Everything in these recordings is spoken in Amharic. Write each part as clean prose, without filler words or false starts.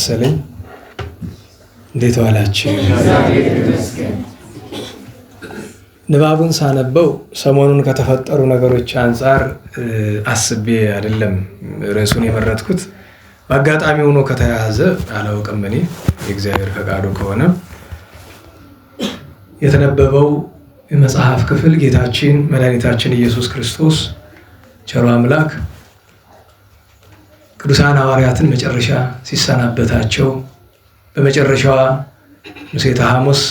ሰለኝ እንዴት ዋላችሁ? ንባቡን ሳነበው ሰሞኑን ከተፈጠሩ ነገሮች አንጻር አስቤ አይደለም ርዕሱን የመረጥኩት። በአጋጣሚ ሆኖ ከተያያዘ አላውቅም። እኔ የእግዚአብሔር ፈቃዱ ከሆነ የተነበበው የመጽሐፍ ክፍል ጌታችን መድኃኒታችን ኢየሱስ ክርስቶስ ቸሩ አምላክ ቅዱሳን ሐዋርያትን መጨረሻ ሲሰናበታቸው በመጨረሻዋ ምሴተ ሐሙስ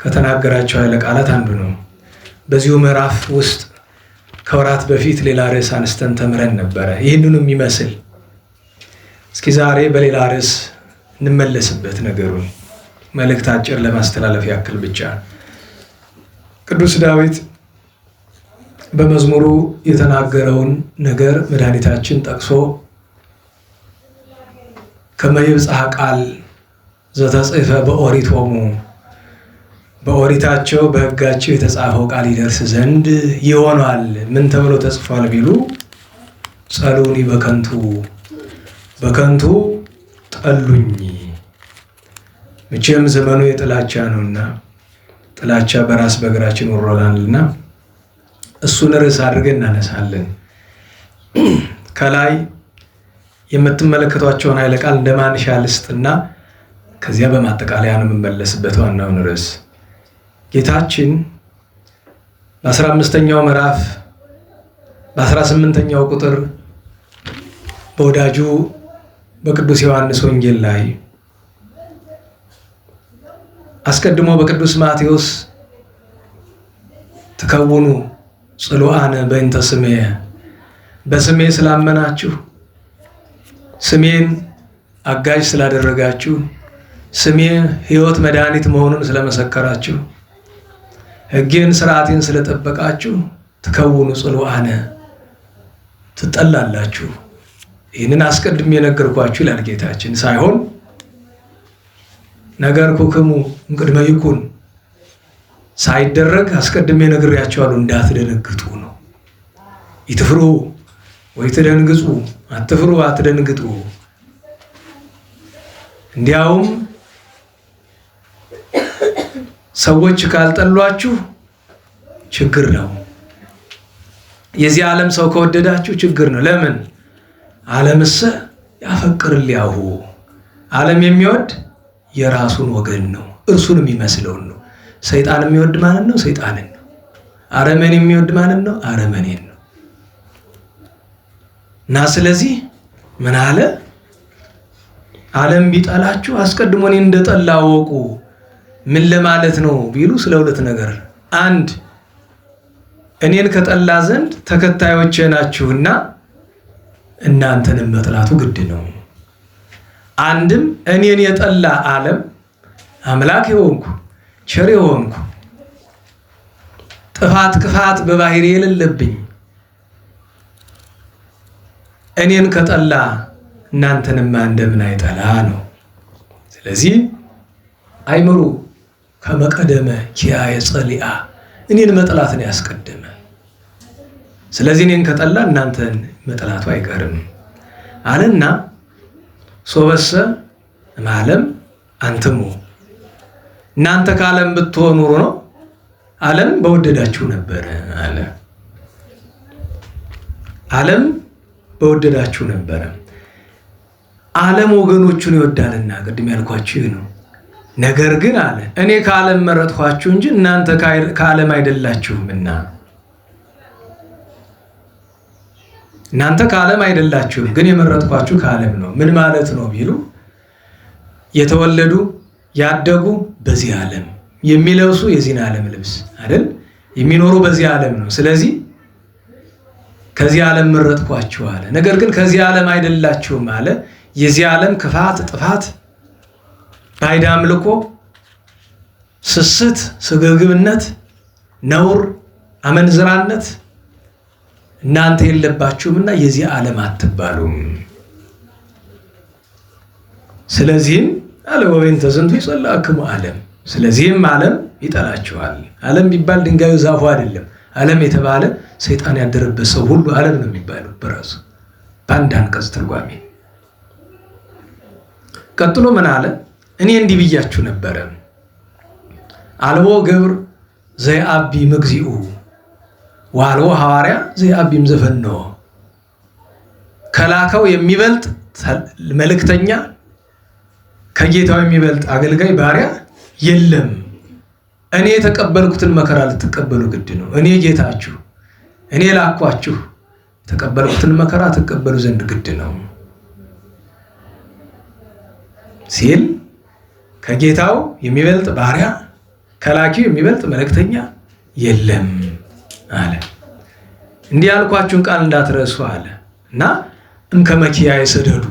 ከተናገራቸው ኃይለ ቃላት አንዱ ነው። በዚሁ ምዕራፍ ውስጥ ከወራት በፊት ሌላ ርዕስ አንስተን ተምረን ነበረ። ይህንኑ የሚመስል እስኪ ዛሬ በሌላ ርዕስ እንመለስበት። ነገሩን መልእክት አጭር ለማስተላለፍ ያክል ብቻ። ቅዱስ ዳዊት በመዝሙሩ የተናገረውን ነገር መድኃኒታችን ጠቅሶ ከመይብጽሐ ቃል ዘተጽሕፈ በኦሪቶሙ በኦሪታቸው በሕጋቸው የተጻፈው ቃል ይደርስ ዘንድ ይሆናል። ምን ተብሎ ተጽፏል ቢሉ ጸሉኒ በከንቱ ጠሉኝ። መቼም ዘመኑ የጥላቻ ነውና ጥላቻ በራስ በእግራችን ወሮላልና እሱን ርዕስ አድርገን እናነሳለን። ከላይ የምትመለከቷቸውን ኃይለ ቃል እንደማንሻ ልስጥና ከዚያ በማጠቃለያ ነው የምንመለስበት ዋናውን ርዕስ። ጌታችን በ15ኛው ምዕራፍ በ18ኛው ቁጥር በወዳጁ በቅዱስ ዮሐንስ ወንጌል ላይ አስቀድሞ በቅዱስ ማቴዎስ ትከውኑ ጽሉአነ በእንተ ስምየ በስሜ ስላመናችሁ ስሜን አጋዥ ስላደረጋችሁ ስሜ ሕይወት መድኃኒት መሆኑን ስለመሰከራችሁ ሕጌን ስርዓቴን ስለጠበቃችሁ ትከውኑ ጽሉአነ ትጠላላችሁ። ይህንን አስቀድሜ የነገርኳችሁ ይላል ጌታችን። ሳይሆን ነገርኩክሙ እምቅድመ ይኩን ሳይደረግ አስቀድሜ ነግሬያችኋለሁ እንዳትደነግጡ ነው። ይትፍሩ ወይ ትደንግጡ፣ አትፍሩ አትደንግጡ። እንዲያውም ሰዎች ካልጠሏችሁ ችግር ነው። የዚህ ዓለም ሰው ከወደዳችሁ ችግር ነው። ለምን? ዓለምሰ ያፈቅር ሊያሁ ዓለም የሚወድ የራሱን ወገን ነው፣ እርሱን የሚመስለውን ነው። ሰይጣን የሚወድ ማንን ነው? ሰይጣንን ነው። አረመኔ የሚወድ ማንን ነው? አረመኔን ነው። እና ስለዚህ ምን አለ? ዓለም ቢጠላችሁ አስቀድሞ እኔን እንደጠላ አወቁ። ምን ለማለት ነው ቢሉ ስለ ሁለት ነገር። አንድ እኔን ከጠላ ዘንድ ተከታዮቼ ናችሁና እናንተንም መጥላቱ ግድ ነው። አንድም እኔን የጠላ ዓለም አምላክ የሆንኩ ቸር የሆንኩ ጥፋት ክፋት በባህሪ የሌለብኝ እኔን ከጠላ እናንተንማ እንደምን አይጠላ ነው። ስለዚህ አይምሩ ከመቀደመ ኪያየ ጸሊአ እኔን መጥላትን ያስቀደመ። ስለዚህ እኔን ከጠላ እናንተን መጥላቱ አይቀርም አለና ሶበሰ እምዓለም አንትሙ እናንተ ከዓለም ብትሆኑ ኑሮ ነው ዓለም በወደዳችሁ ነበረ አለ። ዓለም በወደዳችሁ ነበረ። ዓለም ወገኖቹን ይወዳልና ቅድም ያልኳችሁ ነው። ነገር ግን አለ እኔ ከዓለም መረጥኳችሁ እንጂ እናንተ ከዓለም አይደላችሁምና። እናንተ ከዓለም አይደላችሁም፣ ግን የመረጥኳችሁ ከዓለም ነው። ምን ማለት ነው ቢሉ የተወለዱ ያደጉ በዚህ ዓለም የሚለብሱ የዚህን ዓለም ልብስ አይደል? የሚኖሩ በዚህ ዓለም ነው። ስለዚህ ከዚህ ዓለም መረጥኳችሁ አለ። ነገር ግን ከዚህ ዓለም አይደላችሁም አለ። የዚህ ዓለም ክፋት፣ ጥፋት፣ ባዕድ አምልኮ፣ ስስት፣ ስግብግብነት፣ ነውር፣ አመንዝራነት እናንተ የለባችሁምና የዚህ ዓለም አትባሉም። ስለዚህም አለ ወበእንተ ዝንቱ ይጸልአክሙ ዓለም ስለዚህም ዓለም ይጠላችኋል። ዓለም ቢባል ድንጋዩ ዛፉ አይደለም። ዓለም የተባለ ሰይጣን ያደረበት ሰው ሁሉ ዓለም ነው የሚባለው በራሱ በአንድ አንቀጽ ትርጓሜ። ቀጥሎ ምን አለ? እኔ እንዲህ ብያችሁ ነበረ፣ አልቦ ገብር ዘይአቢ መግዚኡ ወአልቦ ሐዋርያ ዘይአቢም ዘፈነወ። ከላከው የሚበልጥ መልእክተኛ ከጌታው የሚበልጥ አገልጋይ ባሪያ የለም። እኔ የተቀበልኩትን መከራ ልትቀበሉ ግድ ነው። እኔ ጌታችሁ፣ እኔ ላኳችሁ፣ የተቀበልኩትን መከራ ትቀበሉ ዘንድ ግድ ነው ሲል ከጌታው የሚበልጥ ባሪያ ከላኪው የሚበልጥ መልእክተኛ የለም አለ። እንዲህ ያልኳችሁን ቃል እንዳትረሱ አለ እና እምከመኪያ ይሰደዱ፣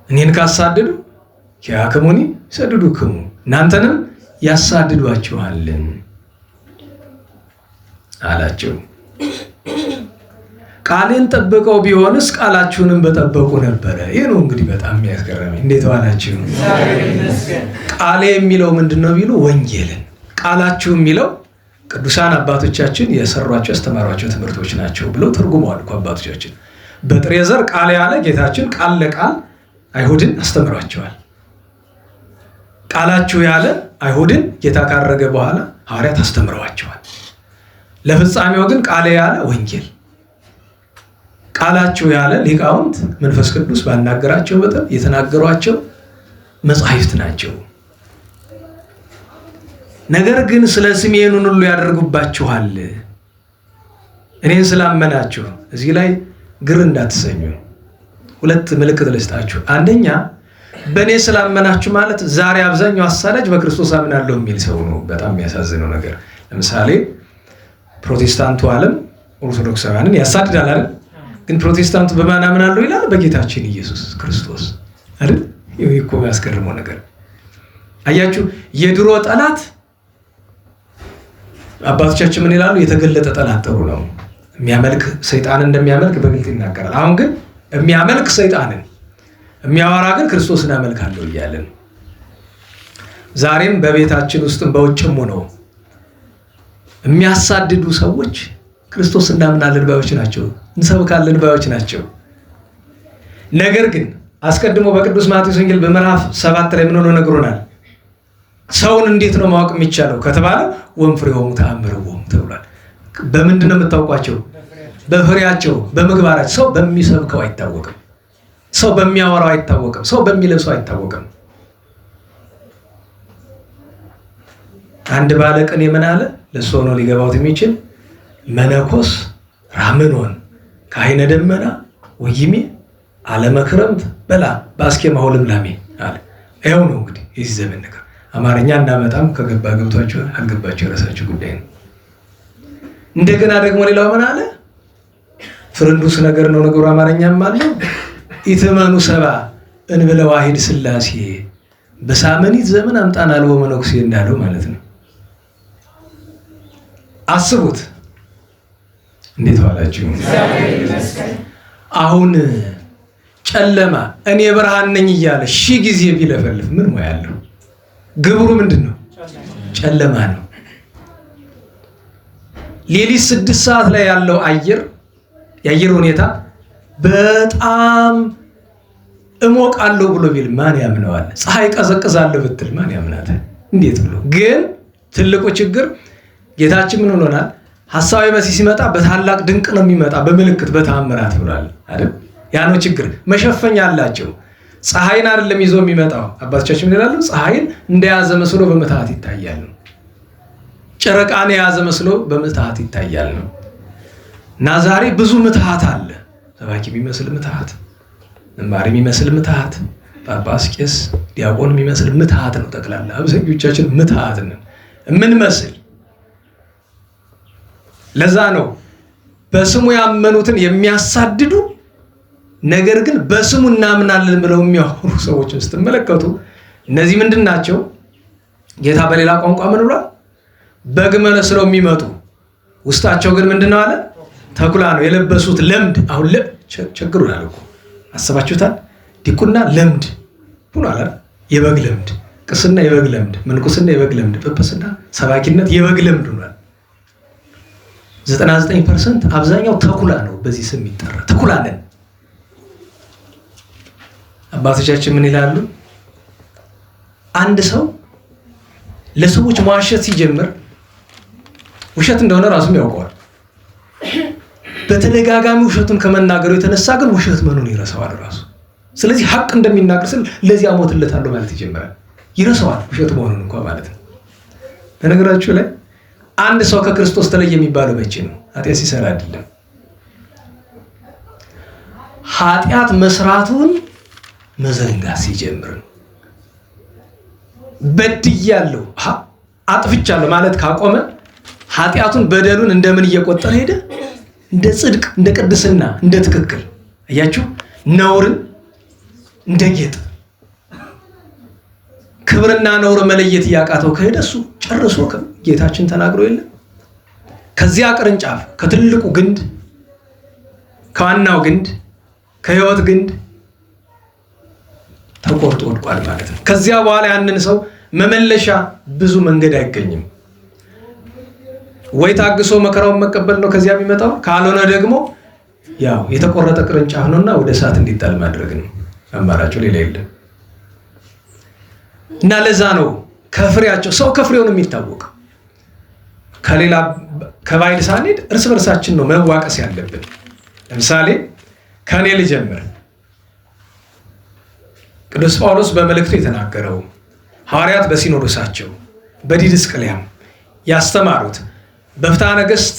እኔን ካሳደዱ ኪያክሙኒ ይሰድዱክሙ፣ እናንተንም ያሳድዷችኋል አላቸው። ቃሌን ጠብቀው ቢሆንስ ቃላችሁንም በጠበቁ ነበረ። ይህ ነው እንግዲህ በጣም የሚያስገርመኝ። እንዴት ዋላችሁ? ቃሌ የሚለው ምንድነው ቢሉ ወንጌልን፣ ቃላችሁ የሚለው ቅዱሳን አባቶቻችን የሰሯቸው ያስተማሯቸው ትምህርቶች ናቸው ብለው ተርጉመዋል እኮ አባቶቻችን። በጥሬ ዘር ቃል ያለ ጌታችን ቃል ለቃል አይሁድን አስተምሯቸዋል። ቃላችሁ ያለ አይሁድን ጌታ ካረገ በኋላ ሐዋርያት አስተምረዋቸዋል። ለፍጻሜው ግን ቃል ያለ ወንጌል፣ ቃላችሁ ያለ ሊቃውንት መንፈስ ቅዱስ ባናገራቸው በጣም የተናገሯቸው መጻሕፍት ናቸው። ነገር ግን ስለ ስሜ ይህንን ሁሉ ያደርጉባችኋል፣ እኔን ስላመናችሁ። እዚህ ላይ ግር እንዳትሰኙ ሁለት ምልክት ልስጣችሁ። አንደኛ በእኔ ስላመናችሁ ማለት ዛሬ አብዛኛው አሳዳጅ በክርስቶስ አምናለሁ የሚል ሰው ነው። በጣም የሚያሳዝነው ነገር ለምሳሌ ፕሮቴስታንቱ ዓለም ኦርቶዶክሳውያንን ያሳድዳል አይደል? ግን ፕሮቴስታንቱ በማን አምናለሁ ይላል? በጌታችን ኢየሱስ ክርስቶስ አይደል? ይሄ እኮ ያስገርመው ነገር አያችሁ። የድሮ ጠላት አባቶቻችን ምን ይላሉ? የተገለጠ ጠላት ጥሩ ነው። የሚያመልክ ሰይጣን እንደሚያመልክ በግልጥ ይናገራል። አሁን ግን የሚያመልክ ሰይጣንን የሚያወራ ግን ክርስቶስን አመልካለሁ እያለን ዛሬም በቤታችን ውስጥም በውጭም ሆነው የሚያሳድዱ ሰዎች ክርስቶስ እናምናለን ባዮች ናቸው፣ እንሰብካለን ባዮች ናቸው። ነገር ግን አስቀድሞ በቅዱስ ማቴዎስ ወንጌል በምዕራፍ 7 ላይ ምን ሆኖ ነግሮናል? ሰውን እንዴት ነው ማወቅ የሚቻለው ከተባለ ወእምፍሬሆሙ ተአምርዎሙ ተብሏል። በምንድን ነው የምታውቋቸው? በፍሬያቸው፣ በምግባራቸው። ሰው በሚሰብከው አይታወቅም፣ ሰው በሚያወራው አይታወቅም፣ ሰው በሚለብሰው አይታወቅም። አንድ ባለቅኔ ምን አለ? ለእሱ ሆኖ ሊገባውት የሚችል መነኮስ ራምኖን ከአይነ ደመና ወይሜ አለመክረምት በላ በአስኬማሁ ልምላሜ አለ። ይኸው ነው እንግዲህ የዚህ ዘመን ነገር። አማርኛ እናመጣም፣ ከገባ ገብቷቸው አልገባቸው የራሳቸው ጉዳይ ነው። እንደገና ደግሞ ሌላው ምን አለ? ፍርንዱስ ነገር ነው ነገሩ። አማርኛም አለው ኢትመኑ ሰባ እንብለ ዋሂድ ሥላሴ በሳመኒት ዘመን አምጣን አልቦ መነኩሴ እንዳለው ማለት ነው። አስቡት። እንዴት ዋላችሁ? አሁን ጨለማ እኔ ብርሃን ነኝ እያለ 1000 ጊዜ ቢለፈልፍ ምን ሙያ ያለው? ግብሩ ምንድን ነው? ጨለማ ነው። ሌሊት 6 ሰዓት ላይ ያለው የአየር ሁኔታ በጣም እሞቃለሁ ብሎ ቢል ማን ያምነዋል? ፀሐይ ቀዘቅዛለሁ ብትል ማን ያምናታል? እንዴት ብሎ ግን ትልቁ ችግር ጌታችን ምን ሆኖናል? ሐሳዊ መሲህ ሲመጣ በታላቅ ድንቅ ነው የሚመጣ፣ በምልክት በተአምራት ብሏል አይደል? ያ ነው ችግር። መሸፈኛ አላቸው። ፀሐይን አይደለም ይዞ የሚመጣው። አባቶቻችን ምን ይላሉ? ፀሐይን እንደያዘ መስሎ በምትሃት ይታያል ነው። ጨረቃን የያዘ መስሎ በምትሃት ይታያል ነው። እና ዛሬ ብዙ ምትሃት አለ። ሰባኪ የሚመስል ምትሃት፣ መማሪ የሚመስል ምትሃት፣ ጳጳስ፣ ቄስ፣ ዲያቆን የሚመስል ምትሃት ነው። ጠቅላላ አብዛኞቻችን ምትሃት ነን የምንመስል። ለዛ ነው በስሙ ያመኑትን የሚያሳድዱ ነገር ግን በስሙ እናምናለን ብለው የሚያወሩ ሰዎችን ስትመለከቱ እነዚህ ምንድን ናቸው? ጌታ በሌላ ቋንቋ ምን ብሏል? በግ መስለው የሚመጡ ውስጣቸው ግን ምንድነው አለ? ተኩላ ነው። የለበሱት ለምድ አሁን ቸግሩናል እኮ አስባችሁታል? ዲቁና ለምድ ሆኗል አይደል? የበግ ለምድ፣ ቅስና የበግ ለምድ፣ ምንኩስና የበግ ለምድ፣ ጵጵስና ሰባኪነት የበግ ለምድ ሆኗል። 99% አብዛኛው ተኩላ ነው። በዚህ ስም ይጠራ ተኩላ ነን። አባቶቻችን ምን ይላሉ? አንድ ሰው ለሰዎች መዋሸት ሲጀምር ውሸት እንደሆነ ራሱም ያውቀዋል። በተደጋጋሚ ውሸቱን ከመናገሩ የተነሳ ግን ውሸት መሆኑን ይረሳዋል ራሱ። ስለዚህ ሀቅ እንደሚናገር ስል ለዚህ አሞትለታለሁ ማለት ይጀምራል። ይረሳዋል ውሸት መሆኑን እንኳን ማለት ነው። በነገራችሁ ላይ አንድ ሰው ከክርስቶስ ተለየ የሚባለው መቼ ነው? ኃጢአት ሲሰራ አይደለም። ኃጢአት መስራቱን መዘንጋት ሲጀምር ነው። በድያለሁ አጥፍቻለሁ ማለት ካቆመ ኃጢአቱን በደሉን እንደምን እየቆጠረ ሄደ? እንደ ጽድቅ፣ እንደ ቅድስና፣ እንደ ትክክል። አያችሁ? ነውርን እንደ ጌጥ፣ ክብርና ነውር መለየት እያቃተው ከሄደ እሱ ጨርሶ ጌታችን ተናግሮ የለ ከዚያ ቅርንጫፍ ከትልቁ ግንድ ከዋናው ግንድ ከሕይወት ግንድ ተቆርጦ ወድቋል ማለት ነው። ከዚያ በኋላ ያንን ሰው መመለሻ ብዙ መንገድ አይገኝም። ወይ ታግሶ መከራውን መቀበል ነው ከዚያ የሚመጣው፣ ካልሆነ ደግሞ ያው የተቆረጠ ቅርንጫፍ ነውና ወደ እሳት እንዲጣል ማድረግ ነው። አማራጩ ሌላ የለም። እና ለዛ ነው ከፍሬያቸው ሰው ከፍሬው ነው የሚታወቅ። ከሌላ ከባይል ሳንሄድ እርስ በርሳችን ነው መዋቀስ ያለብን። ለምሳሌ ከኔ ልጀምር። ቅዱስ ጳውሎስ በመልእክቱ የተናገረው ሐዋርያት በሲኖዶሳቸው በዲድስቅልያም ያስተማሩት በፍትሐ ነገሥት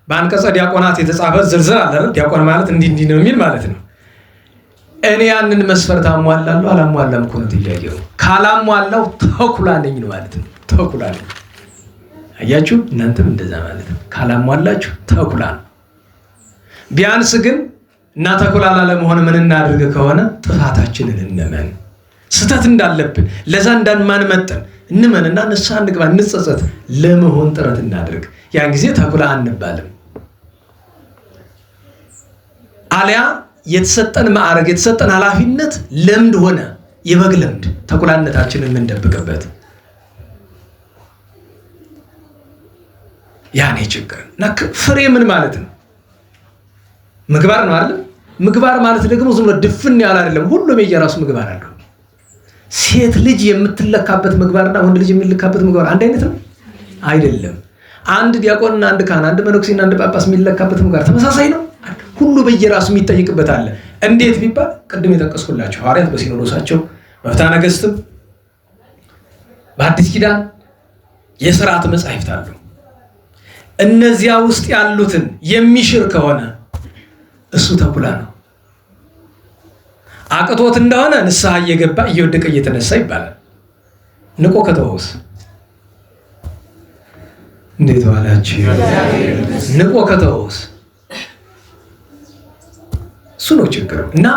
በአንቀጸ ዲያቆናት የተጻፈ ዝርዝር አለ። ዲያቆን ማለት እንዲህ ነው የሚል ማለት ነው። እኔ ያንን መስፈርት አሟላለሁ አላሟላም እኮ ነው ጥያቄው። ካላሟላው ተኩላ ነኝ ነው ማለት ነው። ተኩላ ነኝ። አያችሁ? እናንተም እንደዛ ማለት ነው። ካላሟላችሁ ተኩላ ነው። ቢያንስ ግን እና ተኩላ ላለመሆን ምን እናድርግ ከሆነ ጥፋታችንን እንመን፣ ስተት እንዳለብን ለዛ እንዳንማንመጠን እንመንና ንስሐ እንግባ፣ እንጸጸት፣ ለመሆን ጥረት እናድርግ። ያን ጊዜ ተኩላ አንባልም። አሊያ የተሰጠን ማዕረግ የተሰጠን ኃላፊነት ለምድ ሆነ፣ የበግ ለምድ፣ ተኩላነታችንን የምንደብቅበት ያኔ ችግር እና ፍሬ ምን ማለት ነው? ምግባር ነው አይደል? ምግባር ማለት ደግሞ ዝም ብሎ ድፍን ያለ አይደለም። ሁሉም የየራሱ ምግባር አለው። ሴት ልጅ የምትለካበት ምግባርና ወንድ ልጅ የሚለካበት ምግባር አንድ አይነት ነው አይደለም። አንድ ዲያቆንና አንድ ካህን፣ አንድ መነኩሴና አንድ ጳጳስ የሚለካበት ምግባር ተመሳሳይ ነው? ሁሉ በየራሱ የሚጠይቅበት አለ። እንዴት ቢባል ቅድም የጠቀስኩላችሁ ሐዋርያት በሲኖዶሳቸው በፍትሐ ነገሥትም በአዲስ ኪዳን የሥርዓት መጻሕፍት አሉ። እነዚያ ውስጥ ያሉትን የሚሽር ከሆነ እሱ ተኩላ ነው። አቅቶት እንደሆነ ንስሐ እየገባ እየወደቀ እየተነሳ ይባላል። ንቆ ከተወውስ እንዴት ዋላችሁ? ንቆ ከተወውስ እሱ ነው ችግሩ። እና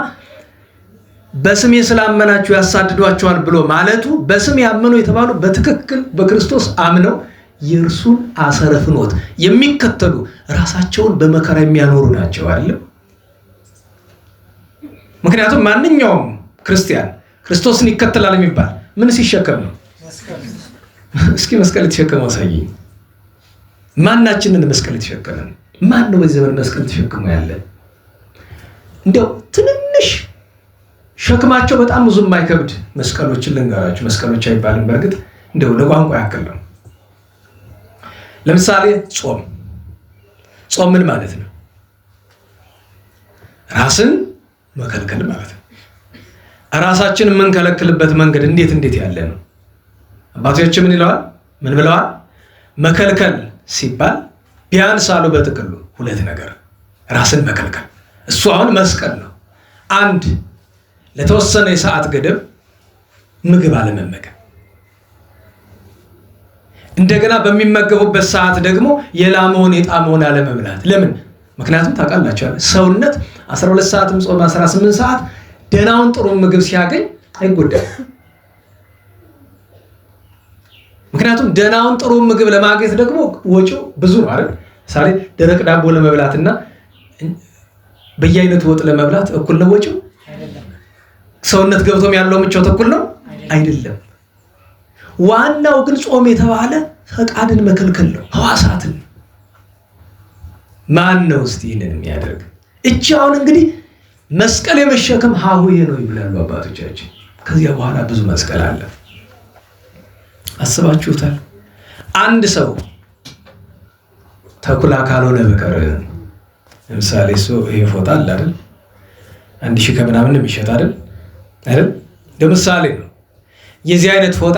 በስሜ ስላመናችሁ ያሳድዷቸዋል ብሎ ማለቱ በስም ያመኑ የተባሉ በትክክል በክርስቶስ አምነው የእርሱን አሰረ ፍኖት የሚከተሉ ራሳቸውን በመከራ የሚያኖሩ ናቸው አይደለም። ምክንያቱም ማንኛውም ክርስቲያን ክርስቶስን ይከተላል የሚባል ምን ሲሸከም ነው? እስኪ መስቀል የተሸከመው አሳየኝ። ማናችንን መስቀል የተሸከመን? ማን ነው በዚህ ዘመን መስቀል ተሸክሞ ያለ? እንደው ትንንሽ ሸክማቸው በጣም ብዙ የማይከብድ መስቀሎችን ልንገራችሁ። መስቀሎች አይባልም በእርግጥ እንደው ለቋንቋ ያክል ነው። ለምሳሌ ጾም ምን ማለት ነው? ራስን መከልከል ማለት ነው። ራሳችንን የምንከለክልበት መንገድ እንዴት ያለ ነው? አባቶቻችን ምን ይለዋል? ምን ብለዋል? መከልከል ሲባል ቢያንስ አሉ በጥቅሉ ሁለት ነገር ራስን መከልከል። እሱ አሁን መስቀል ነው። አንድ ለተወሰነ የሰዓት ገደብ ምግብ አለመመገብ፣ እንደገና በሚመገቡበት ሰዓት ደግሞ የላመውን የጣመውን አለመብላት። ለምን? ምክንያቱም ታውቃላችሁ ሰውነት 12 ሰዓትም ጾም 18 ሰዓት ደህናውን ጥሩ ምግብ ሲያገኝ አይጎዳም። ምክንያቱም ደህናውን ጥሩ ምግብ ለማግኘት ደግሞ ወጪው ብዙ ነው አይደል? ምሳሌ ደረቅ ዳቦ ለመብላትና በየአይነቱ ወጥ ለመብላት እኩል ነው ወጪው? ሰውነት ገብቶም ያለው ምቾት እኩል ነው አይደለም። ዋናው ግን ጾም የተባለ ፈቃድን መከልከል ነው፣ ሕዋሳትን። ማን ነው እስቲ ይህንን የሚያደርግ? እቺ አሁን እንግዲህ መስቀል የመሸከም ሀሁዬ ነው ይብላሉ አባቶቻችን። ከዚያ በኋላ ብዙ መስቀል አለ። አስባችሁታል? አንድ ሰው ተኩላ ካልሆነ በቀር ለምሳሌ እሱ ይሄ ፎጣ አለ አይደል? 1000 ከምናምን የሚሸጥ አይደል? ለምሳሌ ነው። የዚህ አይነት ፎጣ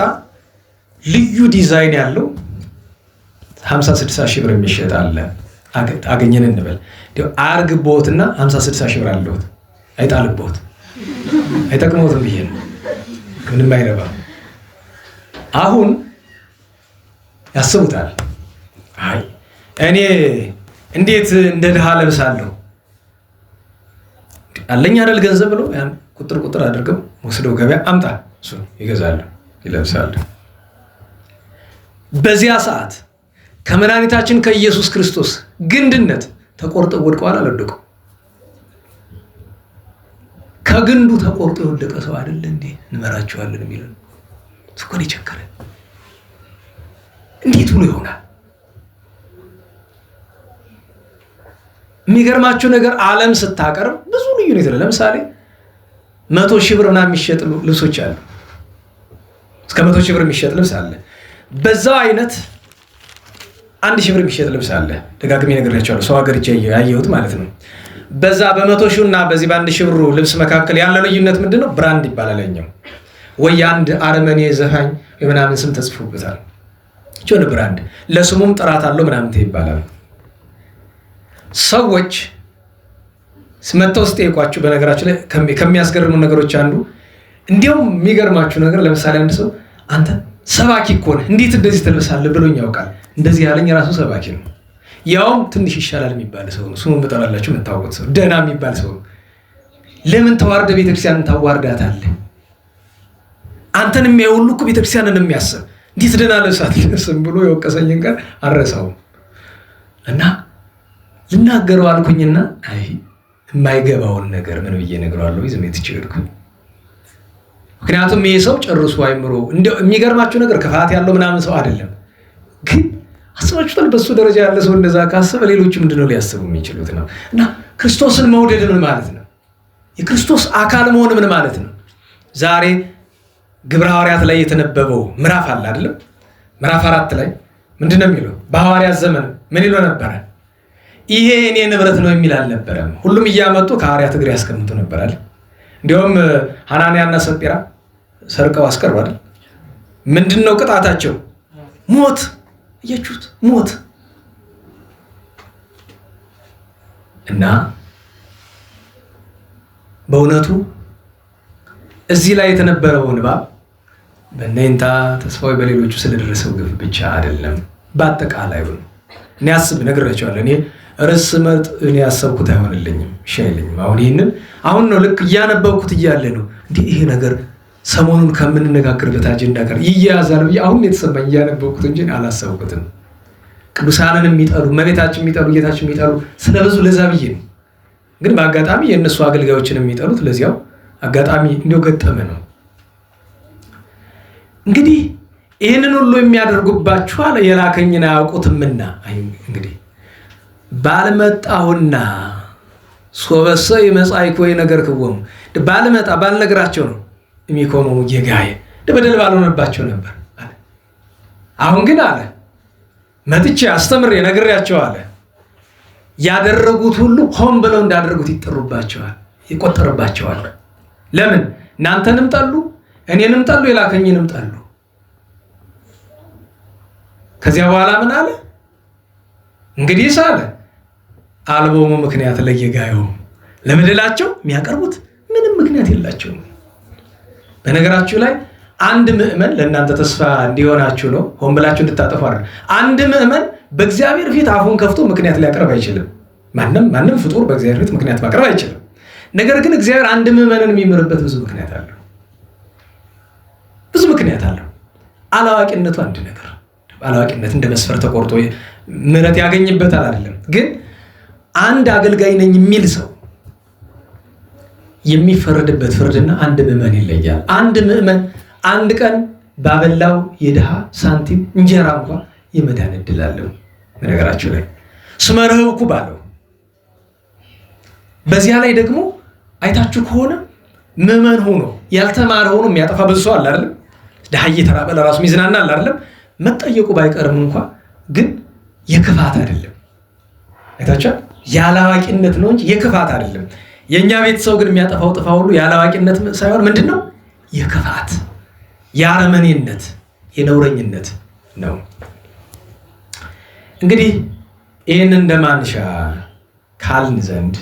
ልዩ ዲዛይን ያለው 50-60 ሺህ ብር የሚሸጥ አለ። አገኘን እንበል አርግቦትና 50-60 ሺህ ብር አለሁት አይጣልቦት አይጠቅሞትም ብዬ ነው። ምንም አይረባም። አሁን ያስቡታል። አይ እኔ እንዴት እንደ ድሃ ለብሳለሁ አለኝ አይደል ገንዘብ ብሎ ያን ቁጥር አድርገው ወስደው ገበያ አምጣ እሱ ይገዛሉ ይለብሳሉ። በዚያ ሰዓት ከመድኃኒታችን ከኢየሱስ ክርስቶስ ግንድነት ተቆርጠው ወድቀዋል አልወደቁም? ከግንዱ ተቆርጦ የወደቀ ሰው አይደለ እንዴ እንመራቸዋለን የሚለው ስኮን ይቸከረ እንዴት ብሎ ይሆናል? የሚገርማችሁ ነገር ዓለም ስታቀርብ ብዙ ልዩነት አለ። ለምሳሌ 100 ሺህ ብር ምናምን የሚሸጥ ልብሶች አሉ። እስከ 100 ሺህ ብር የሚሸጥ ልብስ አለ። በዛው አይነት 1000 ብር የሚሸጥ ልብስ አለ። ደጋግሜ ነግሬያቸዋለሁ። ሰው ሀገር ያየሁት ማለት ነው። በዛ በ100 ሺህ እና በዚህ በ1000 ብሩ ልብስ መካከል ያለው ልዩነት ምንድነው? ብራንድ ይባላል። ያኛው ወይ አንድ አርመኔ ዘፋኝ ወይ ምናምን ስም ተጽፎበታል። ጆን ብራንድ ለስሙም ጥራት አለው ምናምን ይባላል። ሰዎች ስመጣው ጠይቋችሁ፣ በነገራችሁ ላይ ከሚያስገርሙ ነገሮች አንዱ እንዲያውም የሚገርማችሁ ነገር ለምሳሌ አንድ ሰው አንተ ሰባኪ እኮ ነህ እንዴት እንደዚህ ትለብሳለህ ብሎኝ ያውቃል። እንደዚህ ያለኝ ራሱ ሰባኪ ነው። ያውም ትንሽ ይሻላል የሚባል ሰው ነው። ስሙን ብጠራላችሁ የምታውቁት ሰው ደህና የሚባል ሰው ነው። ለምን ተዋርደ ቤተክርስቲያንን ታዋርዳታለህ? አንተን የሚያይ ሁሉ እኮ ቤተክርስቲያንን የሚያስብ እንዴት ደህና ለብሳት ይለብስም ብሎ የወቀሰኝን ቀን አልረሳውም። እና ልናገረው አልኩኝና አይ የማይገባውን ነገር ምን ብዬ እነግረዋለሁ? ዝም ትችልኩኝ። ምክንያቱም ይሄ ሰው ጨርሶ አይምሮ የሚገርማችሁ ነገር ክፋት ያለው ምናምን ሰው አይደለም። ግን አስባችሁታል? በሱ ደረጃ ያለ ሰው እንደዛ ካሰበ ሌሎቹ ምንድነው ሊያስቡ የሚችሉት ነው? እና ክርስቶስን መውደድ ምን ማለት ነው? የክርስቶስ አካል መሆን ምን ማለት ነው? ዛሬ ግብረ ሐዋርያት ላይ የተነበበው ምዕራፍ አለ አይደለም? ምዕራፍ 4 ላይ ምንድነው የሚለው? በሐዋርያት ዘመን ምን ይሉ ነበረ? ይሄ የኔ ንብረት ነው የሚል አልነበረም። ሁሉም እያመጡ ከሐዋርያት እግር ያስቀምጡ ነበር አይደል? እንዲያውም ሐናንያና ሰጲራ ሰርቀው አስቀሩ አይደል? ምንድነው ቅጣታቸው? ሞት። እያችሁት ሞት። እና በእውነቱ እዚህ ላይ የተነበረው ንባብ በእናንተ ተስፋው በሌሎቹ ስለደረሰው ግፍ ብቻ አይደለም፣ በአጠቃላይ ነው። እኔ አስብ ነግራቸዋለሁ። እኔ ርዕስ መርጥ እኔ ያሰብኩት አይሆንልኝም፣ ይሻይልኝም። አሁን ነው ልክ እያነበብኩት እያለ ነው እንዴ ይሄ ነገር ሰሞኑን ከምንነጋገርበት አጀንዳ ጋር ይያያዛል ብዬ አሁን የተሰማኝ እያነበብኩት እንጂ አላሰብኩትም። ቅዱሳንን የሚጠሉ እመቤታችን የሚጠሉ ጌታችን የሚጠሉ ስለብዙ ለዛ ብዬ ነው። ግን በአጋጣሚ የእነሱ አገልጋዮችን የሚጠሉት ለዚያው አጋጣሚ እንዲያው ገጠመ ነው። እንግዲህ ይህንን ሁሉ የሚያደርጉባችሁ አለ የላከኝን አያውቁትምና። እንግዲህ ባልመጣሁና ሶበሰ ይመጻይኮ ነገር ክወሙ ባልመጣ ባልነግራቸው ነው የሚቆመው ጌጋዬ በደል ባልሆነባቸው ነበር አለ። አሁን ግን አለ መጥቼ አስተምሬ ነግሬያቸው አለ ያደረጉት ሁሉ ሆን ብለው እንዳደረጉት ይጠሩባቸዋል፣ ይቆጠርባቸዋል። ለምን? እናንተንም ጠሉ፣ እኔንም ጠሉ፣ የላከኝንም ጠሉ። ከዚያ በኋላ ምን አለ? እንግዲህ ሳለ አልቦሙ ምክንያት ለጌጋዬው ለምድላቸው የሚያቀርቡት ምንም ምክንያት የላቸውም። በነገራችሁ ላይ አንድ ምዕመን ለእናንተ ተስፋ እንዲሆናችሁ ነው፣ ሆን ብላችሁ እንድታጠፉ አይደል። አንድ ምዕመን በእግዚአብሔር ፊት አፉን ከፍቶ ምክንያት ሊያቀርብ አይችልም። ማንም ፍጡር በእግዚአብሔር ፊት ምክንያት ማቅረብ አይችልም። ነገር ግን እግዚአብሔር አንድ ምዕመንን የሚምርበት ብዙ ምክንያት አለው። ብዙ ምክንያት አለው። አላዋቂነቱ አንድ ነገር፣ አላዋቂነት እንደ መስፈር ተቆርጦ ምሕረት ያገኝበታል አይደለም። ግን አንድ አገልጋይ ነኝ የሚል ሰው የሚፈረድበት ፍርድና አንድ ምዕመን ይለያል። አንድ ምዕመን አንድ ቀን ባበላው የድሃ ሳንቲም እንጀራ እንኳን የመዳን እድል አለው። በነገራችሁ ላይ ስመርህብኩ ባለው በዚያ ላይ ደግሞ አይታችሁ ከሆነ ምዕመን ሆኖ ያልተማረ ሆኖ የሚያጠፋ ብዙ ሰው አለ አይደለም? ድሃ እየተራበ ለራሱ ሚዝናና አለ አይደለም? መጠየቁ ባይቀርም እንኳ ግን የክፋት አይደለም። አይታችሁ ያላዋቂነት ነው እንጂ የክፋት አይደለም። የኛ ቤት ሰው ግን የሚያጠፋው ጥፋ ሁሉ ያላዋቂነት ሳይሆን ምንድነው? የክፋት፣ የአረመኔነት፣ የነውረኝነት ነው። እንግዲህ ይህን እንደማንሻ ካልን ዘንድ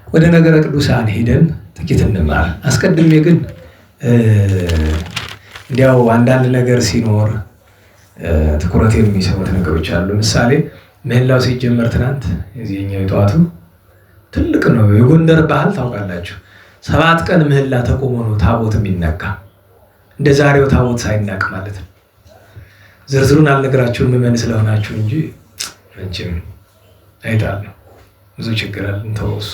ወደ ነገረ ቅዱሳን ሄደን ጥቂት እንማር። አስቀድሜ ግን እንዲያው አንዳንድ ነገር ሲኖር ትኩረት የሚስቡት ነገሮች አሉ። ምሳሌ ምህላው ሲጀመር ትናንት የዚህኛው የጠዋቱ ትልቅ ነው። የጎንደር ባህል ታውቃላችሁ። 7 ቀን ምህላ ተቆሞ ነው ታቦት የሚነካ። እንደ ዛሬው ታቦት ሳይናቅ ማለት ነው። ዝርዝሩን አልነግራችሁም ምዕመን ስለሆናችሁ እንጂ መቼም አይጣለሁ ብዙ ችግር አለ። እንተወሱ።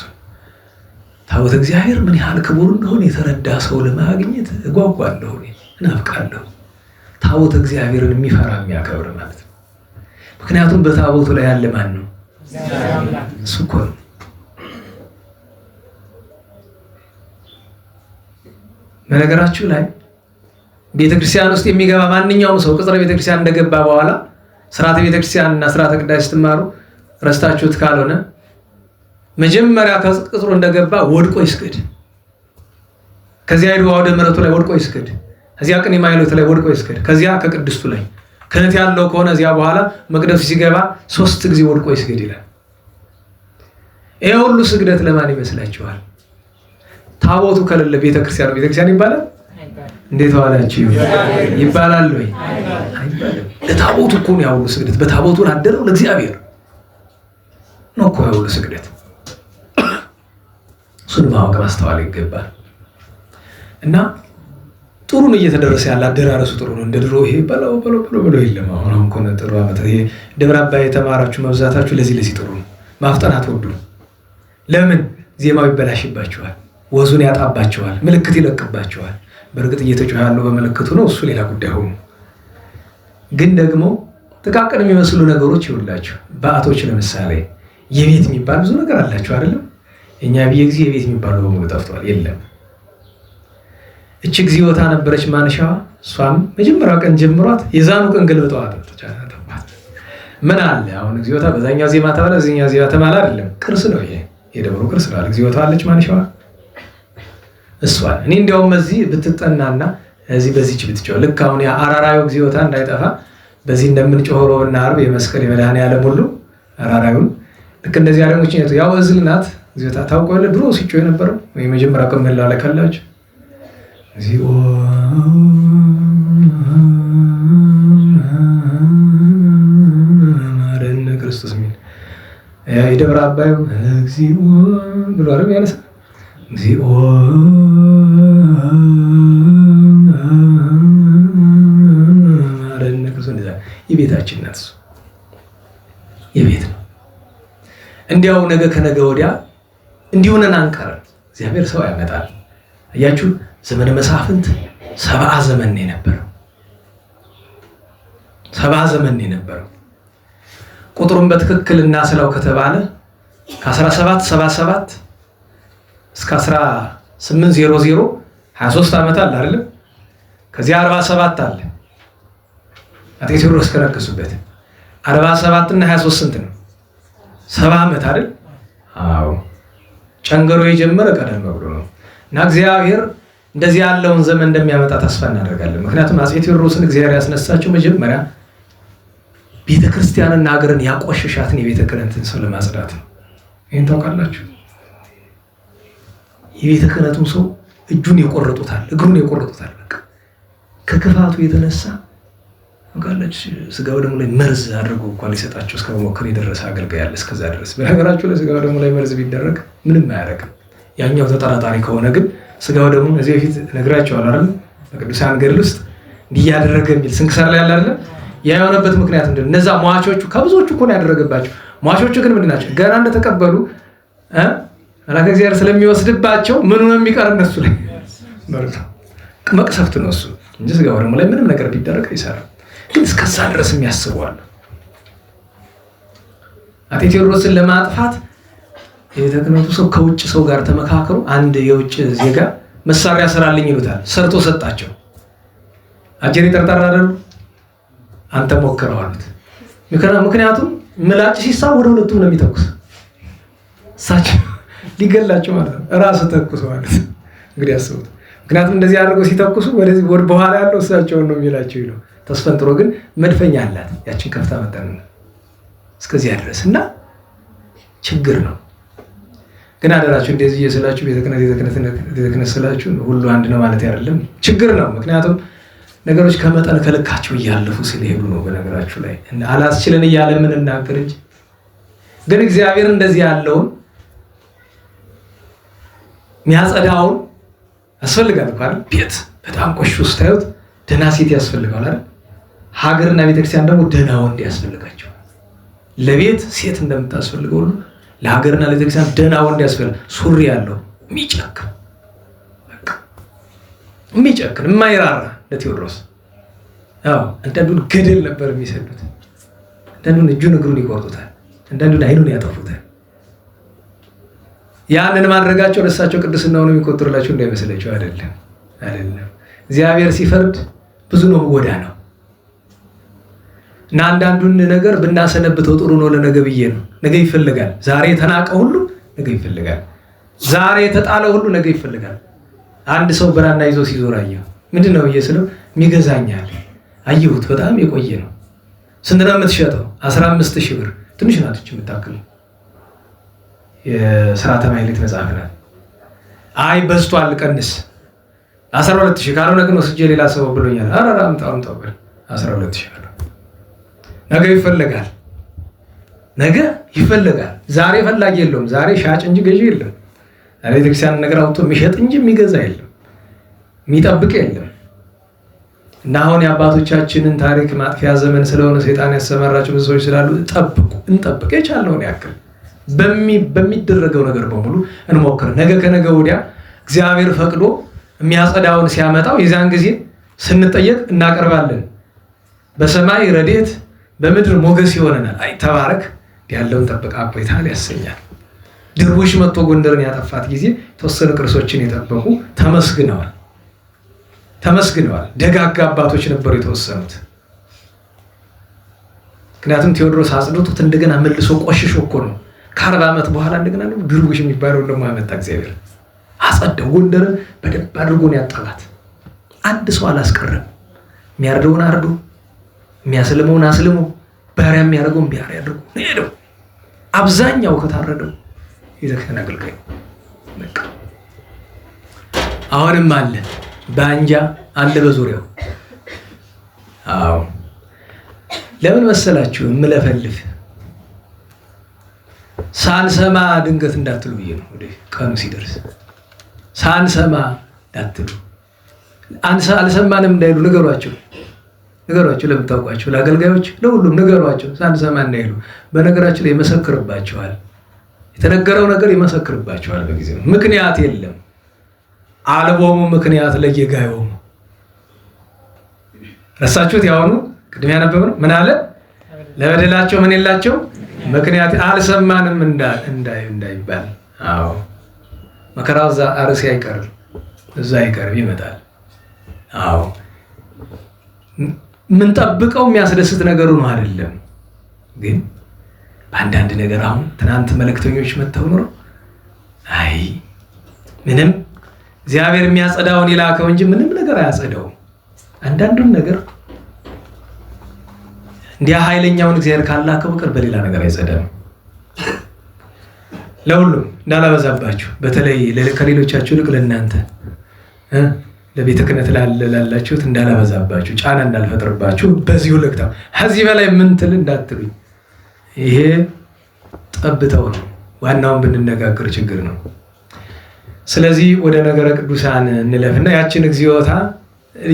ታቦት እግዚአብሔር ምን ያህል ክቡር እንደሆነ የተረዳ ሰው ለማግኘት እጓጓለሁ፣ እናፍቃለሁ። ታቦት እግዚአብሔርን የሚፈራ የሚያከብር ማለት ነው። ምክንያቱም በታቦቱ ላይ ያለ ማን ነው? እሱ እኮ ነው። በነገራችሁ ላይ ቤተክርስቲያን ውስጥ የሚገባ ማንኛውም ሰው ቅጽረ ቤተክርስቲያን እንደገባ በኋላ ስርዓተ ቤተክርስቲያን እና ስርዓተ ቅዳሴ ስትማሩ ረስታችሁት ካልሆነ መጀመሪያ ከቅጽሩ እንደገባ ወድቆ ይስገድ። ከዚያ ሄዶ አውደ ምሕረቱ ላይ ወድቆ ይስገድ። ከዚያ ቅኔ ማኅሌቱ ላይ ወድቆ ይስገድ። ከዚያ ከቅድስቱ ላይ ክህነት ያለው ከሆነ እዚያ በኋላ መቅደሱ ሲገባ 3 ጊዜ ወድቆ ይስገድ ይላል። ይሄ ሁሉ ስግደት ለማን ይመስላችኋል? ታቦቱ ከሌለ ቤተክርስቲያን ይባላል? እንዴት ዋላችሁ ይባላል ወይ? አይባልም። ለታቦቱ እኮ ነው ያው ስግደት። በታቦቱ ላደረው ለእግዚአብሔር ነው እኮ ያው ስግደት። እሱን ማወቅ ማስተዋል ይገባል። እና ጥሩ ነው እየተደረሰ ያለ አደራረሱ ጥሩ ነው። እንደ ድሮ ይሄ በለው የለም። አሁን እኮ ነው ጥሩ አመት። ይሄ ደብረ አባይ የተማራችሁ መብዛታችሁ ለዚህ ጥሩ ነው። ማፍጠናት ወዱ። ለምን? ዜማው ይበላሽባችኋል፣ ወዙን ያጣባችኋል፣ ምልክት ይለቅባችኋል። በእርግጥ እየተጮኸ ያለው በመልክቱ ነው፣ እሱ ሌላ ጉዳይ ሆኖ ግን ደግሞ ጥቃቅን የሚመስሉ ነገሮች ይውላችሁ። በአቶች ለምሳሌ የቤት የሚባል ብዙ ነገር አላችሁ አይደለም? እኛ ጊዜ የቤት የሚባሉ በሙሉ ጠፍቷል፣ የለም። እቺ እግዚኦታ ነበረች ማንሻዋ። እሷም መጀመሪያው ቀን ጀምሯት የዛኑ ቀን ገልብጠዋት ተጫናተባት። ምን አለ አሁን እግዚኦታ በዛኛው ዜማ ተባለ፣ እዚህኛው ዜማ ተባለ አይደለም። ቅርስ ነው ይሄ፣ የደብሩ ቅርስ ነው። እግዚኦታ አለች ማንሻዋ እሷን እኔ እንዲያውም እዚህ ብትጠናና እዚህ በዚህች ብትጮህ ልክ አሁን የአራራዩ እግዚኦታ እንዳይጠፋ በዚህ እንደምንጮህ ሮብና ዓርብ የመስቀል የመድኃኔዓለም ሁሉ አራራዩን ልክ እንደዚህ አለሞች ነው። ያው እዝል ናት እግዚኦታ ታውቀዋለህ። ድሮ ሲጮህ የነበረው ወይ መጀመሪያ ቀን መላለ ካላችሁ እግዚኦ ማረነ ክርስቶስ ሚል የደብረ አባዩ እግዚኦ ብሎ አይደል ያነሳ እግዚኦ ማረነ ክርስቶስ እንደዛ የቤታችን ናት። የቤት ነው። እንዲያው ነገ ከነገ ወዲያ እንዲሆነን አንቀርም። እግዚአብሔር ሰው ያመጣል። አያችሁ ዘመነ መሳፍንት 70 ዘመን ነው የነበረው። 70 ዘመን ነው የነበረው። ቁጥሩን በትክክል እናስላው ከተባለ ከ1777 እስከ 1800 23 ዓመት አለ አይደል? ከዚያ 47 አለ አጤ ቴዎድሮስ ከነገሱበት 47 እና 23 ስንት ነው? 70 ዓመት አይደል? አዎ ጨንገሮ የጀመረ ቀደም ብሎ ነው። እና እግዚአብሔር እንደዚህ ያለውን ዘመን እንደሚያመጣ ተስፋ እናደርጋለን። ምክንያቱም አፄ ቴዎድሮስን እግዚአብሔር ያስነሳቸው መጀመሪያ ቤተክርስቲያንና ሀገርን ያቆሸሻትን የቤተ ክህነትን ሰው ለማጽዳት ነው። ይሄን ታውቃላችሁ። የቤተ ክህነቱን ሰው እጁን ይቆርጡታል፣ እግሩን ይቆርጡታል። በቃ ከክፋቱ የተነሳ ታውቃላችሁ። ስጋው ደግሞ ላይ መርዝ አድርጎ እንኳን ሊሰጣቸው እስከ መሞከር የደረሰ አገልጋይ ያለ እስከዛ ድረስ። በሀገራችሁ ላይ ስጋው ደግሞ ላይ መርዝ ቢደረግ ምንም አያደርግም። ያኛው ተጠራጣሪ ከሆነ ግን ስጋው ደግሞ እዚህ በፊት ነግራቸዋል አይደል? በቅዱሳን ገድል ውስጥ እንዲያደረገ የሚል ስንክሳር ላይ ያለ አይደል? ያ የሆነበት ምክንያት ምንድን ነው? እነዛ ሟቾቹ ከብዙዎቹ እኮ ነው ያደረገባቸው። ሟቾቹ ግን ምንድን ናቸው? ገና እንደተቀበሉ መልአከ እግዚአብሔር ስለሚወስድባቸው ምኑ ነው የሚቀር እነሱ ላይ መቅሰፍት ነው እሱ እንጂ ስጋው ደግሞ ላይ ምንም ነገር ቢደረግ አይሰራም። ግን እስከዛ ድረስ የሚያስበዋል። አጤ ቴዎድሮስን ለማጥፋት የቤተ ክህነቱ ሰው ከውጭ ሰው ጋር ተመካከሩ። አንድ የውጭ ዜጋ መሳሪያ ስራልኝ ይሉታል። ሰርቶ ሰጣቸው። አጀሬ ጠርጣራ አይደሉ? አንተ ሞክረው አሉት። ምክንያቱም ምላጭ ሲሳብ ወደ ሁለቱም ነው የሚተኩስ። እሳቸው ሊገላቸው ማለት ነው። ራስ ተኩስ ማለት እንግዲህ አስቡት። ምክንያቱም እንደዚህ አድርገው ሲተኩሱ ወደዚህ ወደ በኋላ ያለው እሳቸውን ነው የሚላቸው ይለው። ተስፈንጥሮ ግን መድፈኛ አላት። ያችን ከፍታ መጠን እስከዚህ ድረስ እና ችግር ነው። ግን አደራችሁ እንደዚህ እየስላችሁ ቤተ ክህነት ስላችሁ ሁሉ አንድ ነው ማለት አይደለም። ችግር ነው። ምክንያቱም ነገሮች ከመጠን ከልካቸው እያለፉ ስለሄዱ ነው። በነገራችሁ ላይ አላስችልን እያለ ምን እናገር እንጂ ግን እግዚአብሔር እንደዚህ ያለውን የሚያጸዳውን ያስፈልጋል እኮ አይደል? ቤት በጣም ቆሽ ውስጥ ታዩት ደህና ሴት ያስፈልጋል አይደል? ሀገርና ቤተክርስቲያን ደግሞ ደህና ወንድ ያስፈልጋቸዋል። ለቤት ሴት እንደምታስፈልገው ሁሉ ለሀገርና ለቤተክርስቲያን ደህና ወንድ ያስፈልጋል። ሱሪ ያለው የሚጨክን የማይራራ ለቴዎድሮስ አንዳንዱን ገደል ነበር የሚሰዱት። አንዳንዱን እጁን እግሩን ይቆርጡታል። አንዳንዱን አይኑን ያጠፉታል። ያንን ማድረጋቸው ለእሳቸው ቅድስናውን የሚቆጥሩላቸው እንዳይመስላቸው አይደለም። እግዚአብሔር ሲፈርድ ብዙ ነው ወዳ ነው እና አንዳንዱን ነገር ብናሰነብተው ጥሩ ነው ለነገ ብዬ ነው። ነገ ይፈልጋል። ዛሬ የተናቀ ሁሉ ነገ ይፈልጋል። ዛሬ የተጣለ ሁሉ ነገ ይፈልጋል። አንድ ሰው ብራና ይዞ ሲዞር አየሁ። ምንድን ነው ብዬ ስለው የሚገዛኛል አየሁት። በጣም የቆየ ነው። ስንት ነው የምትሸጠው? 15,000 ብር። ትንሽ ናት የምታክል የሥርዓተ ማኅሌት መጽሐፍ ናት። አይ በዝቷል ቀንስ 12,000 ካልሆነ ግን ወስጄ ሌላ ሰው ብሎኛል። ኧረ አምጣው ብር 12,000 ብር። ነገ ይፈልጋል። ነገ ይፈልጋል። ዛሬ ፈላጊ የለውም። ዛሬ ሻጭ እንጂ ገዢ የለም። ቤተክርስቲያን ነገር አውጥቶ የሚሸጥ እንጂ የሚገዛ የለም፣ የሚጠብቅ የለም። እና አሁን የአባቶቻችንን ታሪክ ማጥፊያ ዘመን ስለሆነ ሰይጣን ያሰማራቸው ብዙ ሰዎች ስላሉ እንጠብቅ፣ የቻልነውን ያክል በሚደረገው ነገር በሙሉ እንሞክር። ነገ ከነገ ወዲያ እግዚአብሔር ፈቅዶ የሚያጸዳውን ሲያመጣው የዛን ጊዜ ስንጠየቅ እናቀርባለን። በሰማይ ረድኤት በምድር ሞገስ ይሆነናል። አይ ተባረክ ያለውን ጠብቃ ቆይታል ያሰኛል። ድርቡሽ መጥቶ ጎንደርን ያጠፋት ጊዜ የተወሰኑ ቅርሶችን የጠበቁ ተመስግነዋል። ደጋጋ አባቶች ነበሩ የተወሰኑት። ምክንያቱም ቴዎድሮስ አጽድቶት እንደገና መልሶ ቆሽሾ እኮ ነው ከ40 ዓመት በኋላ እንደገና ደግሞ ድርቡሽ የሚባለው ደግሞ ያመጣ እግዚአብሔር አጸደው። ጎንደርን በደንብ አድርጎ ነው ያጠባት። አንድ ሰው አላስቀረም። የሚያርደውን አርዶ፣ የሚያስልመውን አስልሞ፣ ባሪያ የሚያደርገውን ባሪያ አድርጎ ነው ሄደው። አብዛኛው ከታረደው የዘክተን አገልጋይ በቃ አሁንም አለ ባንጃ አለ በዙሪያው። አዎ ለምን መሰላችሁ የምለፈልፍ? ሳንሰማ ድንገት እንዳትሉ ብዬ ነው። ወደ ቀኑ ሲደርስ ሳንሰማ እንዳትሉ፣ አልሰማንም እንዳይሉ ንገሯቸው። ለምታውቋቸው ለአገልጋዮች ለሁሉም ንገሯቸው። ሳንሰማ እንዳይሉ። በነገራችን ላይ ይመሰክርባቸዋል። የተነገረው ነገር ይመሰክርባቸዋል። በጊዜው ምክንያት የለም። አልቦሙ ምክንያት ለጌጋዮሙ። ረሳችሁት? ያውኑ ቅድም ያነበብነው ምን አለ? ለበደላቸው ምን የላቸው ምክንያት አልሰማንም እንዳይባል። አዎ መከራው እዛ አርሲ አይቀርም፣ እዛ አይቀርም፣ ይመጣል። አዎ ምን ጠብቀው የሚያስደስት ነገሩ ነው አይደለም። ግን በአንዳንድ ነገር አሁን ትናንት መልእክተኞች መጥተው ኖሮ አይ ምንም እግዚአብሔር የሚያጸዳውን ይላከው እንጂ ምንም ነገር አያጸዳውም። አንዳንዱን ነገር እንዲያ ኃይለኛውን እግዚአብሔር ካላከው በቀር በሌላ ነገር አይጸዳም። ለሁሉም እንዳላበዛባችሁ፣ በተለይ ከሌሎቻችሁ ልቅ ለእናንተ ለቤተ ክህነት ላላችሁት እንዳላበዛባችሁ፣ ጫና እንዳልፈጥርባችሁ በዚሁ ልክታ ከዚህ በላይ ምን ትል እንዳትሉኝ። ይሄ ጠብተው ነው። ዋናውን ብንነጋገር ችግር ነው። ስለዚህ ወደ ነገረ ቅዱሳን እንለፍና ያችን እግዚኦታ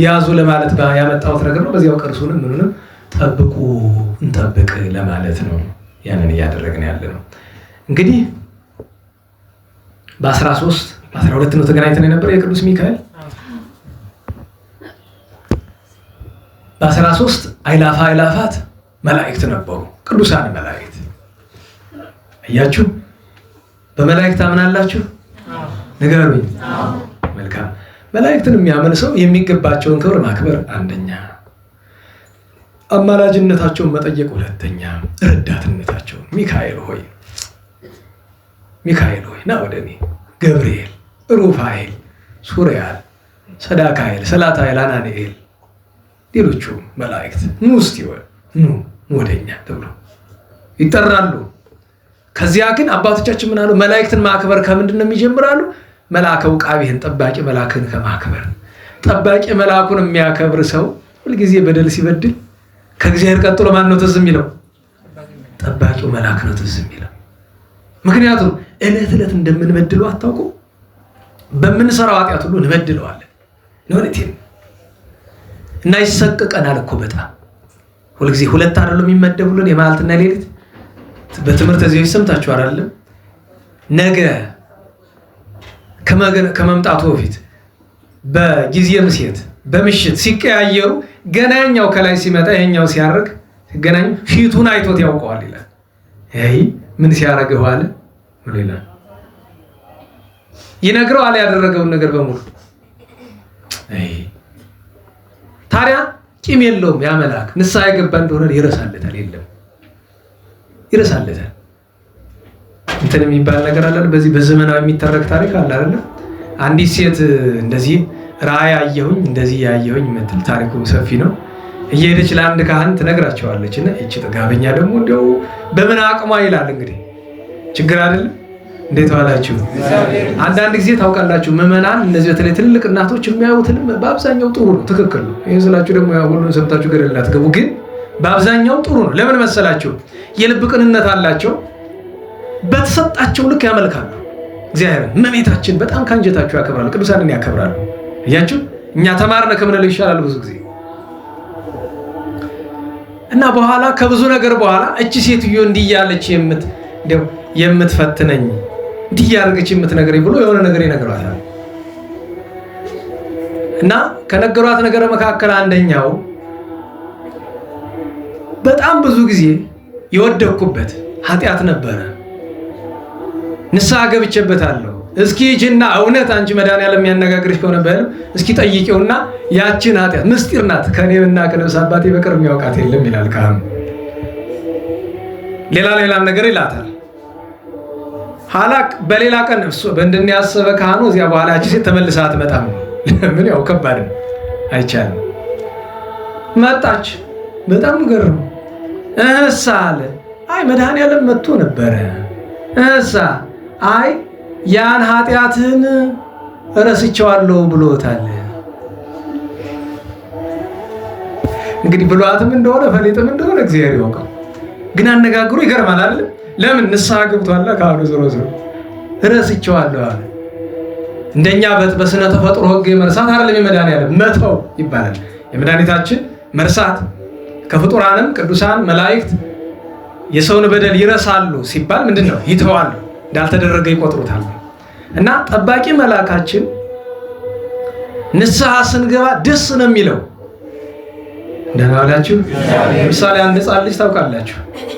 ያዙ ለማለት ያመጣሁት ነገር ነው። በዚያው ቅርሱንም ምኑንም እንጠብቅ ለማለት ነው። ያንን እያደረግን ያለ ነው። እንግዲህ በ12 ነው ተገናኝተን የነበረው የቅዱስ ሚካኤል በ13 አእላፋት መላእክት ነበሩ፣ ቅዱሳን መላእክት። አያችሁ በመላእክት ታምናላችሁ? ንገሩኝ። መልካም። መላእክትን የሚያምን ሰው የሚገባቸውን ክብር ማክበር አንደኛ፣ አማላጅነታቸውን መጠየቅ ሁለተኛ፣ ረዳትነታቸውን ሚካኤል ሆይ ና ወደ እኔ፣ ገብርኤል፣ ሩፋኤል፣ ሱሪያል፣ ሰዳካኤል፣ ሰላታኤል፣ አናንኤል፣ ሌሎቹ መላእክት ኑ እስቲ ኑ ወደኛ ተብሎ ይጠራሉ። ከዚያ ግን አባቶቻችን ምን አሉ? መላእክትን ማክበር ከምንድን ነው የሚጀምራሉ? መልአከ ውቃቢህን ጠባቂ መልአክን ከማክበር። ጠባቂ መልአኩን የሚያከብር ሰው ሁልጊዜ በደል ሲበድል ከእግዚአብሔር ቀጥሎ ማን ነው ትዝ የሚለው? ጠባቂው መልአክ ነው ትዝ የሚለው። ምክንያቱም ዕለት ዕለት እንደምንበድለው አታውቁ? በምንሰራው ኃጢአት ሁሉ እንበድለዋለን። ነውነቴን እና ይሰቅቀናል እኮ በጣም ሁልጊዜ ሁለት አይደለም የሚመደቡልን የመዓልትና ሌሊት። በትምህርት እዚህ ሰምታችሁ አይደለም? ነገ ከመምጣቱ በፊት በጊዜ ምሴት በምሽት ሲቀያየሩ ገናኛው ከላይ ሲመጣ ይሄኛው ሲያርግ ሲገናኙ ፊቱን አይቶት ያውቀዋል ይላል። አይ ምን ሲያረገው አለ ምን ይላል? ይነግረዋል ያደረገውን ነገር በሙሉ። አይ ታዲያ ቂም የለውም ያ መልአክ። ንስሐ የገባ እንደሆነ ይረሳለታል። የለም ይረሳለታል። እንትን የሚባል ነገር አለ። በዚህ በዘመናዊ የሚተረክ ታሪክ አለ አይደል? አንዲት ሴት እንደዚህ ራእይ አየሁኝ እንደዚህ ያየሁኝ የምትል ታሪኩ ሰፊ ነው። እየሄደች ለአንድ ካህን ትነግራቸዋለች እና እቺ ጥጋበኛ ደግሞ እንደው በምን አቅሟ ይላል። እንግዲህ ችግር አይደለም። እንዴት ዋላችሁ? አንዳንድ ጊዜ ታውቃላችሁ ምዕመናን እነዚህ በተለይ ትልልቅ እናቶች የሚያዩትን በአብዛኛው ጥሩ ነው፣ ትክክል ነው። ይሄን ስላችሁ ደግሞ ሁሉን ሰምታችሁ ገደል እንዳትገቡ። ግን በአብዛኛው ጥሩ ነው። ለምን መሰላችሁ? የልብ ቅንነት አላቸው። በተሰጣቸው ልክ ያመልካሉ እግዚአብሔርን። እመቤታችን በጣም ካንጀታቸው ያከብራሉ፣ ቅዱሳንን ያከብራሉ። እያችሁ እኛ ተማርነ ከምንለው ይሻላል ብዙ ጊዜ። እና በኋላ ከብዙ ነገር በኋላ እቺ ሴትዮ እንዲያለች የምትፈትነኝ እንዲያርገች የምትነግረኝ ብሎ የሆነ ነገር ይነግሯታል። እና ከነገሯት ነገር መካከል አንደኛው በጣም ብዙ ጊዜ የወደቅኩበት ኃጢአት ነበረ፣ ንስሐ ገብቼበታለሁ። እስኪ ሂጂና እውነት አንቺ መድኃኒዓለም የሚያነጋግርሽ ከሆነ በህልም እስኪ ጠይቂውና ያችን ኃጢአት ምስጢር ናት፣ ከእኔና ከነፍስ አባቴ በቀር የሚያውቃት የለም ይላል ካህኑ። ሌላም ነገር ይላታል። ሀላቅ በሌላ ቀን እሱ በእንደነ ያሰበ ካህኑ እዚያ በኋላ ያቺ ሴት ተመልሳ አትመጣም። ምን ያው ከባድ ነው፣ አይቻልም። መጣች። በጣም ገርም እህሳ አለ። አይ መድኃኒዓለም መጥቶ ነበረ። እህሳ አይ ያን ኃጢአትን ረስቼዋለሁ ብሎታል። እንግዲህ ብሏትም እንደሆነ ፈሊጥም እንደሆነ እግዚአብሔር ያውቃል። ግን አነጋግሩ ይገርማል አይደል? ለምን ንስሐ ገብቷል ካሉ ዞሮ ረስቼዋለሁ አለ። እንደኛ በስነ ተፈጥሮ ሕግ መርሳት አይደለም የመድኃኒዓለም መተው ይባላል። የመድኃኒታችን መርሳት ከፍጡራንም ቅዱሳን መላእክት የሰውን በደል ይረሳሉ ሲባል ምንድነው? ይተዋሉ፣ እንዳልተደረገ ይቆጥሩታል። እና ጠባቂ መልአካችን ንስሐ ስንገባ ደስ ነው የሚለው። ደህና ዋላችሁ። ለምሳሌ አንድ ሕፃን ልጅ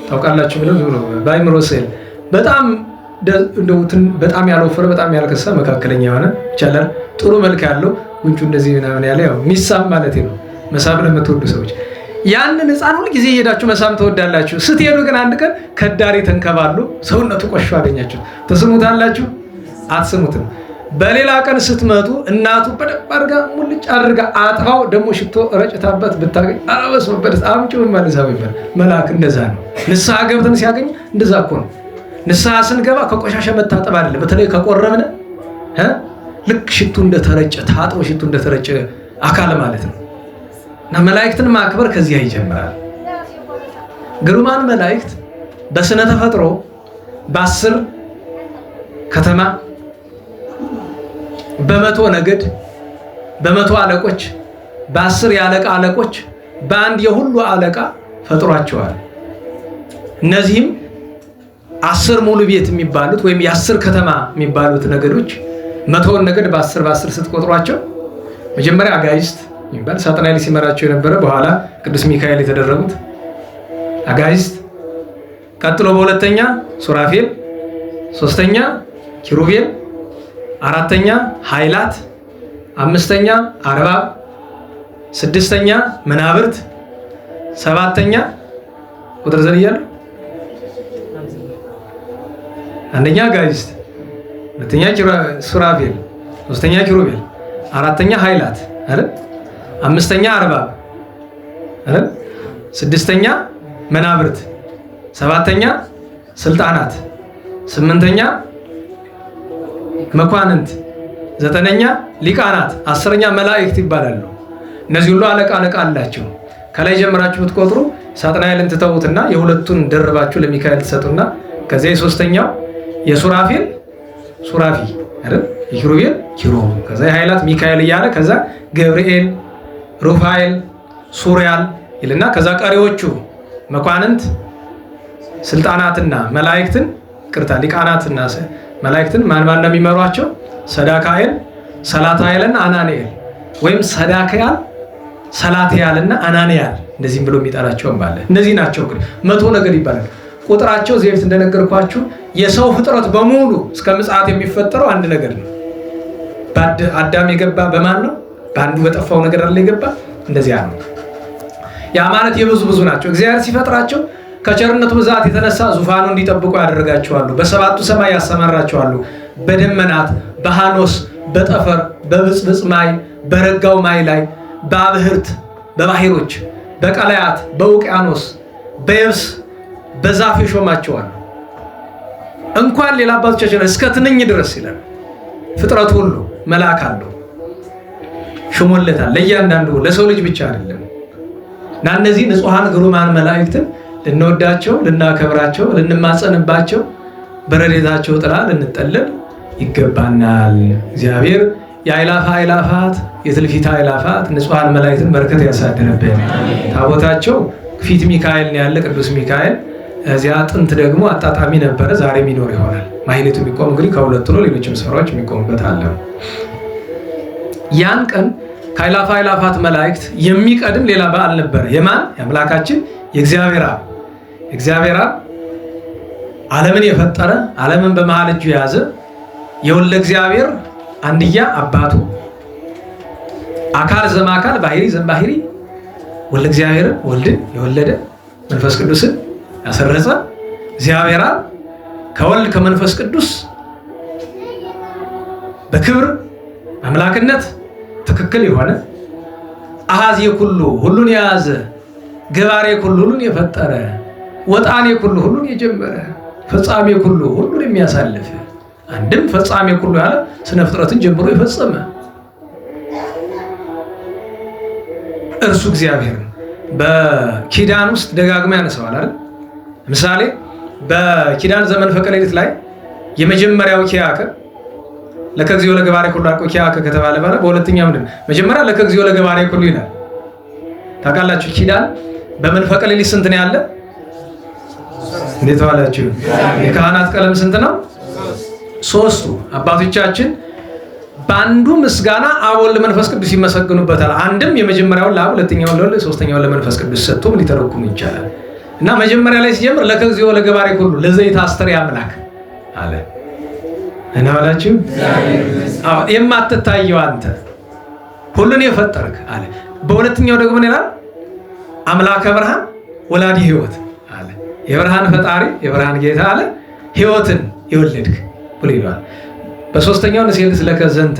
ታውቃላችሁ ብለው ነው ባይምሮ ስዕል በጣም ያልወፈረ በጣም ያልከሳ መካከለኛ የሆነ ይቻላል ጥሩ መልክ ያለው ጉንጩ እንደዚህ ምናምን ያለ ያው ሚሳም ማለት ነው። መሳም ለምትወዱ ሰዎች ያንን ሕፃን ሁሉ ጊዜ እየሄዳችሁ መሳም ትወዳላችሁ። ስትሄዱ ግን አንድ ቀን ከዳሪ ተንከባሉ ሰውነቱ ቆሽሾ አገኛችሁ፣ ትስሙታላችሁ? አትስሙትም። በሌላ ቀን ስትመጡ እናቱ በደንብ አድርጋ ሙልጭ አድርጋ አጥፋው ደግሞ ሽቶ ረጭታበት ብታገኝ አረበስበት አምጪው መልሳው ይባል። መልአክ እንደዛ ነው። ንስሐ ገብተን ሲያገኝ እንደዛ እኮ ነው። ንስሐ ስንገባ ከቆሻሻ መታጠብ አይደለም። በተለይ ከቆረብን ልክ ሽቱ እንደተረጨ ታጥቦ ሽቱ እንደተረጨ አካል ማለት ነው። እና መላእክትን ማክበር ከዚያ ይጀምራል። ግሩማን መላእክት በስነ ተፈጥሮ በ10 ከተማ በ100 ነገድ በ100 አለቆች በ10 የአለቃ አለቆች በአንድ የሁሉ አለቃ ፈጥሯቸዋል። እነዚህም 10 ሙሉ ቤት የሚባሉት ወይም የ10 ከተማ የሚባሉት ነገዶች 100 ነገድ በ10 ስትቆጥሯቸው መጀመሪያ አጋይስት የሚባል ሳጥናኤል ሲመራቸው የነበረ በኋላ ቅዱስ ሚካኤል የተደረጉት አጋይስት፣ ቀጥሎ በሁለተኛ ሱራፌል፣ ሶስተኛ ኪሩቤል፣ አራተኛ ኃይላት፣ አምስተኛ አርባብ፣ ስድስተኛ መናብርት፣ ሰባተኛ ቁጥር ዘልያለሁ። አንደኛ አጋዕዝት፣ ሁለተኛ ሱራፌል፣ ሶስተኛ ኪሩቤል፣ አራተኛ ኃይላት አይደል? አምስተኛ አርባብ አይደል? ስድስተኛ መናብርት፣ ሰባተኛ ስልጣናት፣ ስምንተኛ መኳንንት፣ ዘጠነኛ ሊቃናት፣ አስረኛ መላእክት ይባላሉ። እነዚህ ሁሉ አለቃ አላቸው። ከላይ ጀምራችሁ ብትቆጥሩ ሳጥናኤልን ትተውትና የሁለቱን ደርባችሁ ለሚካኤል ትሰጡና ከዚያ የሶስተኛው የሱራፌል ሱራፊ አይደል? የኪሩቤል ኪሩብ፣ ከዛ የኃይላት ሚካኤል እያለ ከዛ ገብርኤል፣ ሩፋኤል፣ ሱሪያል ይልና ከዛ ቀሪዎቹ መኳንንት፣ ስልጣናትና መላእክትን ሊቃናትና መላእክትን ማን እንደሚመሯቸው ሰዳካኤል፣ ሰላታኤልና አናንኤል ወይም ሰዳካያል፣ ሰላትያልና አናንያል እንደዚህም ብሎ የሚጠራቸው አለ። እነዚህ ናቸው እንግዲህ 100 ነገድ ይባላል። ቁጥራቸው እዚህ በፊት እንደነገርኳችሁ የሰው ፍጥረት በሙሉ እስከ ምጽአት የሚፈጠረው አንድ ነገር ነው። አዳም የገባ በማን ነው? በአንዱ በጠፋው ነገር አለ የገባ። እንደዚያ ነው። ያ ማለት የብዙ ናቸው። እግዚአብሔር ሲፈጥራቸው ከቸርነቱ ብዛት የተነሳ ዙፋኑ እንዲጠብቁ ያደረጋቸዋሉ። በሰባቱ ሰማይ ያሰማራቸዋሉ። በደመናት፣ በሃኖስ፣ በጠፈር፣ በብጽብጽ ማይ፣ በረጋው ማይ ላይ፣ በአብህርት፣ በባህሮች፣ በቀላያት፣ በውቅያኖስ፣ በየብስ፣ በዛፍ ይሾማቸዋል። እንኳን ሌላ አባቶቻችን እስከ ትንኝ ድረስ ይላል ፍጥረት ሁሉ መልአክ አለው ሾሞለታል። ለእያንዳንዱ ለሰው ልጅ ብቻ አይደለም። እና እነዚህ ንጹሐን ግሩማን መላእክትን ልንወዳቸው፣ ልናከብራቸው፣ ልንማጸንባቸው፣ በረድኤታቸው ጥላ ልንጠለል ይገባናል። እግዚአብሔር የአእላፈ አእላፋት የትልፊታ አእላፋት ንጹሐን መላእክትን በረከት ያሳድርብን። ታቦታቸው ፊት ሚካኤል ያለ ቅዱስ ሚካኤል፣ እዚያ ጥንት ደግሞ አጣጣሚ ነበረ፣ ዛሬ የሚኖር ይሆናል። ማህሌቱ የሚቆም እንግዲህ ከሁለቱ ነው። ሌሎችም ስራዎች የሚቆሙበት አለ። ያን ቀን ከአእላፈ አእላፋት መላእክት የሚቀድም ሌላ በዓል ነበረ። የማን? የአምላካችን የእግዚአብሔር አብ። እግዚአብሔር አብ ዓለምን የፈጠረ ዓለምን በመሃል እጁ የያዘ የወልደ እግዚአብሔር አንድያ አባቱ አካል ዘማካል ባህሪ ዘምባህሪ ወልደ እግዚአብሔርን ወልድን የወለደ መንፈስ ቅዱስን ያሰረጸ እግዚአብሔር አብ ከወልድ ከመንፈስ ቅዱስ በክብር አምላክነት ትክክል የሆነ አሃዝ የኩሉ ሁሉን የያዘ ገባሬ ኩሉ ሁሉን የፈጠረ ወጣኔ ኩሉ ሁሉን የጀመረ ፈጻሜ ኩሉ ሁሉን የሚያሳልፍ አንድም ፈጻሜ ኩሉ ያለ ስነ ፍጥረትን ጀምሮ የፈጸመ እርሱ እግዚአብሔር ነው። በኪዳን ውስጥ ደጋግሞ ያነሳዋል አይደል? ለምሳሌ በኪዳን ዘመን ፈቀደ ሌሊት ላይ የመጀመሪያው ኪያከ ለከግዚኦ ለገባሬ ኩሉ አልቆ ኪያከ ከተባለ በኋላ በሁለተኛው ምንድን መጀመሪያ ለከግዚኦ ለገባሬ ኩሉ ይላል። ታውቃላችሁ ኪዳን በመንፈቀ ሌሊት ስንት ነው ያለ? እንዴት ዋላችሁ? የካህናት ቀለም ስንት ነው? 3ቱ አባቶቻችን በአንዱ ምስጋና አብ ወልድ መንፈስ ቅዱስ ይመሰግኑበታል። አንድም የመጀመሪያውን ለአብ፣ ሁለተኛውን ለወልድ፣ ሶስተኛውን ለመንፈስ ቅዱስ ሰጥቶም ሊተረጉሙ ይቻላል። እና መጀመሪያ ላይ ሲጀምር ለከግዚኦ ለገባሬ ኩሉ ለዘይት አስተር አምላክ አለ። እና ዋላችሁ የማትታየው አንተ ሁሉን የፈጠርክ አለ። በሁለተኛው ደግሞ ምን ይላል? አምላከ ብርሃን ወላዲ ሕይወት አለ። የብርሃን ፈጣሪ የብርሃን ጌታ አለ ሕይወትን የወለድክ ብሎ ይላል። በሶስተኛው ንሴልስ ለከ ዘንተ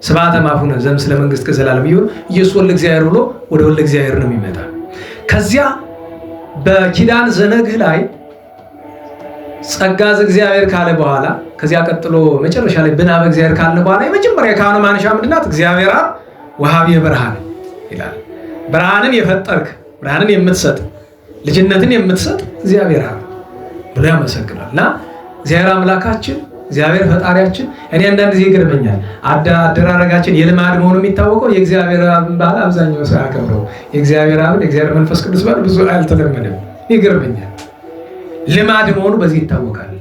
ስብሐተ ማፉነ ዘምስለ መንግሥትከ ዘላለም ይሁን ኢየሱስ ወልደ እግዚአብሔር ብሎ ወደ ወልደ እግዚአብሔር ነው የሚመጣ። ከዚያ በኪዳን ዘነግህ ላይ ጸጋ ዘእግዚአብሔር ካለ በኋላ ከዚያ ቀጥሎ መጨረሻ ላይ ብናበ እግዚአብሔር ካለ በኋላ የመጀመሪያ ካህኑ ማንሻ ምንድናት? እግዚአብሔር አብ ወሃቢ ብርሃን ይላል። ብርሃንን የፈጠርክ ብርሃንን የምትሰጥ ልጅነትን የምትሰጥ እግዚአብሔር አብ ብሎ ያመሰግናል። እና እግዚአብሔር አምላካችን እግዚአብሔር ፈጣሪያችን እኔ አንዳንድ ጊዜ ይገርመኛል። አደራረጋችን የልማድ መሆኑ የሚታወቀው የእግዚአብሔር አብን በዓል አብዛኛው ሰው ያከብረው የእግዚአብሔር አብን የእግዚአብሔር መንፈስ ቅዱስ በዓል ብዙ አልተለመደም። ይገርመኛል። ልማድ መሆኑ በዚህ ይታወቃል።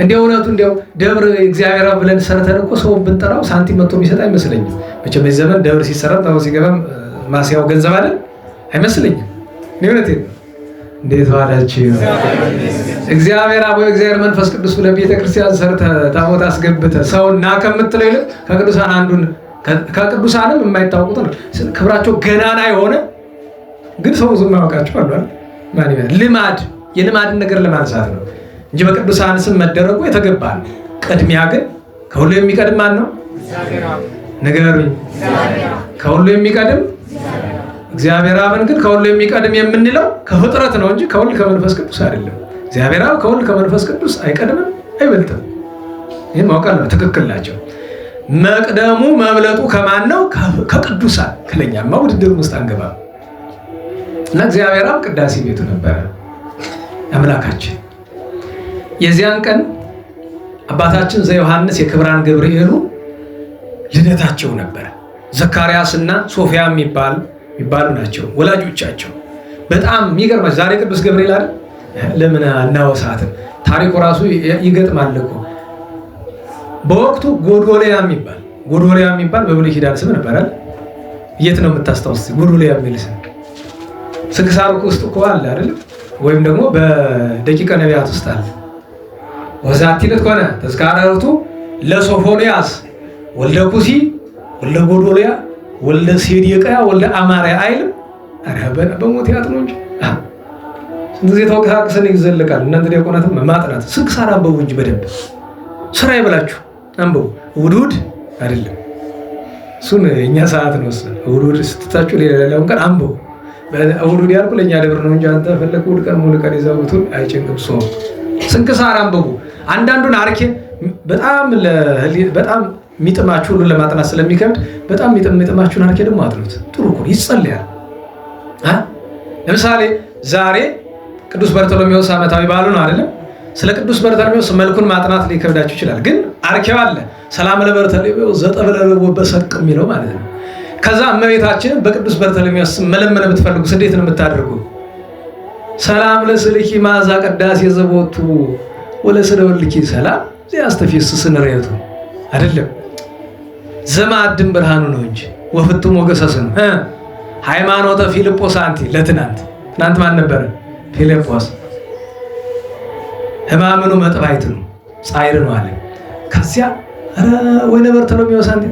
እንዲያው እውነቱ እንዲያው ደብር እግዚአብሔር አብ ብለን ሰርተን እኮ ሰው ብንጠራው ሳንቲም መጥቶ የሚሰጥ አይመስለኝም። መቼም በዚህ ዘመን ደብር ሲሰራ ታው ሲገባ ማስያው ገንዘብ አይደል አይመስለኝም። እውነቴን ነው። እንዴት ዋላችሁ? እግዚአብሔር አብ እግዚአብሔር መንፈስ ቅዱስ ብለህ ቤተ ክርስቲያን ሰርተህ ታቦት አስገብተህ ሰውና ከምትለው ይልቅ ከቅዱሳን አንዱን ከቅዱሳንም የማይታወቁትን ክብራቸው ገናና የሆነ ግን ሰው ዝም ያውቃቸው አሉ አይደል? ልማድ የልማድን ነገር ለማንሳት ነው እንጂ በቅዱሳን ስም መደረጉ የተገባ ነው። ቅድሚያ ግን ከሁሉ የሚቀድም ማን ነው? ንገሩኝ። ከሁሉ የሚቀድም እግዚአብሔር አብን ግን ከሁሉ የሚቀድም የምንለው ከፍጥረት ነው እንጂ ከወልድ ከመንፈስ ቅዱስ አይደለም። እግዚአብሔር አብ ከወልድ ከመንፈስ ቅዱስ አይቀድምም፣ አይበልጥም። ይህን ማወቅ አለበት። ትክክል ናቸው። መቅደሙ መብለጡ ከማን ነው? ከቅዱሳን። ከለኛማ ውድድር ውስጥ አንገባም። እና እግዚአብሔር አብ ቅዳሴ ቤቱ ነበረ አምላካችን። የዚያን ቀን አባታችን ዘዮሐንስ የክብራን ገብርኤሉ ልደታቸው ነበረ። ዘካርያስና ሶፊያ የሚባሉ ናቸው ወላጆቻቸው። በጣም የሚገርማችሁ ዛሬ ቅዱስ ገብርኤል አይደል? ለምን አናወሳትም? ታሪኩ ራሱ ይገጥማል እኮ። በወቅቱ ጎዶልያ የሚባል በብሉይ ኪዳን ስም ነበር አይደል? የት ነው የምታስታውስ? ጎዶልያ የሚል ስም ስንክሳር ውስጥ እኮ አለ አይደል? ወይም ደግሞ በደቂቀ ነቢያት ውስጥ አለ። ወዛቲ ልትኮነ ተዝካረቱ ለሶፎንያስ ወልደ ኩሲ ወልደ ጎዶልያ ወልደ ሴዴቅያ ወልደ አማርያ አይልም። አረ በሞት ያጥ ነው እንጂ ስንት ጊዜ ተወቃቅሰን ይዘለቃል። እናንተ ዲያቆናትም ማጥናት ስንክሳር አንብቡ እንጂ በደንብ ስራ ይበላችሁ አንብቡ። ውዱድ አይደለም እሱን እኛ ሰዓት ነው ወሰን ውዱድ ስትታችሁ ሌላውን ቀን አንብቡ። ውዱድ ያልኩ ለኛ ደብር ነው እንጂ አንተ ፈለክ ውድ ቀን ሙሉ ቀን ይዘውቱን አይጨንቅም። ሰው ስንክሳር አንብቡ። አንዳንዱን አርኬ በጣም የሚጥማችሁ ሁሉ ለማጥናት ስለሚከብድ በጣም የሚጥማችሁን አርኬ ደግሞ አጥኑት። ጥሩ እኮ ይጸልያል። ለምሳሌ ዛሬ ቅዱስ በርተሎሜዎስ ዓመታዊ በዓሉ ነው አይደለም? ስለ ቅዱስ በርተሎሜዎስ መልኩን ማጥናት ሊከብዳችሁ ይችላል። ግን አርኬው አለ ሰላም ለበርተሎሜዎስ ዘጠበለለ በሰቅ የሚለው ማለት ነው። ከዛ እመቤታችንን በቅዱስ በርተሎሜዎስ መለመን የምትፈልጉ እንዴት ነው የምታደርጉ? ሰላም ለስልኪ ማዛ ቅዳሴ ዘቦቱ ወለስለወልኪ ሰላም ዚያስተፊስ ስንረየቱ አይደለም ዘማድም ብርሃኑ ነው እንጂ ወፍቱ ሞገሰስ ነው። ሃይማኖተ ፊልጶስ አንቲ ትናንት ማን ነበር? ፊልጶስ ህማምኑ መጥባይት ነው ጻይር ነው አለ። ከዚያ ወይነ በርተሎሜዎስ አንቲ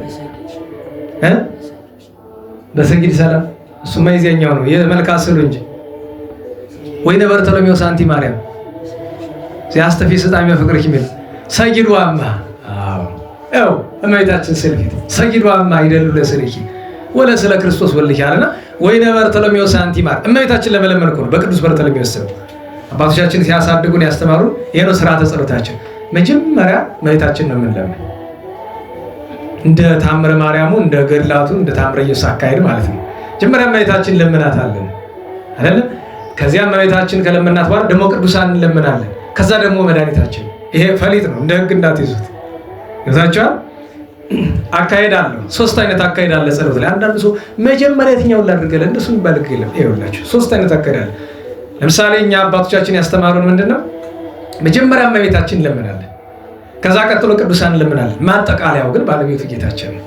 በሰጊድ ሰላም እሱማ ይዘኛው ነው የመልካስሉ እንጂ ወይነ በርተሎሜዎስ አንቲ ማርያም ሲያስተፊ ስጣሚ ፍቅርኪ ሚል ሰጊዷማ እመቤታችን ስልፊት ሰጊዷማ ይደሉ ለስልኪ ወለ ስለ ክርስቶስ ወልኪ አለና ወይነ በርተሎሜዎስ አንቲ ማርያም እመቤታችን ለመለመን እኮ ነው። በቅዱስ በርተሎሜዎስ ስም አባቶቻችን ሲያሳድጉን ያስተማሩን ይሄ ነው ስርዓተ ጸሎታችን። መጀመሪያ እመቤታችን ነው የምንለምን እንደ ታምረ ማርያሙ እንደ ገድላቱ እንደ ታምረ ኢየሱስ አካሄድ ማለት ነው። መጀመሪያ እመቤታችን ለምናታለን አይደለም? ከዚያ እመቤታችን ከለምናት በኋላ ደግሞ ቅዱሳን እንለምናለን። ከዛ ደግሞ መድኃኒታችን። ይሄ ፈሊጥ ነው፣ እንደ ህግ እንዳትይዙት። ይዛችኋል። አካሄድ አለው። ሶስት አይነት አካሄድ አለ ጸሎት ላይ። አንዳንድ ሰው መጀመሪያ የትኛውን ላድርገለ እንደሱ የሚባል የለም። ይኸውላችሁ ሶስት አይነት አካሄድ አለ። ለምሳሌ እኛ አባቶቻችን ያስተማሩን ምንድነው? መጀመሪያ እመቤታችን እንለምናለን፣ ከዛ ቀጥሎ ቅዱሳን እንለምናለን። ማጠቃለያው ግን ባለቤቱ ጌታችን ነው።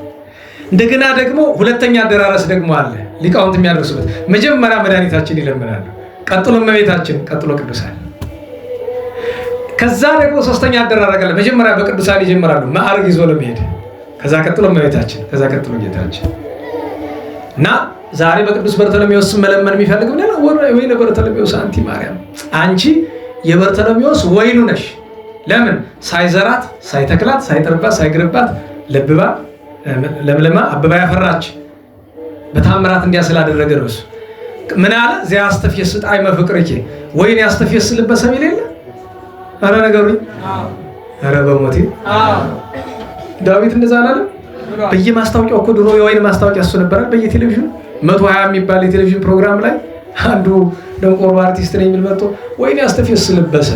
እንደገና ደግሞ ሁለተኛ አደራረስ ደግሞ አለ ሊቃውንት የሚያደርሱበት። መጀመሪያ መድኃኒታችን ይለምናሉ፣ ቀጥሎ እመቤታችን፣ ቀጥሎ ቅዱሳን። ከዛ ደግሞ ሶስተኛ አደራረጋለ። መጀመሪያ በቅዱሳን ይጀምራሉ ማዕረግ ይዞ ለመሄድ፣ ከዛ ቀጥሎ እመቤታችን፣ ከዛ ቀጥሎ ጌታችን እና ዛሬ በቅዱስ በርተሎሜዎስ መለመን የሚፈልግ ምን ነው? ወይኔ በርተሎሜዎስ አንቲ ማርያም፣ አንቺ የበርተሎሜዎስ ወይኑ ነሽ። ለምን? ሳይዘራት ሳይተክላት ሳይጠርባት ሳይግርባት ለብባ ለምለማ አበባ ያፈራች በታምራት እንዲያ ስላደረገ ነው። እሱ ምን አለ? ዚያስተፊስ ጣዕመ ፍቅርኪ፣ ወይን ያስተፊስ ልበ ሰሚል የለ። አረ ነገሩኝ፣ አረ በሞቴ ዳዊት እንደዛ አላለም? በየማስታወቂያው እኮ ድሮ የወይን ማስታወቂያ እሱ ነበራል። በየቴሌቪዥኑ 120 የሚባል የቴሌቪዥን ፕሮግራም ላይ አንዱ ደንቆሮ አርቲስት ነኝ የሚል መጥቶ ወይን ያስተፊስ ልበሰ።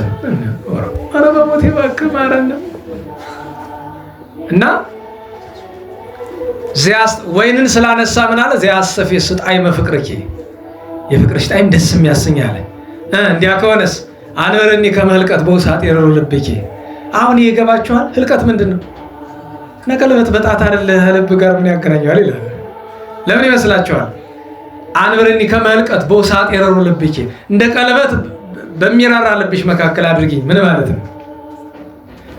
አረ በሞቴ እባክህ ማረን። እና ወይንን ስላነሳ ምን አለ? ዚያስተፊስ ጣዕመ ፍቅርኪ፣ የፍቅርሽ ጣዕም ደስ የሚያሰኝ አለ። እንዲያ ከሆነስ አንበረኒ ከመህልቀት በውሳጤ የረሩ ልብኪ። አሁን ይገባችኋል? ህልቀት ምንድን ነው? ነቀለበት በጣት አይደለ ልብ ጋር ምን ያገናኘዋል ይላል። ለምን ይመስላችኋል? አንበረኒ ከመህልቀት በውሳጤ የረሩ ልብኪ፣ እንደ ቀለበት በሚራራ ልብሽ መካከል አድርጊኝ። ምን ማለት ነው?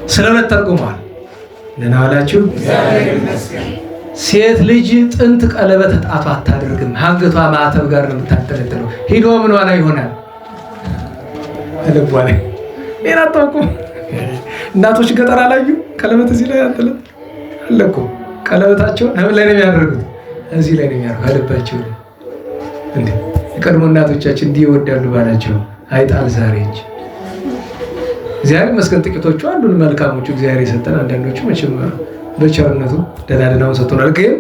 ስለ ሁለት ተርጉመዋል። ደህና ዋላችሁ። ሴት ልጅ ጥንት ቀለበት ጣቷ አታደርግም፣ አንገቷ ማዕተብ ጋር ነው የምታንጠለጥለው። ሂዶ ምን ዋላ ይሆናል? ልቧ ላይ ሌላ አታውቁም። እናቶች ገጠር አላዩ ቀለበት እዚህ ላይ አንጠለጥ አለ እኮ። ቀለበታቸውን ምን ላይ ነው የሚያደርጉት? እዚህ ላይ ነው የሚያደርጉት፣ ልባቸው ላይ። እንዴ የቀድሞ እናቶቻችን እንዲህ ይወዳሉ ባላቸው አይጣል ዛሬ እንጂ እግዚአብሔር ይመስገን ጥቂቶቹ አሉን መልካሞቹ እግዚአብሔር የሰጠን። አንዳንዶቹ መቼም በቸርነቱ ደህናውን ሰጥቶናል። ግን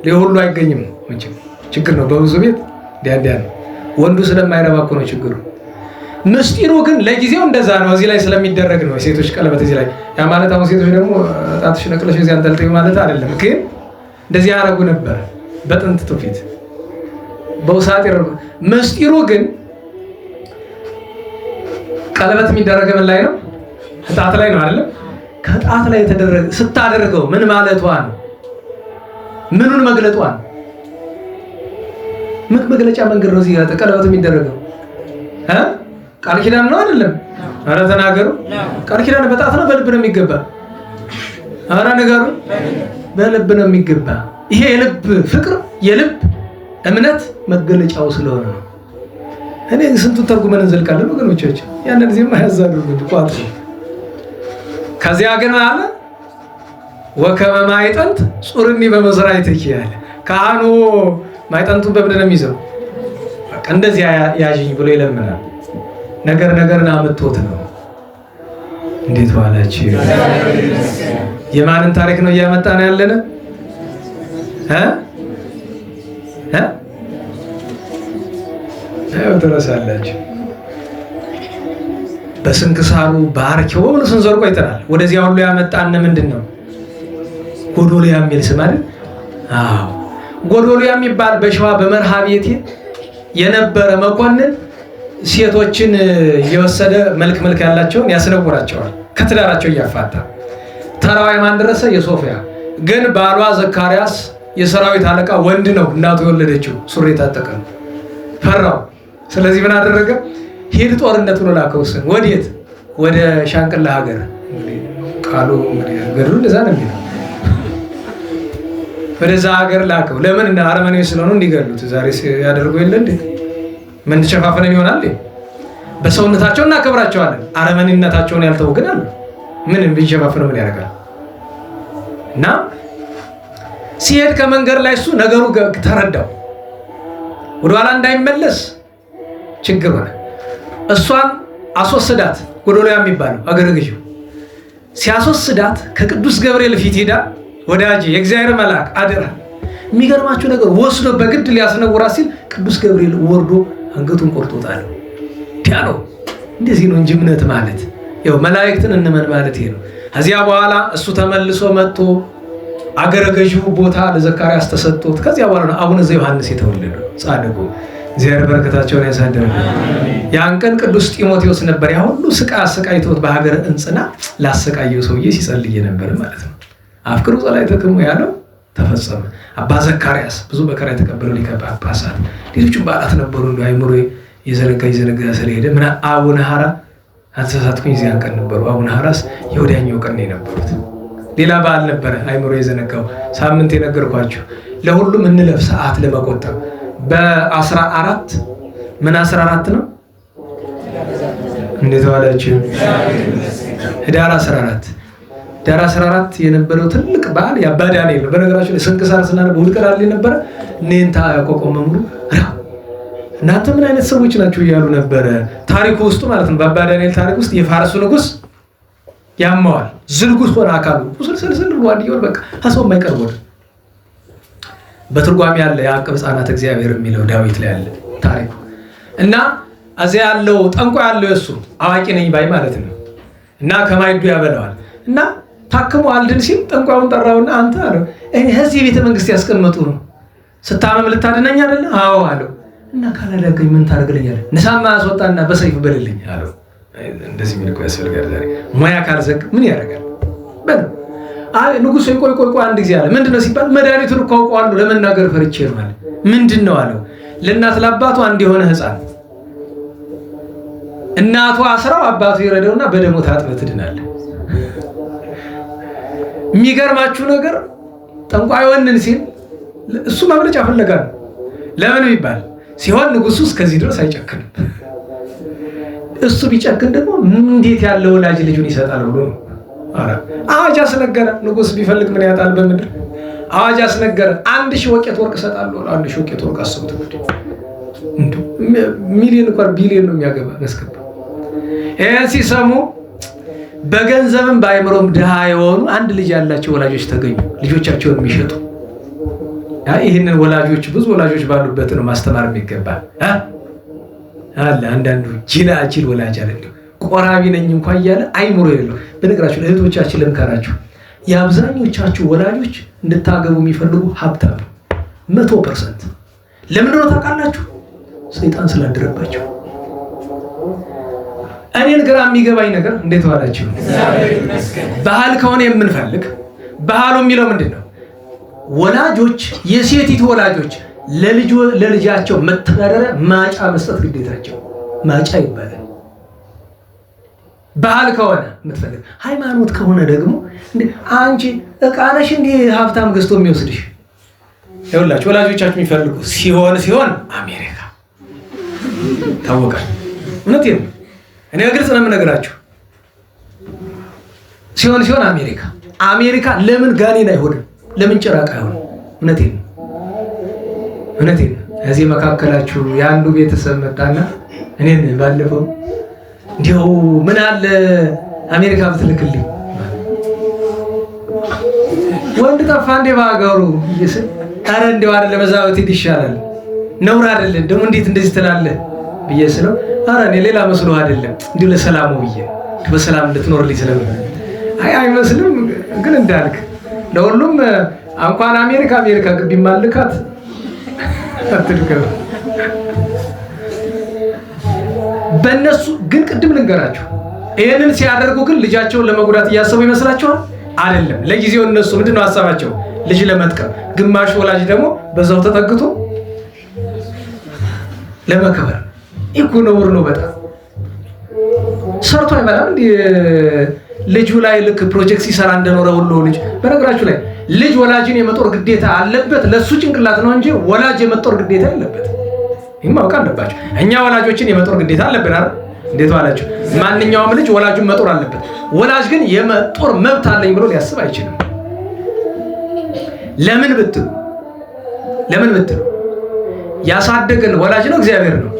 ለሁሉ አይገኝም መቼም ችግር ነው። በብዙ ቤት ዲያ ነው። ወንዱ ስለማይረባ እኮ ነው ችግሩ። ምስጢሩ ግን ለጊዜው እንደዛ ነው። እዚህ ላይ ስለሚደረግ ነው የሴቶች ቀለበት እዚህ ላይ። ያ ማለት አሁን ሴቶች ደግሞ ጣትሽ ነቅለሽ እዚህ አንጠልጥዩ ማለት አይደለም። ግን እንደዚህ ያደርጉ ነበር በጥንት ትውፊት በውሳጤ። ምስጢሩ ግን ቀለበት የሚደረገ ምን ላይ ነው? ጣት ላይ ነው አይደለም? ከጣት ላይ የተደረገ ስታደርገው ምን ማለቷ ነው? ምኑን መግለጧ ነው? መግለጫ መንገድ ነው። እዚህ ቀለበት የሚደረገው ቃል ኪዳን ነው አይደለም? ኧረ ተናገሩ። ቃል ኪዳን በጣት ነው በልብ ነው የሚገባ? ኧረ ነገሩ በልብ ነው የሚገባ። ይሄ የልብ ፍቅር የልብ እምነት መገለጫው ስለሆነ ነው። እኔ ስንቱን ተርጉመን እንዘልቃለን ወገኖቻችን። ያንን ጊዜ ማያዛሉን ቋጥ። ከዚያ ግን አለ ወከመ ማይጠንት ጹርኒ በመዝራዕት ይያለ ካህኑ ማይጠንቱን በምንድን ነው የሚይዘው? በቃ እንደዚህ ያዥኝ ብሎ ይለምናል። ነገርን አመጥቶት ነው። እንዴት ዋላችሁ? የማንን ታሪክ ነው እያመጣን ያለነ? ተረሳላችሁ። በስንክሳሩ ባርኪው ብሎ ስንዞር ቆይተናል። ወደዚያ ሁሉ ያመጣን ምንድን ነው? ጎዶልያ የሚል ስም አይደል? አዎ ጎዶልያ የሚባል በሸዋ በመርሃ ቤቴ የነበረ መኮንን ሴቶችን እየወሰደ መልክ ያላቸውን ያስነውራቸዋል ከትዳራቸው እያፋታ። ተራዋ የማን ደረሰ? የሶፊያ። ግን ባሏ ዘካርያስ የሰራዊት አለቃ ወንድ ነው፣ እናቱ የወለደችው ሱሪ የታጠቀ ነው። ፈራው። ስለዚህ ምን አደረገ? ሂድ ጦርነት ብሎ ላከው። ወዴት? ወደ ሻንቅላ ሀገር። ቃሉ ገድሉ እንደዛ ነው የሚለው። ወደዛ ሀገር ላከው። ለምን? እና አረመኔ ስለሆኑ እንዲገሉት። ዛሬ ያደርጉ የለ እንዴ? ምን ተሸፋፈነን ይሆናል? በሰውነታቸው እናከብራቸዋለን። አረመኔነታቸውን ያልተው ግን አሉ። ምንም ቢሸፋፈኑ ምን ያደርጋል? እና ሲሄድ ከመንገድ ላይ እሱ ነገሩ ተረዳው። ወደኋላ እንዳይመለስ ችግር ሆነ። እሷን አስወስዳት። ጎዶልያ የሚባለው አገረ ገዢው ሲያስወስዳት ከቅዱስ ገብርኤል ፊት ሄዳ ወዳጄ የእግዚአብሔር መልአክ አደራ። የሚገርማችሁ ነገር ወስዶ በግድ ሊያስነውራት ሲል ቅዱስ ገብርኤል ወርዶ አንገቱን ቆርጦታል። ዲያሎ እንደዚህ ነው እንጂ እምነት ማለት ያው መላእክትን እንመን ማለት ይሄ ነው። ከዚያ በኋላ እሱ ተመልሶ መጥቶ አገረ ገዢው ቦታ ለዘካርያስ ተሰጥቶት ከዚያ በኋላ ነው አቡነ ዘዮሐንስ የተወለደው ጻድቁ። እግዚአብሔር በረከታቸውን ያሳድርልን። ያን ቀን ቅዱስ ጢሞቴዎስ ነበር ያ ሁሉ ስቃይ አሰቃይቶት በሀገረ እንጽና ላሰቃየው ሰውዬ ሲጸልይ ነበር ማለት ነው። አፍቅሩ ጸላእተክሙ ያለው ተፈጸመ። አባ ዘካርያስ ብዙ መከራ የተቀበሉ ሊቀ ጳጳሳት፣ ሌሎችም በዓላት ነበሩ። እንደ አይምሮ የዘነጋ ስለሄደ ምን አቡነ ሐራ አልተሳሳትኩኝ፣ እዚያን ቀን ነበሩ። አቡነ ሐራስ የወዲያኛው ቀን ነው የነበሩት። ሌላ በዓል ነበረ አይምሮ የዘነጋው። ሳምንት የነገርኳችሁ ለሁሉም እንለፍ ሰዓት ለመቆጠብ በ14 ምን 14 ነው? እንዴት ዋላችሁ? ህዳር 14 የነበረው ትልቅ በዓል የአባ ዳንኤል ነው። በነገራችን ላይ ስንክሳር ስናነብ ውልቀላል የነበረ ኔንታ ያቆቆመ ሙሉ እናንተ ምን አይነት ሰዎች ናቸው እያሉ ነበረ። ታሪኩ ውስጥ ማለት ነው። በአባ ዳንኤል ታሪክ ውስጥ የፋርሱ ንጉስ ያማዋል። ዝልጉስ ሆነ አካሉ ስልስል ጓንዲዮር በቃ ሀሳብ የማይቀርብ ወደ በትርጓሜ ያለ የአቅብ ሕፃናት እግዚአብሔር የሚለው ዳዊት ላይ ያለ ታሪኩ እና እዚያ ያለው ጠንቋ ያለው እሱ አዋቂ ነኝ ባይ ማለት ነው። እና ከማይዱ ያበላዋል እና ታክሞ አልድን ሲል ጠንቋዩን ጠራውና አንተ አለው እዚህ ቤተ መንግስት ያስቀመጡ ነው ስታመም ልታድነኝ አይደለ? አዎ አለው። እና ካላደረገኝ ምን ታደርግልኛለህ? ንሳማ አስወጣና በሰይፍ በልልኝ አለው። እንደዚህ ምን እኮ ያስፈልጋል ዛሬ ሙያ ካልዘቅ ምን ያደርጋል? ንጉሱ ቆይ አንድ ጊዜ አለ። ምንድነው ሲባል መድኃኒቱን እኮ አውቀዋለሁ ለመናገር ፈርቼ ነው አለ። ምንድነው አለው። ለእናት ለአባቱ አንድ የሆነ ህፃን እናቱ አስራው አባቱ ይረዳውና በደሙ ታጥበህ ትድናለህ። የሚገርማችሁ ነገር ጠንቋይ ወንን ሲል እሱ ማምለጫ ፈለጋ ነው። ለምን ቢባል ሲሆን ንጉሱ እስከዚህ ድረስ አይጨክንም። እሱ ቢጨክን ደግሞ እንዴት ያለ ወላጅ ልጁን ይሰጣል ብሎ ነው። አዋጅ አስነገረ። ንጉስ ቢፈልግ ምን ያጣል በምድር? አዋጅ አስነገረ። 1000 ወቄት ወርቅ እሰጣለሁ። 1000 ወቄት ወርቅ አስቡት እንዴ! ሚሊዮን እንኳን ቢሊዮን ነው የሚያገባ ያስገባ። ይሄን ሲሰሙ በገንዘብም በአይምሮም ድሃ የሆኑ አንድ ልጅ ያላቸው ወላጆች ተገኙ፣ ልጆቻቸውን የሚሸጡ። ይህንን ወላጆች ብዙ ወላጆች ባሉበት ነው ማስተማር የሚገባ አለ። አንዳንዱ ጅላጅል ወላጅ አለ፣ ቆራቢ ነኝ እንኳን እያለ አይምሮ የሌለው። በነገራችሁ እህቶቻችን ልምከራችሁ፣ የአብዛኞቻችሁ ወላጆች እንድታገቡ የሚፈልጉ ሀብታም ነው 100%። ለምንድን ነው ታውቃላችሁ? ሰይጣን ስላደረባቸው። እኔን ግራ የሚገባኝ ነገር እንዴት ዋላችሁ? ባህል ከሆነ የምንፈልግ ባህሉ የሚለው ምንድን ነው? ወላጆች የሴቲት ወላጆች ለልጃቸው መተዳደሪያ ማጫ መስጠት ግዴታቸው። ማጫ ይባላል ባህል ከሆነ የምትፈልግ። ሃይማኖት ከሆነ ደግሞ አንቺ ዕቃ ነሽ እንዲህ ሀብታም ገዝቶ የሚወስድሽ። ይኸውላችሁ ወላጆቻችሁ የሚፈልጉ ሲሆን አሜሪካ ታወቃል። እውነቴን ነው። እኔ ግልጽ ነው የምነግራችሁ። ሲሆን አሜሪካ ለምን ጋኔን አይሆንም? ለምን ጭራቅ አይሆንም? እውነቴን ነው። እዚህ መካከላችሁ የአንዱ ቤተሰብ መጣና እኔን ባለፈው እንዲሁ ምን አለ አሜሪካ ብትልክልኝ፣ ወንድ ጠፋ እንዴ በሀገሩ? ኧረ እንደው አይደለም እዛ ብትሄድ ይሻላል፣ ነውር አይደለም ደግሞ እንዴት እንደዚህ ትላለህ ብዬ ስለው ኧረ እኔ ሌላ መስሎ አይደለም እንዲሁ ለሰላሙ ብዬ በሰላም እንድትኖርልኝ ስለምፈልግ። አይመስልም ግን እንዳልክ ለሁሉም እንኳን አሜሪካ ግቢ ማልካት አትልከው። በእነሱ ግን ቅድም ልንገራችሁ፣ ይህንን ሲያደርጉ ግን ልጃቸውን ለመጉዳት እያሰቡ ይመስላችኋል? አይደለም። ለጊዜው እነሱ ምንድነው ሀሳባቸው? ልጅ ለመጥቀም። ግማሽ ወላጅ ደግሞ በዛው ተጠግቶ ለመከበር። ይኩ ነውር ነው በጣም ሰርቶ አይበላም። ልጁ ላይ ልክ ፕሮጀክት ሲሰራ እንደኖረ ሁሉ ልጅ በነገራችሁ ላይ ልጅ ወላጅን የመጦር ግዴታ አለበት። ለሱ ጭንቅላት ነው እንጂ ወላጅ የመጦር ግዴታ አለበት። ይሄን ማወቅ አለባችሁ። እኛ ወላጆችን የመጦር ግዴታ አለብን አይደል? እንዴት ዋላችሁ? ማንኛውም ልጅ ወላጁን መጦር አለበት። ወላጅ ግን የመጦር መብት አለኝ ብሎ ሊያስብ አይችልም። ለምን ብትሉ ያሳደገን ወላጅ ነው እግዚአብሔር ነው።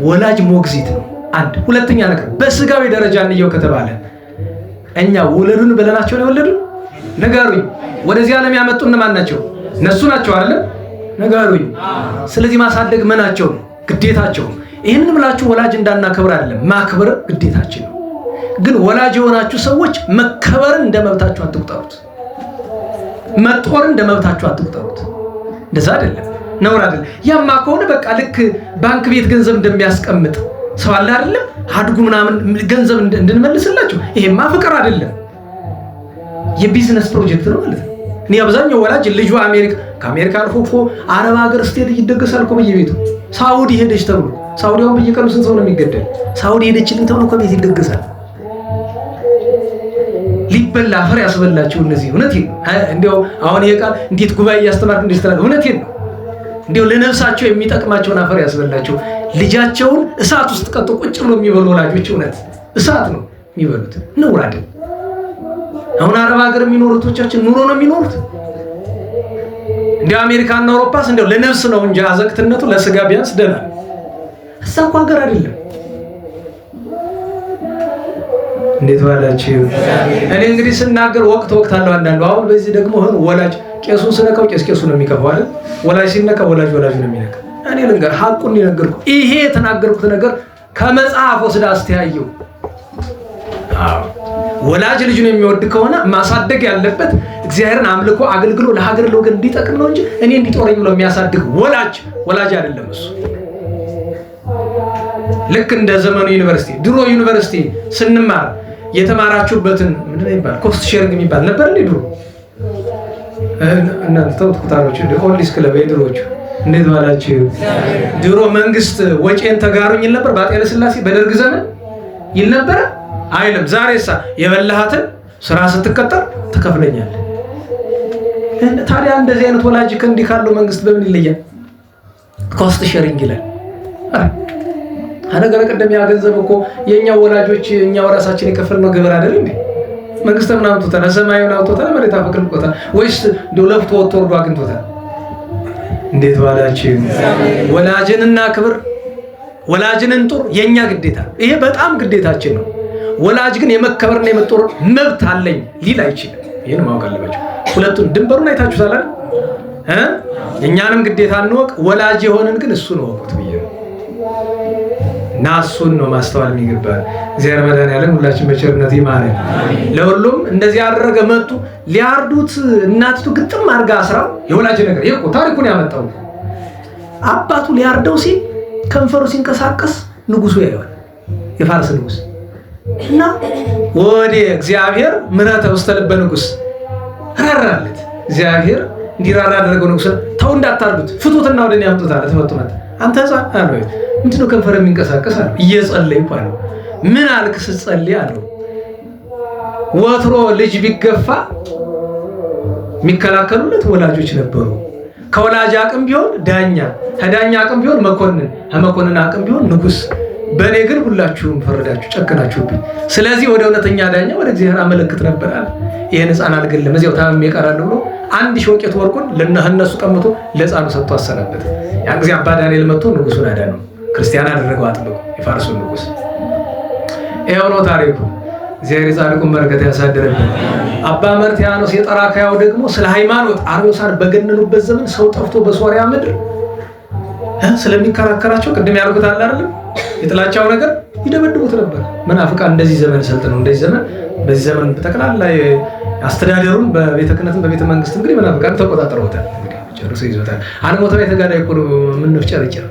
ወላጅ ሞግዚት ነው። አንድ ሁለተኛ ነገር በስጋዊ ደረጃ እንየው ከተባለ እኛ ወለዱን ብለናቸው ነው የወለዱን? ንገሩኝ። ወደዚህ ዓለም ያመጡ እነማን ናቸው? እነሱ ናቸው አይደል? ንገሩኝ። ስለዚህ ማሳደግ ምናቸው ነው? ግዴታቸው። ይህንን ብላችሁ ወላጅ እንዳናከብር አይደለም፣ ማክበር ግዴታችን ነው። ግን ወላጅ የሆናችሁ ሰዎች መከበርን እንደ መብታችሁ አትቁጠሩት፣ መጦርን እንደ መብታችሁ አትቁጠሩት። እንደዛ አይደለም፣ ነውር አይደለም። ያማ ከሆነ በቃ ልክ ባንክ ቤት ገንዘብ እንደሚያስቀምጥ ሰው አለ አይደለም? አድጉ ምናምን ገንዘብ እንድንመልስላችሁ። ይሄማ ፍቅር አይደለም፣ የቢዝነስ ፕሮጀክት ነው ማለት ነው። እኔ አብዛኛው ወላጅ ልጁ ከአሜሪካ አልፎ አረብ ሀገር ስትሄድ ይደገሳል እኮ በየቤቱ። ሳውዲ ሄደች ተብሎ ሳውዲያውን በየቀኑ ስንት ሰው ነው የሚገደል? ሳውዲ ሄደችልኝ ተብሎ እኮ ቤት ይደገሳል። ሊበላ አፈር ያስበላችሁ እነዚህ። እውነቴን ነው። እንዲያው አሁን ይሄ ቃል እንዴት ጉባኤ እያስተማርክ እንዴት ተናገር? እውነቴን ነው። እንዲያው ለነፍሳቸው የሚጠቅማቸውን አፈር ያስበላቸው። ልጃቸውን እሳት ውስጥ ቀጥ ቁጭ ብሎ የሚበሉ ወላጆች እውነት እሳት ነው የሚበሉት። ነውር አይደል? አሁን አረብ ሀገር የሚኖሩቶቻችን ኑሮ ነው የሚኖሩት። እንደ አሜሪካና አውሮፓስ እንደው ለነፍስ ነው እንጂ አዘቅትነቱ ለስጋ ቢያንስ ደህና ነው። እዛ እኮ ሀገር አይደለም። እንዴት ዋላችሁ? እኔ እንግዲህ ስናገር ወቅት አለው አንዳንዱ። አሁን በዚህ ደግሞ ወላጅ ቄሱን ስነካው ቄሱ ነው የሚከፋው አይደል? ወላጅ ሲነካ ወላጅ ነው የሚነካ። እኔ ልንገር ሐቁን ይነገርኩ። ይሄ የተናገርኩት ነገር ከመጽሐፍ ወስዳ አስተያየው። ወላጅ ልጁን የሚወድ ከሆነ ማሳደግ ያለበት እግዚአብሔርን አምልኮ አገልግሎ ለሀገር ለወገን እንዲጠቅም ነው እንጂ እኔ እንዲጦረኝ ብሎ የሚያሳድግ ወላጅ አይደለም እሱ። ልክ እንደ ዘመኑ ዩኒቨርሲቲ፣ ድሮ ዩኒቨርሲቲ ስንማር የተማራችሁበትን ምንድን ነው የሚባል ኮስት ሼሪንግ የሚባል ነበር እንዴ ድሮ? እናንተ ተውት ኩታሮች እንደ ኦልዲስ ክለብ የድሮቹ እንዴት ዋላችሁ? ድሮ መንግስት ወጪን ተጋሩኝ ይል ነበር። በአፄ ኃይለ ሥላሴ በደርግ ዘመን ይል ነበር አይልም። ዛሬሳ የበላሃትን ስራ ስትቀጠር ትከፍለኛለህ። ታዲያ እንደዚህ አይነት ወላጅ ከእንዲህ ካለው መንግስት በምን ይለያል? ኮስት ሼሪንግ ይላል። አነገረ ቀደም ያ ገንዘብ እኮ የኛው ወላጆች እኛው ራሳችን የከፈልነው ግብር አይደል እንዴ? መንግስት ምን አምጥቶታል? ሰማዩን አውጥቶታል? መሬት አፈቅልቆታል? ወይስ ለፍቶ ወጥቶ ወርዶ አግኝቶታል? እንዴት ዋላችሁ? ወላጅንና ክብር ወላጅንን ጦር የኛ ግዴታ፣ ይሄ በጣም ግዴታችን ነው። ወላጅ ግን የመከበርና የመጦር መብት አለኝ ሊል አይችልም። ይሄን ማወቅ አለባችሁ። ሁለቱን ድንበሩን አይታችሁታል አይደል? የኛንም ግዴታ እንወቅ፣ ወላጅ የሆነን ግን እሱን ወቁት ብዬ ነው። እና እሱን ነው ማስተዋል የሚገባል። እግዚአብሔር መድኃኒዓለም ሁላችን በቸርነት ይማረን። ለሁሉም እንደዚህ ያደረገ መጡ ሊያርዱት፣ እናቲቱ ግጥም አድርጋ አስራው የወላጅ ነገር ይሄ ታሪኩን ያመጣው አባቱ ሊያርደው ሲል ከንፈሩ ሲንቀሳቀስ ንጉሱ ያየዋል፣ የፋርስ ንጉስ እና ወደ እግዚአብሔር ምሕረተ ውስተ ልበ ንጉስ ራራለት። እግዚአብሔር እንዲራራ ያደረገው ንጉስ ተው እንዳታርዱት ፍቱትና ወደኔ ያምጡት አለ። ተፈቱ ማለት አንተ ሕፃን አለው ምንድነው ከንፈር የሚንቀሳቀስ አለው። እየጸለይኩ አለው። ምን አልክ ስትጸልይ አለው። ወትሮ ልጅ ቢገፋ የሚከላከሉለት ወላጆች ነበሩ። ከወላጅ አቅም ቢሆን ዳኛ፣ ከዳኛ አቅም ቢሆን መኮንን፣ ከመኮንን አቅም ቢሆን ንጉስ። በእኔ ግን ሁላችሁም ፈረዳችሁ፣ ጨከናችሁብኝ። ስለዚህ ወደ እውነተኛ ዳኛ ወደ እግዚአብሔር አመለክት ነበር አለ። ይሄን ሕፃን አልገለም እዚያው ታምሜ እቀራለሁ ብሎ አንድ ሾቄት ወርቁን ለነሱ ቀምቶ ለሕፃኑ ሰጥቶ አሰናበተ። ያን ጊዜ አባ ዳንኤል መጥቶ ንጉሱን አዳነው። ክርስቲያን አደረገው አጥብቆ የፋርሱን ንጉስ። ይሄው ነው ታሪኩ። እግዚአብሔር የጻድቁን በረከት ያሳድርብን። አባ መርትያኖስ የጠራካያው ደግሞ ስለ ሃይማኖት አርዮሳን በገነኑበት ዘመን ሰው ጠፍቶ በሶሪያ ምድር ስለሚከራከራቸው ቅድም ያልኩት አለ አይደል? የጥላቻው ነገር ይደበድቡት ነበር። መናፍቃን እንደዚህ ዘመን ሰልጥነው እንደዚህ ዘመን በዚህ ዘመን በጠቅላላ አስተዳደሩን በቤተ ክህነትም በቤተ መንግስትም እንግዲህ መናፍቃን ተቆጣጥረውታል። እንግዲህ ጨርሶ ይዞታል። አንሞተው የተጋዳይ እኮ ምን ነፍጨርጭር።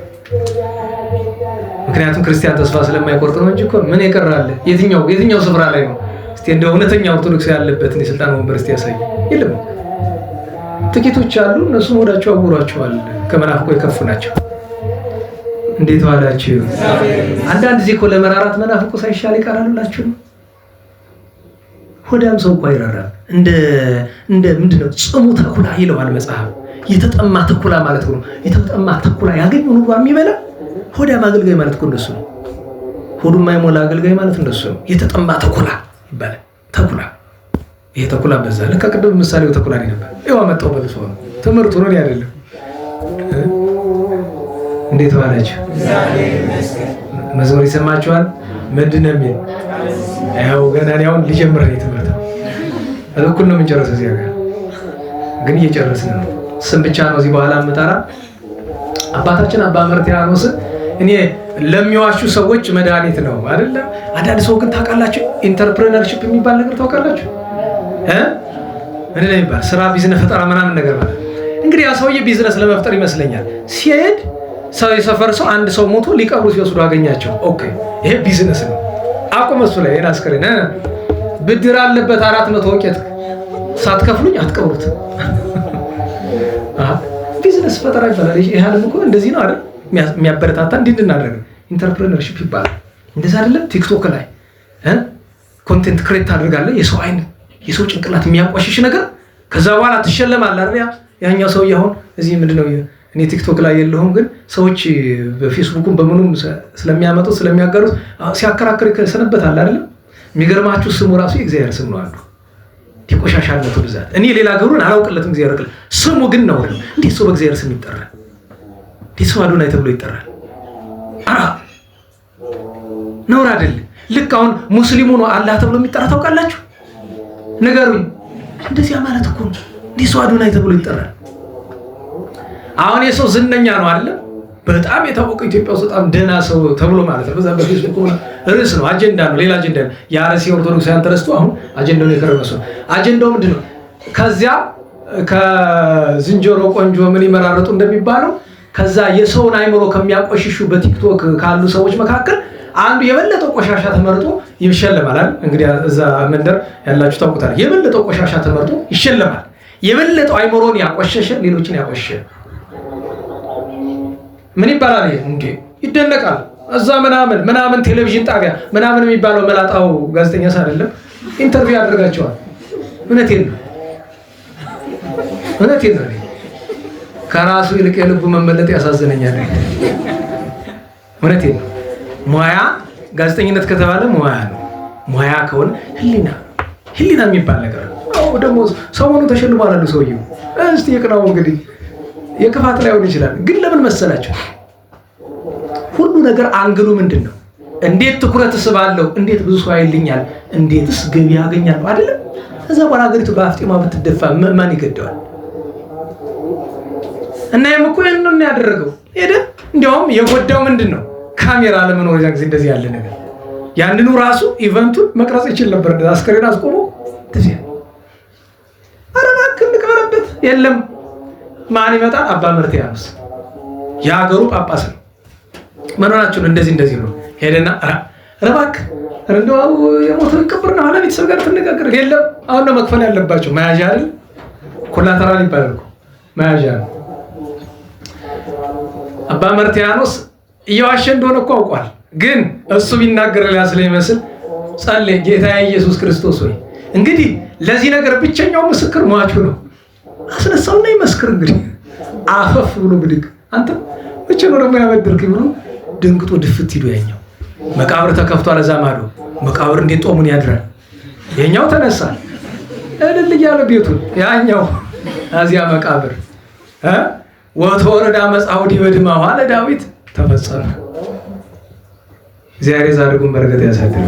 ምክንያቱም ክርስቲያን ተስፋ ስለማይቆርጥ ነው እንጂ እኮ ምን ይቀራል? የትኛው ስፍራ ላይ ነው እስቲ እንደ እውነተኛ ኦርቶዶክስ ያለበት የስልጣን ወንበር እስቲ ያሳይ። የለም ጥቂቶች አሉ። እነሱም ወዳቸው አጉሯቸዋል። ከመናፍቆ የከፉ ናቸው። እንዴት ዋላችሁ? አንዳንድ ጊዜ እኮ ለመራራት መናፍቆ ሳይሻል ይቀራሉላችሁ። ሆዳም ሰው እኮ አይራራም። እንደ ምንድነው ጽሙ ተኩላ ይለዋል መጽሐፍ። የተጠማ ተኩላ ማለት ነው። የተጠማ ተኩላ ያገኘው ነው የሚበላ። ሆዳም አገልጋይ ማለት እኮ እንደሱ ነው። ሆዱ የማይሞላ አገልጋይ ማለት እንደሱ ነው። የተጠማ ተኩላ ይባላል። ተኩላ ይሄ ተኩላ በዛ ለካ ቅድም ምሳሌው ተኩላ ነበር። ይኸው አመጣው በልሶ ነው ትምህርቱ ነው አይደለም። እንዴት ዋላችሁ? መዝሙር ይሰማችኋል? ምንድን ነው የሚል? ያው ገና አሁን ሊጀምር ነው ትምህርት እኩል ነው የምንጨርሰው። እዚያ ጋር ግን እየጨረስን ነው። ስም ብቻ ነው እዚህ በኋላ የምጠራ። አባታችን አባ መርትያኖስ እኔ ለሚዋሹ ሰዎች መድኃኒት ነው አይደለም። አንዳንድ ሰው ግን ታውቃላችሁ ኢንተርፕረነርሺፕ የሚባል ነገር ታውቃላችሁ? ምንድን ነው የሚባል ስራ ቢዝነስ ፈጠራ ምናምን ነገር ማለት እንግዲህ ያ ሰውዬ ቢዝነስ ለመፍጠር ይመስለኛል ሲሄድ ሰው የሰፈር ሰው አንድ ሰው ሞቶ ሊቀብሩ ሲወስዱ አገኛቸው። ኦኬ ይሄ ቢዝነስ ነው። አቁም እሱ ላይ የናስ ከረነ ብድር አለበት 400 ወቄት ሳትከፍሉኝ አትቀብሩት። ቢዝነስ ፈጠራ ይባላል። ይሄ ዓለም እኮ እንደዚህ ነው አይደል? የሚያበረታታ እንድናደርግ ኢንተርፕረነርሺፕ ይባላል። እንደዛ አይደለም? ቲክቶክ ላይ ኮንቴንት ክሬት ታደርጋለህ። የሰው አይን የሰው ጭንቅላት የሚያቋሽሽ ነገር ከዛ በኋላ ትሸለማለህ አይደል? ያኛው ሰው አሁን እዚህ ምንድነው እኔ ቲክቶክ ላይ የለሁም፣ ግን ሰዎች በፌስቡክም በምኑም ስለሚያመጡት ስለሚያጋሩት ሲያከራክር ሰነበታል አይደል? የሚገርማችሁ ስሙ ራሱ የእግዚአብሔር ስም ነው አሉ። የቆሻሻነቱ ብዛት እኔ ሌላ ገብሩን አላውቅለትም። እግዚአብሔር ያውቃል። ስሙ ግን ነው። እንዴት ሰው በእግዚአብሔር ስም ይጠራል? እንዴት ሰው አዶናይ ተብሎ ይጠራል? ነውር አይደል? ልክ አሁን ሙስሊሙ ነው አላህ ተብሎ የሚጠራ ታውቃላችሁ? ንገሩኝ። እንደዚያ ማለት እኮ ነው። እንዴት ሰው አዶናይ ተብሎ ይጠራል? አሁን የሰው ዝነኛ ነው አይደል? በጣም የታወቀ ኢትዮጵያ ውስጥ በጣም ደህና ሰው ተብሎ ማለት ነው። በዛ በፌስቡክ ሆነ ርዕስ ነው፣ አጀንዳ ነው፣ ሌላ አጀንዳ ነው። የአርሲ ኦርቶዶክሳውያን ተረስቶ አሁን አጀንዳውን የከረመሰው አጀንዳው ምንድነው? ከዚያ ከዝንጀሮ ቆንጆ ምን ይመራረጡ እንደሚባለው ከዛ የሰውን አይምሮ ከሚያቆሽሹ በቲክቶክ ካሉ ሰዎች መካከል አንዱ የበለጠው ቆሻሻ ተመርጦ ይሸለማል አይደል? እንግዲህ እዛ መንደር ያላችሁ ታውቁታል። የበለጠው ቆሻሻ ተመርጦ ይሸለማል። የበለጠው አይምሮን ያቆሸሸ ሌሎችን ያቆሸሸ ምን ይባላል እንዴ? ይደነቃል። እዛ ምናምን ቴሌቪዥን ጣቢያ ምናምን የሚባለው መላጣው ጋዜጠኛስ አይደለም ኢንተርቪው ያደርጋቸዋል። እውነቴን ነው። ከራሱ ይልቅ የልቡ መመለጥ ያሳዝነኛል። እውነቴን ነው። ሙያ ጋዜጠኝነት ከተባለ ሙያ ነው። ሙያ ከሆነ ህሊና የሚባል ነገር ነው። ደግሞ ሰሞኑን ተሸልሟል አሉ ሰውየው። እስቲ የቅናው እንግዲህ የክፋት ላይሆን ይችላል፣ ግን ለምን መሰላቸው? ሁሉ ነገር አንግሉ ምንድን ነው? እንዴት ትኩረት ስባለው፣ እንዴት ብዙ ሰው አይልኛል፣ እንዴትስ ገቢ ያገኛል አይደለም? ከዛ በኋላ ሀገሪቱ በአፍጢማ ብትደፋ ማን ይገደዋል? እና እኮ ይሄንን ነው ያደረገው። ሄደ። እንዲያውም የጎዳው ምንድን ነው? ካሜራ ለመኖር ያ ጊዜ እንደዚህ ያለ ነገር ያንኑ ራሱ ኢቨንቱን መቅረጽ ይችል ነበር። አስከሬን አስቆሞ ተዚያ አረባክ እንቀበረበት የለም። ማን ይመጣል? አባ መርትያኖስ የሀገሩ ጳጳስ ነው። መኖራቸውን እንደዚህ ነው። ሄደና ረባክ እንደው የሞተው ይቀብር ነው አለ። ቤተሰብ ጋር ተነጋገረ። የለም አሁን ነው መክፈል ያለባቸው። መያዣ አይደል? ኮላተራል ይባላል እኮ መያዣ ነው። አባ መርትያኖስ እየዋሸ እንደሆነ እኮ አውቋል። ግን እሱ ቢናገር ሌላ ስለሚመስል ጸለየ። ጌታ ኢየሱስ ክርስቶስ ሆይ እንግዲህ ለዚህ ነገር ብቸኛው ምስክር ሟቹ ነው። አስነሳውና ይመስክር። እንግዲህ አፈፍ ብሎ ብድግ አንተ ብቻ ነው ደግሞ ያበድርክ ብሎ ድንግጦ ድፍት ሂዶ ያኛው መቃብር ተከፍቷል። እዛ ማዶ መቃብር እንዴት ጦሙን ያድራል። የኛው ተነሳ እልል እያለ ቤቱን ያኛው አዚያ መቃብር ወተወረዳ መጻውዲ በድማው አለ ዳዊት ተፈጸመ። እግዚአብሔር ዛሬውን በረከት ያሳድር።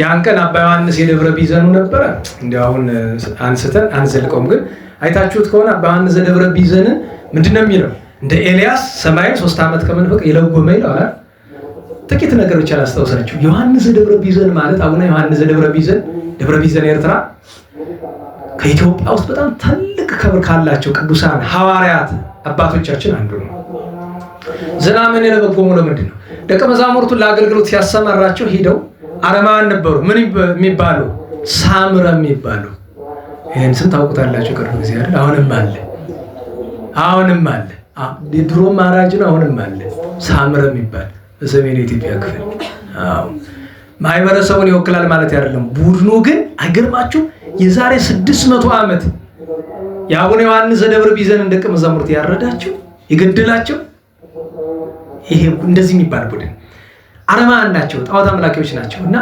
ያን ቀን አባ ዮሐንስ የደብረ ቢዘኑ ነበረ። እንዲያው አሁን አንስተን አንዘልቀውም፣ ግን አይታችሁት ከሆነ አባ ዮሐንስ ዘደብረ ቢዘንን ምንድነው የሚለው? እንደ ኤልያስ ሰማይን 3 ዓመት ከመንፈቅ የለጎመ ይላል። ጥቂት ነገሮች አላስታውሳችሁ። ዮሐንስ ዘደብረ ቢዘን ማለት አቡነ ዮሐንስ ዘደብረ ቢዘን፣ ደብረ ቢዘን ኤርትራ ከኢትዮጵያ ውስጥ በጣም ትልቅ ክብር ካላቸው ቅዱሳን ሐዋርያት አባቶቻችን አንዱ ነው። ዝናምን የለበጎሙ ለምንድን ነው? ደቀ መዛሙርቱን ለአገልግሎት ሲያሰማራቸው ሄደው አረማውያን ነበሩ። ምን የሚባሉ? ሳምረ የሚባሉ። ይህን ስም ታውቁታላችሁ። ቅርብ ጊዜ አይደል? አሁንም አለ። ድሮም አራጅ ነው። አሁንም አለ ሳምረ የሚባል በሰሜን ኢትዮጵያ ክፍል። ማህበረሰቡን ይወክላል ማለት አይደለም። ቡድኑ ግን አይገርማችሁ? የዛሬ 600 ዓመት የአቡነ ዮሐንስ ዘደብረ ቢዘንን ደቀ መዛሙርት ያረዳቸው የገደላቸው ይሄ እንደዚህ የሚባል ቡድን አረማውያን ናቸው፣ ጣዖት አምላኪዎች ናቸው። እና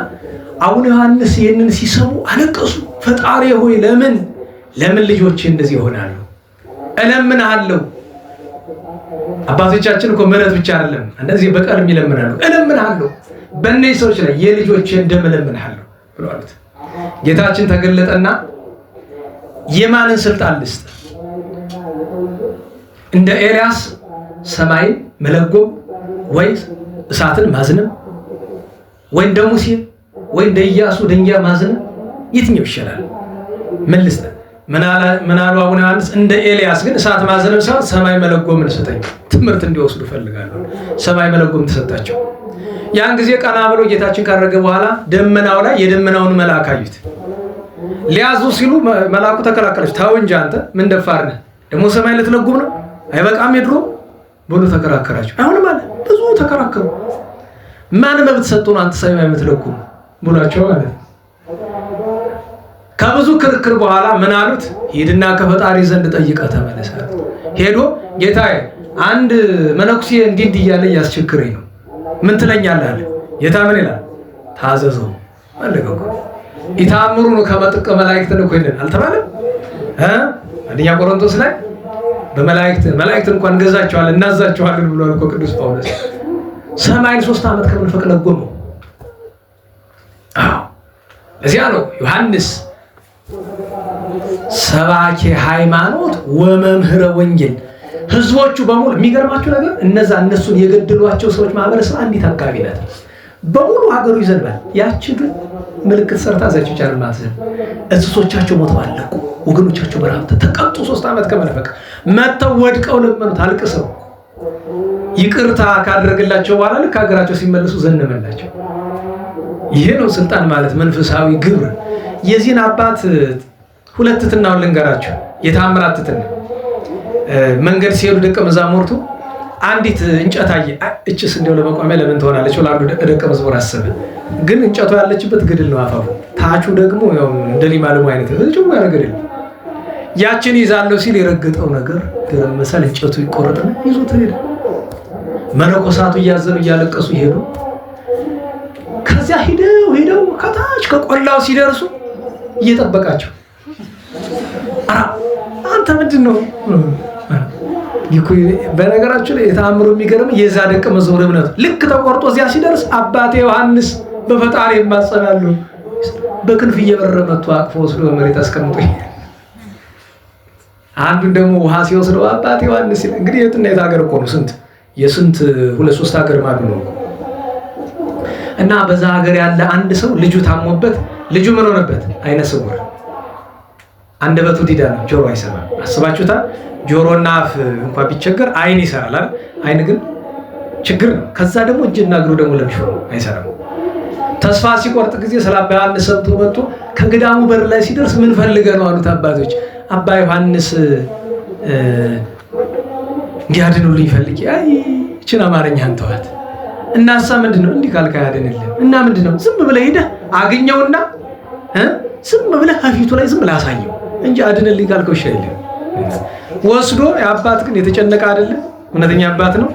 አቡነ ዮሐንስ ይህንን ሲሰሙ አለቀሱ። ፈጣሪ ሆይ ለምን ልጆች እንደዚህ ይሆናሉ? እለምንሃለሁ። አባቶቻችን እኮ ምሕረት ብቻ አይደለም እንደዚህ በቀልም ይለምናሉ። እለምንሃለሁ በእነዚህ ሰዎች ላይ የልጆችን ደም እለምንሃለሁ ብለዋል። ጌታችን ተገለጠና የማንን ስልጣን ልስጥ? እንደ ኤልያስ ሰማይን መለጎም ወይ እሳትን ማዝነም ወይ እንደ ሙሴ ወይ እንደ ኢያሱ ድንጋይ ማዝነም የትኛው ይሻላል? ምን ልስጥ? ምን አሉ አቡነ ዮሐንስ? እንደ ኤልያስ ግን እሳት ማዝነም ሳይሆን ሰማይ መለጎምን ስጠኝ፣ ትምህርት እንዲወስዱ ፈልጋለሁ። ሰማይ መለጎም ተሰጣቸው። ያን ጊዜ ቀና ብሎ ጌታችን ካረገ በኋላ ደመናው ላይ የደመናውን መልአክ አዩት። ሊያዙ ሲሉ መልአኩ ተከላከለች። ታው እንጂ አንተ ምን ደፋር ነህ? ደግሞ ሰማይ ልትለጉም ነው? አይበቃም የድሮ ብሎ ተከራከራቸው። አይሆንም አለ። ብዙ ተከራከሩ። ማን መብት ሰጥቶ ነው አንተ ሰማይ የምትለጉም ብሏቸው ማለት። ከብዙ ክርክር በኋላ ምን አሉት? ሂድና ከፈጣሪ ዘንድ ጠይቀህ ተመለስ። ሄዶ ጌታዬ አንድ መነኩሴ እንዲህ እያለ እያስቸግረኝ ነው፣ ምን ትለኛለህ አለ። ጌታ ምን ይላል? ታዘዘው አለቀው። ኢታምሩ ነው ከመጥቀ መላእክት ነው ኮይነን አልተባለም? አንደኛ ቆሮንቶስ ላይ በመላእክት እንኳን እንገዛቸዋለን እናዛቸዋለን ብሏል እኮ ቅዱስ ጳውሎስ። ሰማይን 3 ዓመት ከመንፈቅ ለጎመው። ለዚያ ነው ዮሐንስ ሰባኬ ሃይማኖት ወመምህረ ወንጌል። ህዝቦቹ በሙሉ የሚገርማችሁ ነገር እነሱን የገደሏቸው ሰዎች ማህበረሰብ አንዲት አካባቢ ናት። በሙሉ ሀገሩ ይዘንባል። ያቺ ግን ምልክት ሰርታ እዛች ብቻ ነው ማለት ነው። እንስሶቻቸው ሞተው አለቁ። ወገኖቻቸው በረሃብ ተቀጡ። 3 ዓመት ከመንፈቅ መተው ወድቀው ለመኑት አልቅሰው። ይቅርታ ካደረገላቸው በኋላ ልክ ሀገራቸው ሲመለሱ ዘነመላቸው። ይሄ ነው ስልጣን ማለት፣ መንፈሳዊ ግብር። የዚህን አባት ሁለት ትትናውን ልንገራቸው። የታምራት ትትና መንገድ ሲሄዱ ደቀ መዛሙርቱ አንዲት እንጨት አየ። እችስ እንደው ለመቋሚያ ለምን ትሆናለች ብሎ አንዱ ደቀ መዝሙር አሰበ። ግን እንጨቷ ያለችበት ግድል ነው አፋፉ። ታቹ ደግሞ ያው እንደ ሊማልሙ አይነት ነው ያለ ገደል። ያችን ይዛለው ሲል የረገጠው ነገር ገረመሳል። እንጨቱ ይቆረጥና ይዞት ሄደ። መነኮሳቱ እያዘኑ እያለቀሱ ይሄዱ። ከዚያ ሄደው ከታች ከቆላው ሲደርሱ እየጠበቃቸው አንተ ምንድን ነው? በነገራችን ላይ የተአምሮ የሚገርም የዛ ደቀ መዝሙር እምነቱ ልክ ተቆርጦ እዚያ ሲደርስ አባቴ ዮሐንስ በፈጣሪ ይማጸናሉ በክንፍ እየበረረ መጥቶ አቅፎ ወስዶ መሬት አስቀምጦኝ፣ አንዱን ደግሞ ውሃ ሲወስደው አባቴ ዮሐንስ እንግዲህ የትና የት ሀገር እኮ ነው የስንት 2-3 ሀገር ማዱ ነው። እና በዛ ሀገር ያለ አንድ ሰው ልጁ ታሞበት፣ ልጁ ምን ሆነበት? አይነ ስውር፣ አንደበቱ ዲዳ ነው፣ ጆሮ አይሰማም። አስባችሁታል? ጆሮና አፍ እንኳን ቢቸገር አይን ይሰራል አይደል? አይን ግን ችግር ነው። ከዛ ደግሞ እጅና እግሩ ደግሞ ለምሾ አይሰራም። ተስፋ ሲቆርጥ ጊዜ ስለ አባ ዮሐንስ ሰምቶ መጥቶ ከገዳሙ በር ላይ ሲደርስ ምን ፈልገህ ነው አሉት አባቶች። አባ ዮሐንስ እንዲያድኑልኝ ፈልጌ። አይ እችን አማርኛህን ተዋት እናሳ ምንድነው እንዲህ ካልካ ያድንልህ እና ምንድነው ዝም ብለህ ሄደህ አግኘውና ዝም ብለህ ከፊቱ ላይ ዝም ብለህ አሳየው እንጂ አድንልኝ ካልከው ይሻላል። ወስዶ የአባት ግን የተጨነቀ አይደለም፣ እውነተኛ አባት ነው።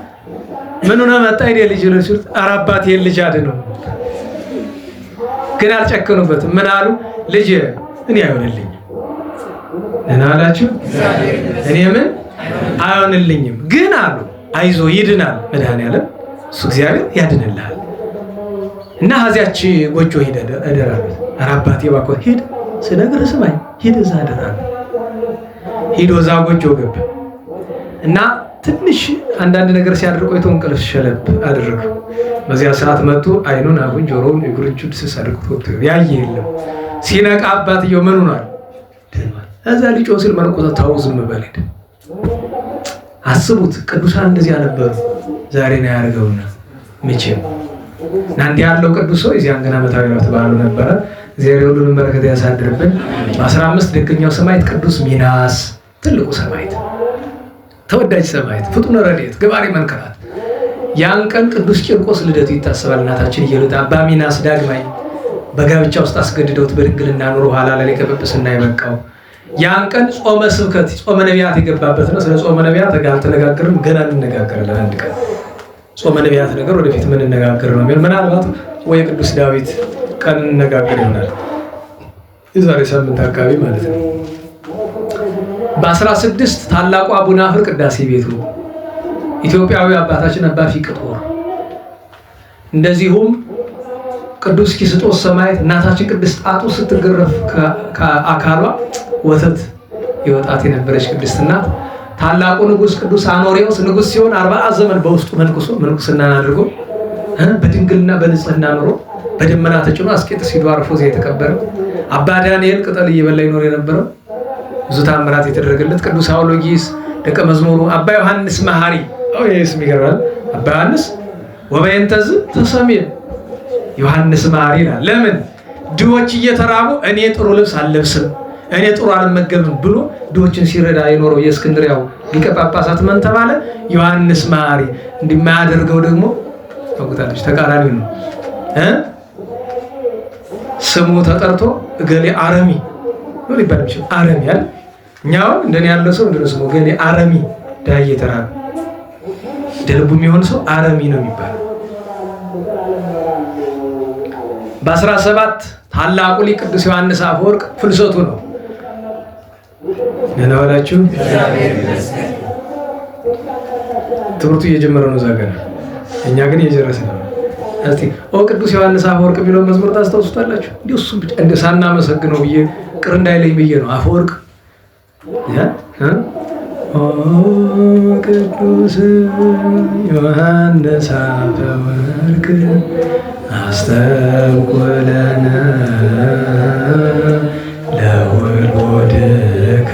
ምን ሆነ መጣ ይዴ ልጅ ነው ሲሉት ኧረ አባት የልጅ አድነው። ግን አልጨከኑበትም። ምን አሉ? ልጅ እኔ አይሆንልኝም እና አላችሁ እኔ ምን አይሆንልኝም፣ ግን አሉ አይዞ ይድናል መድኃኒዓለም እሱ እግዚአብሔር ያድንልሃል። እና ሀዚያች ጎጆ ሄደ እደራበት። ኧረ አባቴ እባክህ ሂድ ስነግርህ ስማኝ፣ ሂድ እዛ እደራበት። ሂዶ እዛ ጎጆ ገባ እና ትንሽ አንዳንድ ነገር ሲያደርግ ቆይቶ እንቅልፍ ሸለብ አደረገው። በዚያ ሰዓት መጡ አይኑን፣ አፉን፣ ጆሮውን፣ እግሩን ጭድስ አድርጎት ያየ የለም። ሲነቃ አባትየው ምን ሆኗል? እዛ ሊጮ ሲል መነኮሳቱ ታው ዝም በል ሄደ። አስቡት ቅዱሳን እንደዚህ ነበሩ። ዛሬ ነው ያደርገውና መቼም እና እንዲህ ያለው ቅዱስ ሰው እዚያን ገና ዓመታዊ በዓሉ ነበረ። እግዚአብሔር ሁሉንም በረከት ያሳድርብን። 15 ደገኛው ሰማዕት ቅዱስ ሚናስ ትልቁ ሰማዕት፣ ተወዳጅ ሰማዕት፣ ፍጡነ ረድኤት፣ ገባሬ መንከራት። ያን ቀን ቅዱስ ቂርቆስ ልደቱ ይታሰባል። እናታችን እየሉት አባ ሚናስ ዳግማይ በጋብቻ ውስጥ አስገድደውት በድንግልና ኑሮ ኋላ ላይ ከጵጵስና የበቃው ያን ቀን ጾመ ስብከት ጾመ ነቢያት የገባበት ነው። ስለ ጾመ ነቢያት አልተነጋገርም፣ ገና እንነጋገራለን። አንድ ቀን ጾመ ነቢያት ነገር ወደፊት ምን እንነጋገር ነው የሚል ምናልባት ወይ ቅዱስ ዳዊት ቀን እንነጋገር ይሆናል። የዛሬ ሳምንት አካባቢ ማለት ነው። በ16 ታላቁ አቡነ አፍር ቅዳሴ ቤቱ ኢትዮጵያዊ አባታችን አባ ፊቅጦር፣ እንደዚሁም ቅዱስ ኪስጦስ ሰማዕት እናታችን ቅድስት ጣጡ ስትገረፍ ከአካሏ ወተት የወጣት የነበረች ቅድስት እናት፣ ታላቁ ንጉስ ቅዱስ አኖሬዎስ ንጉስ ሲሆን 40 ዘመን በውስጡ ምንኩስናን አድርጎ በድንግልና በንጽህና ኖሮ በደመና ተጭኖ አስቄጥስ ሂዶ አርፎ እዚያ የተቀበረው አባ ዳንኤል ቅጠል እየበላ ይኖር የነበረው ብዙ ታምራት የተደረገለት ቅዱስ አውሎጊስ ደቀ መዝሙሩ አባ ዮሐንስ መሐሪ ስም ይገርማል። አባ ዮሐንስ ወበየንተዝ ተሰምየ ዮሐንስ መሐሪ ይላል። ለምን ድሆች እየተራቡ እኔ ጥሩ ልብስ አልለብስም እኔ ጥሩ አልመገብም ብሎ ድሆችን ሲረዳ የኖረው የእስክንድርያው ሊቀ ጳጳሳት ማን ተባለ? ዮሐንስ መሐሪ። እንደማያደርገው ደግሞ ታውቁታለች፣ ተቃራኒ ነው። ስሙ ተጠርቶ እገሌ አረሚ ነው ሊባል ይችላል። አረሚ አይደል? እኛው እንደኔ ያለው ሰው እንደነ ስሙ እገሌ አረሚ ዳይ የተራበ ደልቡ የሚሆን ሰው አረሚ ነው የሚባለው። በ17 ታላቁ ሊቅ ቅዱስ ዮሐንስ አፈወርቅ ፍልሰቱ ነው። ደህና ዋላችሁ። ትምህርቱ እየጀመረ ነው ዛገና፣ እኛ ግን እየጨረስን ነው። እስቲ ቅዱስ ዮሐንስ አፈወርቅ የሚለውን መዝሙር ታስታውሱታላችሁ? እንዲሁ እሱ ብቻ እንደ ሳናመሰግነው ብዬ ቅር እንዳይለኝ ብዬ ነው። አፈወርቅ ቅዱስ ዮሐንስ አፈወርቅ አስተውለነ ለወልወድከ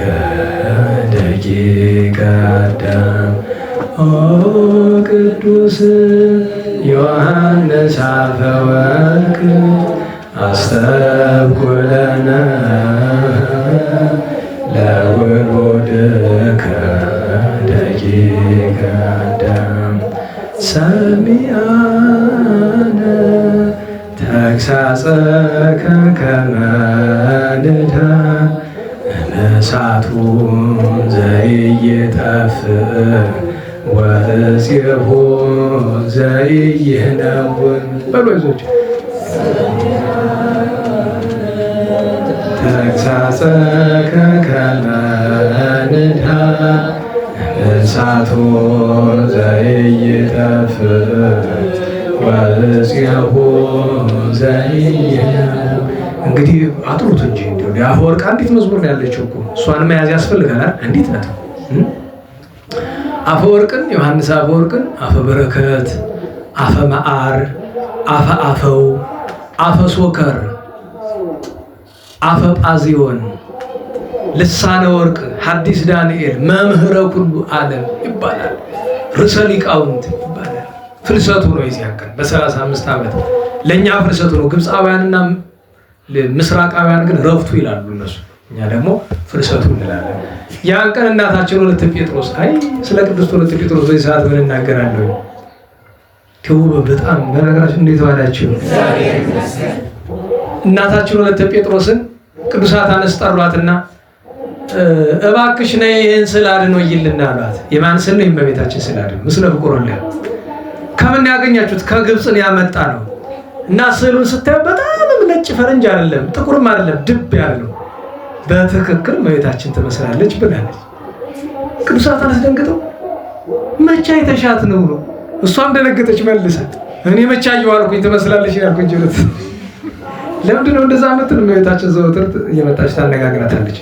ደቂቀ አዳም። ቅዱስ ዮሐንስ አፈወርቅ አስተውለነ ለወልወድከ ደቂቀ አዳም ሰሚዐነ ተግሣጸከ ከመ ንድኅን እምእሳቱ ዘኢይጠፍእ ወእፄሁ ዘኢይነውር በሉ ይዞች ተግሣጸከ ከመ ንድኅን እምእሳቱ ዘኢይጠፍእ ወእፄሁ ዘኢይነውር። እንግዲህ አጥሩት እንጂ አፈወርቅ አንዲት መዝሙር ነው ያለችው እኮ እሷን መያዝ ያስፈልጋል። አንዲት ናት። አፈወርቅን ዮሐንስ አፈወርቅን አፈ በረከት፣ አፈ መዓር፣ አፈ አፈው፣ አፈ ሶከር፣ አፈ ጳዚዮን፣ ልሳነ ወርቅ፣ ሐዲስ ዳንኤል፣ መምህረ ኩሉ ዓለም ይባላል። ርዕሰ ሊቃውንት ይባላል። ፍልሰቱ ነው የዚያን ቀን በ35 ዓመት ለእኛ ፍልሰቱ ነው። ግብፃውያንና ምስራቃውያን ግን ረፍቱ ይላሉ እነሱ፣ እኛ ደግሞ ፍልሰቱ እንላለን። ያን ቀን እናታችን ወለተ ጴጥሮስ ስለ ቅዱስ ወለተ ጴጥሮስ በዚህ ሰዓት ምን እናገራለሁ? በጣም በነገራችን እንዴት ዋላችሁ? እናታችን ወለተ ጴጥሮስን ቅዱሳት አንስት ጠሯትና እባክሽ ነይ ይህን ስዕል አድኖይልን አሏት። የማን ስዕል ነው? የእመቤታችን ስዕል አድኖ ምስለ ፍቁርነ። ከምን ያገኛችሁት? ከግብፅን ያመጣ ነው። እና ስዕሉን ስታዩ በጣም ነጭ ፈረንጅ አይደለም፣ ጥቁርም አይደለም፣ ድብ ያለው በትክክል እመቤታችን ትመስላለች ብላለች። ቅዱሳት አስደንግጠው መቻ የተሻት ነው ብሎ እሷም ደነገጠች መልሳ። እኔ መቻ እየዋልኩኝ ትመስላለች ያልኩኝ ጅረት ለምንድን ነው እንደዛ የምትል? እመቤታችን ዘወትር እየመጣች ታነጋግራታለች።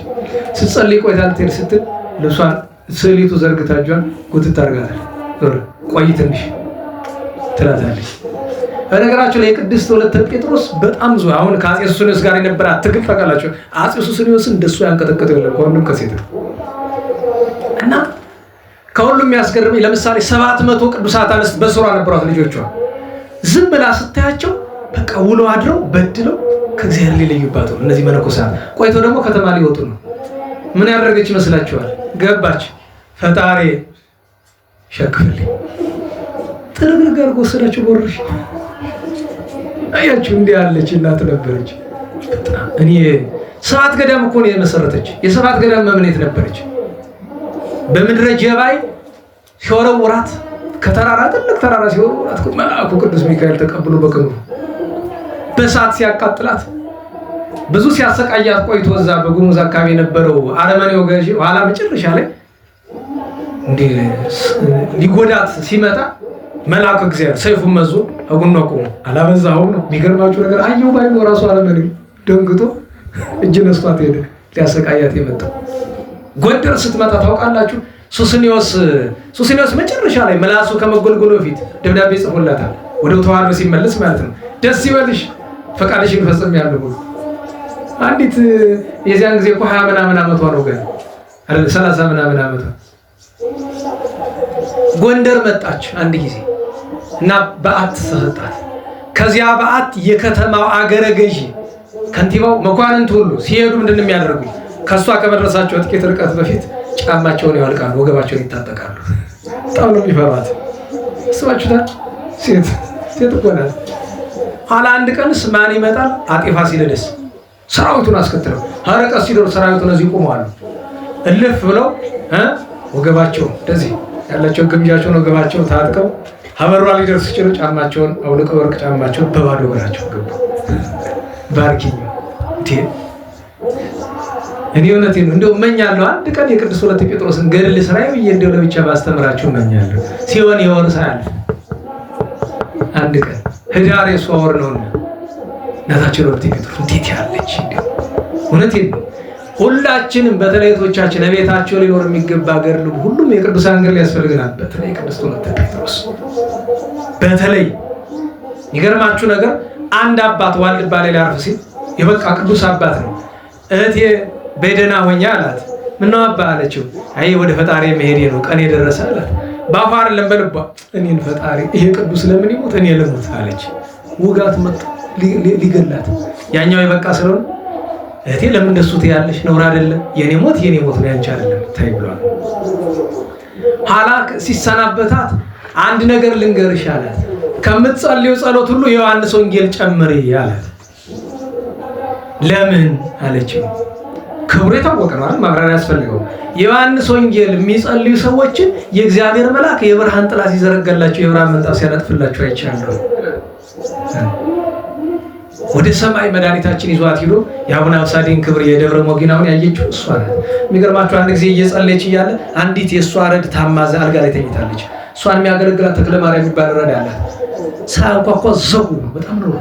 ስትጸልይ ቆይታ ልትሄድ ስትል ልብሷን ስዕሊቱ ዘርግታ እጇን ጉትት ታደርጋታለች። ቆይ ትንሽ ትላታለች። በነገራችሁ ላይ ቅድስት ወለተ ጴጥሮስ በጣም ብዙ አሁን ከአፄ ሱስንዮስ ጋር የነበራት ትግል ታውቃላችሁ። አፄ ሱስንዮስን እንደሱ ያንቀጠቀጠው የለም ከሁሉም ከሴት እና ከሁሉም ያስገርመኝ ለምሳሌ 700 ቅዱሳት አንስት በስሯ ነበሯት ልጆቿ። ዝም ብላ ስታያቸው በቃ ውሎ አድረው በድለው ከእግዚአብሔር ሊለዩባት ነው እነዚህ መነኮሳት። ቆይተው ደግሞ ከተማ ሊወጡ ነው። ምን ያደረገች ይመስላችኋል? ገባች። ፈጣሪ ሸክፍልኝ ጥርግርግ አድርጎ ወሰዳቸው ቦርሽ። አያችሁ እንዲህ ያለች እናት ነበረች። እኔ ሰባት ገዳም እኮ ነው የመሰረተች። የሰባት ገዳም መምኔት ነበረች። በምድረ ጀባይ ሲወረውራት ከተራራ ትልቅ ተራራ ሲወረውራት መልአኩ ቅዱስ ሚካኤል ተቀብሎ በቀኑ በእሳት ሲያቃጥላት ብዙ ሲያሰቃያት ቆይቶ እዛ በጉሙዝ አካባቢ የነበረው አረመኔው ገዢ ኋላ መጨረሻ ላይ እንዲህ ሊጎዳት ሲመጣ መልአኩ እግዚአብሔር ሰይፉን መዞ አጉና ቆሞ አላበዛኸውም ነው። የሚገርማችሁ ነገር አየው ባይኖ ራሱ አረመኔው ደንግጦ እጅ ነስቷት ሄደ። ሊያሰቃያት የመጣው ጎንደር ስትመጣ ታውቃላችሁ። ሱስንዮስ መጨረሻ ላይ መላሱ ከመጎልጎሉ በፊት ደብዳቤ ጽፎላታል። ወደ ተዋህዶ ሲመለስ ማለት ነው። ደስ ይበልሽ ፈቃድሽን ፈጽሜያለሁ። አንዲት የዚያን ጊዜ እኮ 20 ምናምን ዓመቷ ነው ገና አይደል 30 ምናምን ዓመቷ ጎንደር መጣች አንድ ጊዜ እና በዓት ተሰጣት። ከዚያ በዓት የከተማው አገረ ገዢ ከንቲባው መኳንንት ሁሉ ሲሄዱ ምንድነው የሚያደርጉት? ከሷ ከመድረሳቸው ጥቂት ርቀት በፊት ጫማቸውን ያወልቃሉ፣ ወገባቸውን ይታጠቃሉ። በጣም ነው የሚፈሯት። እሷችሁታ ሴት እኮ ናት። ኋላ አንድ ቀንስ ማን ይመጣል? አጤ ፋሲለደስ ሰራዊቱን አስከትለው ሀረቀስ ሲደርሱ ሰራዊቱን እዚህ ቆመዋል። እልፍ ብለው ወገባቸው እንደዚህ ያላቸው ግምጃቸውን ወገባቸው ታጥቀው ሀበሯ ሊደርስ ሲችሉ ጫማቸውን አውልቀው ወርቅ ጫማቸውን በባዶ እግራቸው ገቡ። ባርኪኝ እኔ እውነቴን ነው። እንደው እመኛለሁ አንድ ቀን የቅዱስ ወለተ ጴጥሮስን ገድል ስራዬ ብዬ እንደው ለብቻ ባስተምራችሁ እመኛለሁ። ሲሆን የወር ሳያልፍ አንድ ቀን ህዳር የሷ ወር ነውና እናታችን ወለተ ጴጥሮስ እንዴት ያለች እንደው እውነቴን ነው። ሁላችንም በተለይቶቻችን ቤታቸው ሊኖር የሚገባ ገድል ሁሉም የቅዱሳን ገድል ያስፈልገናል። በተለይ ቅዱስ ወለተ ጴጥሮስ በተለይ ይገርማችሁ ነገር አንድ አባት ዋልድባ ላይ ሊያርፍ ሲል የበቃ ቅዱስ አባት ነው። እህቴ በደህና ሆኛ አላት። ምነው አባ አለችው። አይ ወደ ፈጣሪ መሄዴ ነው ቀን የደረሰ አላት። በአፏ አይደለም በልቧ እኔን ፈጣሪ ይሄ ቅዱስ ለምን ይሞት እኔ ልሙት አለች። ውጋት መጣ ሊገላት ያኛው የበቃ ስለሆነ እህቴ ለምን እንደሱ ትያለሽ? ነውር አይደለም የኔ ሞት ነው ያንቺ አይደለም ታይ ብሏል። ኋላ ሲሰናበታት አንድ ነገር ልንገርሽ አላት። ከምትጸልዩ ጸሎት ሁሉ የዮሐንስ ወንጌል ጨምሪ አላት። ለምን አለችው። ክብሩ የታወቀ ነው አይደል? ማብራሪያ ያስፈልገው። የዮሐንስ ወንጌል የሚጸልዩ ሰዎችን የእግዚአብሔር መልአክ የብርሃን ጥላ ሲዘረጋላቸው የብርሃን ምንጣፍ ሲያነጥፍላቸው አይቻለሁ። ወደ ሰማይ መድኃኒታችን ይዟት ሄዶ የአቡነ አብሳዲን ክብር የደብረ ሞጊናውን ያየችው እሷ ናት። የሚገርማችሁ አንድ ጊዜ እየጸለየች እያለ አንዲት የእሷ ረድ ታማዘ አልጋ ላይ ተኝታለች። እሷን የሚያገለግላት ተክለ ማርያም የሚባል ረድ አላት። ሳያንኳኳ ዘው ነው፣ በጣም ነው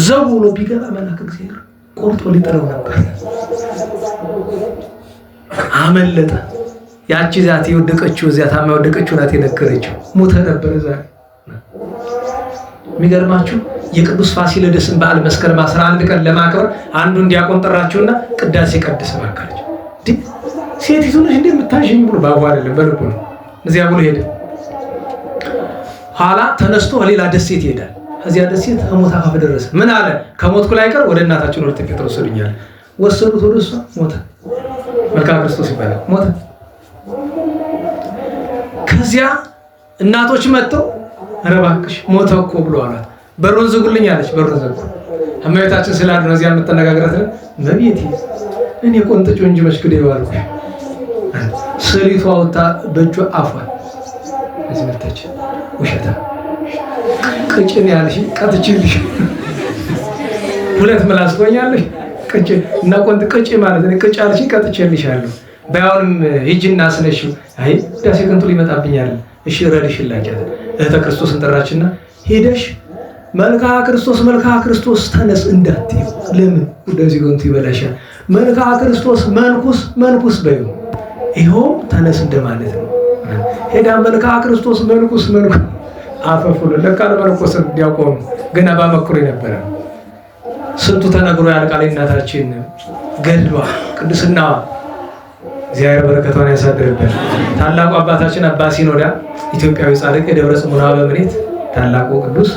ዘው ብሎ ቢገባ መልአክ እግዚአብሔር ቆርጦ ሊጥለው ነበር። አመለጠ። ያቺ ዛት የወደቀችው እዚያ ታማ የወደቀችው ናት የነገረችው። ሞተ ነበር እዛ። የሚገርማችሁ የቅዱስ ፋሲለደስን በዓል መስከረም 11 ቀን ለማክበር አንዱን ዲያቆን ጠራቸውና ቅዳሴ ቀድስ ባካለች። ሴቲቱ ነሽ እንዴ የምታሽኝ ብሎ ባቡ አይደለም በልቡ ነው። እዚያ ብሎ ሄደ። ኋላ ተነስቶ ሌላ ደሴት ይሄዳል። እዚያ ደሴት ሞት አፋፍ ደረሰ። ምን አለ? ከሞትኩ ላይ ቀር ወደ እናታችን ወደ ጴጥሮስ ወሰዱኛል። ወሰዱት ወደ እሷ። ሞተ። መልክዓ ክርስቶስ ይባላል። ሞተ። ከዚያ እናቶች መጥተው ኧረ እባክሽ ሞተ እኮ ብሎ አላት። በሩን ዝጉልኝ አለች። በሩን ዘጉ። እመቤታችን ስላሉ ነው እዚያ የምትነጋገራት። መቤቴ እኔ ቆንጥጮ እንጂ መስክዴ ባልኩሽ። ስሪቷ ወጣ በእጇ አፏን እዚህ መጣች። ውሸታ ቅጭን ያልሽ ቀጥችልሽ ሁለት ምላስ ትሆኛለሽ። ቅጭ እና ቆንጥ ቅጭ ማለት ነው። ቅጭ አልሽ ቀጥችልሻለሁ። ባይሆንም ሂጂና አስነሺው። አይ ዳሴ ከንቱ ሊመጣብኛል። እሺ ረድሽላቻት። እህተ ክርስቶስን ጠራችና ሄደሽ መልክዓ ክርስቶስ ተነስ እንዳትዪው። ለምን ወደዚህ ከንቱ ይበላሻል። መልክዓ ክርስቶስ መንኩስ በይው። ይኸው ተነስ እንደማለት ነው። ሄዳ መልክዓ ክርስቶስ መንኩስ አፈፉለ ለካ ለመነኮስ ዲያቆኑ ገና ባመክሮ ነበረ። ስንቱ ተነግሮ ያልቃል። እናታችን ገድሏ ቅድስናዋ እግዚአብሔር በረከቷን ያሳድርብን። ታላቁ አባታችን አባ ሲኖዳ ኢትዮጵያዊ ጻድቅ የደብረ ጽሙና አበምኔት ታላቁ ቅዱስ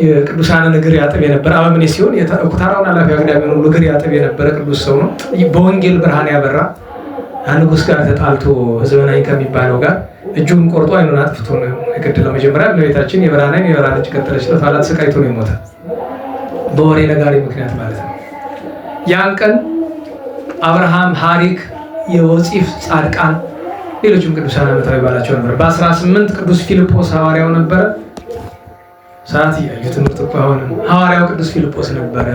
የቅዱሳንን እግር ያጥብ የነበረ አበምኔት ሲሆን የኩታራውን ኃላፊ አግዳሚውን ሁሉ እግር ያጥብ የነበረ ቅዱስ ሰው ነው። በወንጌል ብርሃን ያበራ ንጉሥ ጋር ተጣልቶ ዘመናዊ ከሚባለው ጋር እጁን ቆርጦ አይኑን አጥፍቶ ነው የገደለው። መጀመሪያ እመቤታችን የብርሃን እጅ ቀጠለች። ለፋላት ስቃይቶ ነው የሞተ በወሬ ነጋሪ ምክንያት ማለት ነው። ያን ቀን አብርሃም፣ ሐሪክ፣ የወፂፍ ጻድቃን ሌሎችም ቅዱሳን ዓመታዊ በዓላቸው ነበር። በ18 ቅዱስ ፊልጶስ ሐዋርያው ነበረ። ሰዓት እያዩ ትምህርት እኮ አሁንም ሐዋርያው ቅዱስ ፊልጶስ ነበረ።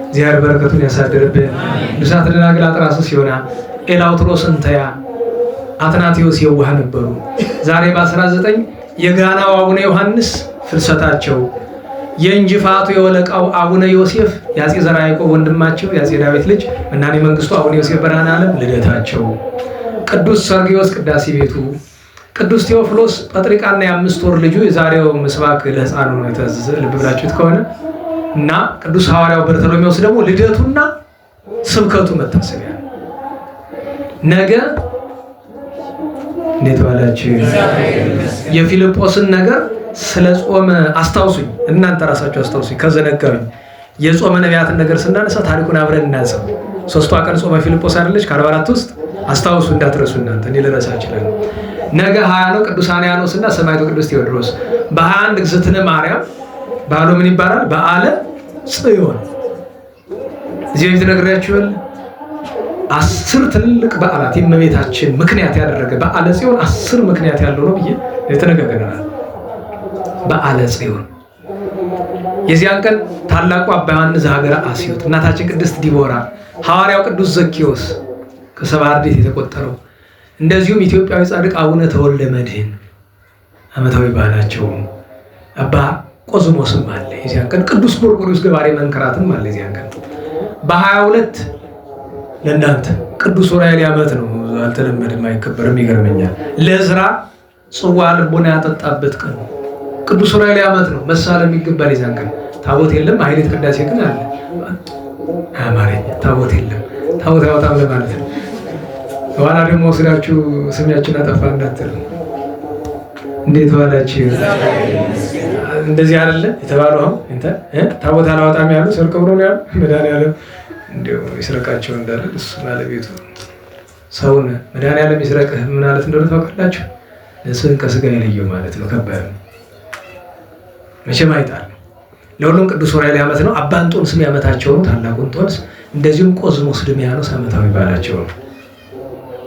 እግዚአብሔር በረከቱን ያሳድርብን። ቅዱሳት ደናግል አጥራስስ ይሆና ኤላውትሮስ እንተያ አትናቴዎስ የዋህ ነበሩ። ዛሬ በ19 የጋናው አቡነ ዮሐንስ ፍልሰታቸው፣ የእንጅፋቱ የወለቃው አቡነ ዮሴፍ የአፄ ዘርዓ ያዕቆብ ወንድማቸው የአፄ ዳዊት ልጅ መናኔ መንግስቱ አቡነ ዮሴፍ ብርሃነ ዓለም ልደታቸው፣ ቅዱስ ሰርግዮስ ቅዳሴ ቤቱ፣ ቅዱስ ቴዎፍሎስ ጴጥሪቃና የ5 ወር ልጁ የዛሬው ምስባክ ለሕፃኑ ነው የተዘዘ ልብ ብላችሁት ከሆነ እና ቅዱስ ሐዋርያው በርተሎሜዎስ ደግሞ ልደቱና ስብከቱ መታሰቢያ ነገ። እንዴት ዋላችሁ? የፊልጶስን ነገር ስለ ጾመ አስታውሱኝ፣ እናንተ ራሳችሁ አስታውሱኝ ከዘነጋሁኝ። የጾመ ነቢያትን ነገር ስናነሳ ታሪኩን አብረን እናንሳው። 3ቷ ቀን ጾመ ፊልጶስ አይደለች ከ44 ውስጥ አስታውሱ፣ እንዳትረሱ እናንተ። እኔ ልረሳ እችላለሁ። ነገ 20 ነው ቅዱሳን ያኖስና ሰማዕቱ ቅዱስ ቴዎድሮስ። በ21 እግዝእትነ ማርያም በዓሉ ምን ይባላል? በዓለ ጽዮን። እዚህ ቤት ነግሬያችኋል። 10 ትልልቅ በዓላት የእመቤታችን ምክንያት ያደረገ በዓለ ጽዮን 10 ምክንያት ያለው ነው ብዬ የተነጋገረናል። በዓለ ጽዮን የዚያን ቀን ታላቁ አባ ዮሐንስ ዘሀገረ አስዮት፣ እናታችን ቅድስት ዲቦራ፣ ሐዋርያው ቅዱስ ዘኪዎስ ከሰብዓ አርድእት የተቆጠረው፣ እንደዚሁም ኢትዮጵያዊ ጻድቅ አቡነ ተወልደ መድኅን ዓመታዊ በዓላቸው። አባ ቆዝሞስም አለ የዚያን ቀን። ቅዱስ ጎርጎርዮስ ገባሬ መንክራትም አለ የዚያን ቀን። በ22 ለእናንተ ቅዱስ ዑራኤል ዓመት ነው። አልተለመደም፣ አይከበርም። ይገርመኛል። ለዕዝራ ጽዋ ልቦና ያጠጣበት ቀን ነው። ቅዱስ ዑራኤል ዓመት ነው። መሳለም ይገባል የዚያን ቀን። ታቦት የለም። ኃይሌት ቅዳሴ ግን አለ። አማርኛ ታቦት የለም። ታቦት ያወጣም ለማለት ነው። በኋላ ደግሞ ወስዳችሁ ስሚያችን አጠፋ እንዳትሉ። እንዴት ዋላችሁ? እንደዚህ አይደለ የተባለው? አሁን እንተ ታቦት አላወጣም ያሉ ሰርቀው ነው ያሉ መድኃኒዓለም እንደው ይስረቃቸው እንዳለ እሱ ባለቤቱ ሰውን መድኃኒዓለም ይስረቅህ ምን ማለት እንደሆነ ታውቃላችሁ? ነፍስህን ከስጋ የለየው ማለት ነው። ከባድ ነው። መቼም አይጣል። ለሁሉም ቅዱስ ዑራኤል ዓመት ነው። አባ እንጦንስም ዓመታቸው ነው፣ ታላቁ እንጦንስ። እንደዚሁም ቆዝሞስ ድሚያኖስ ዓመታዊ በዓላቸው ነው።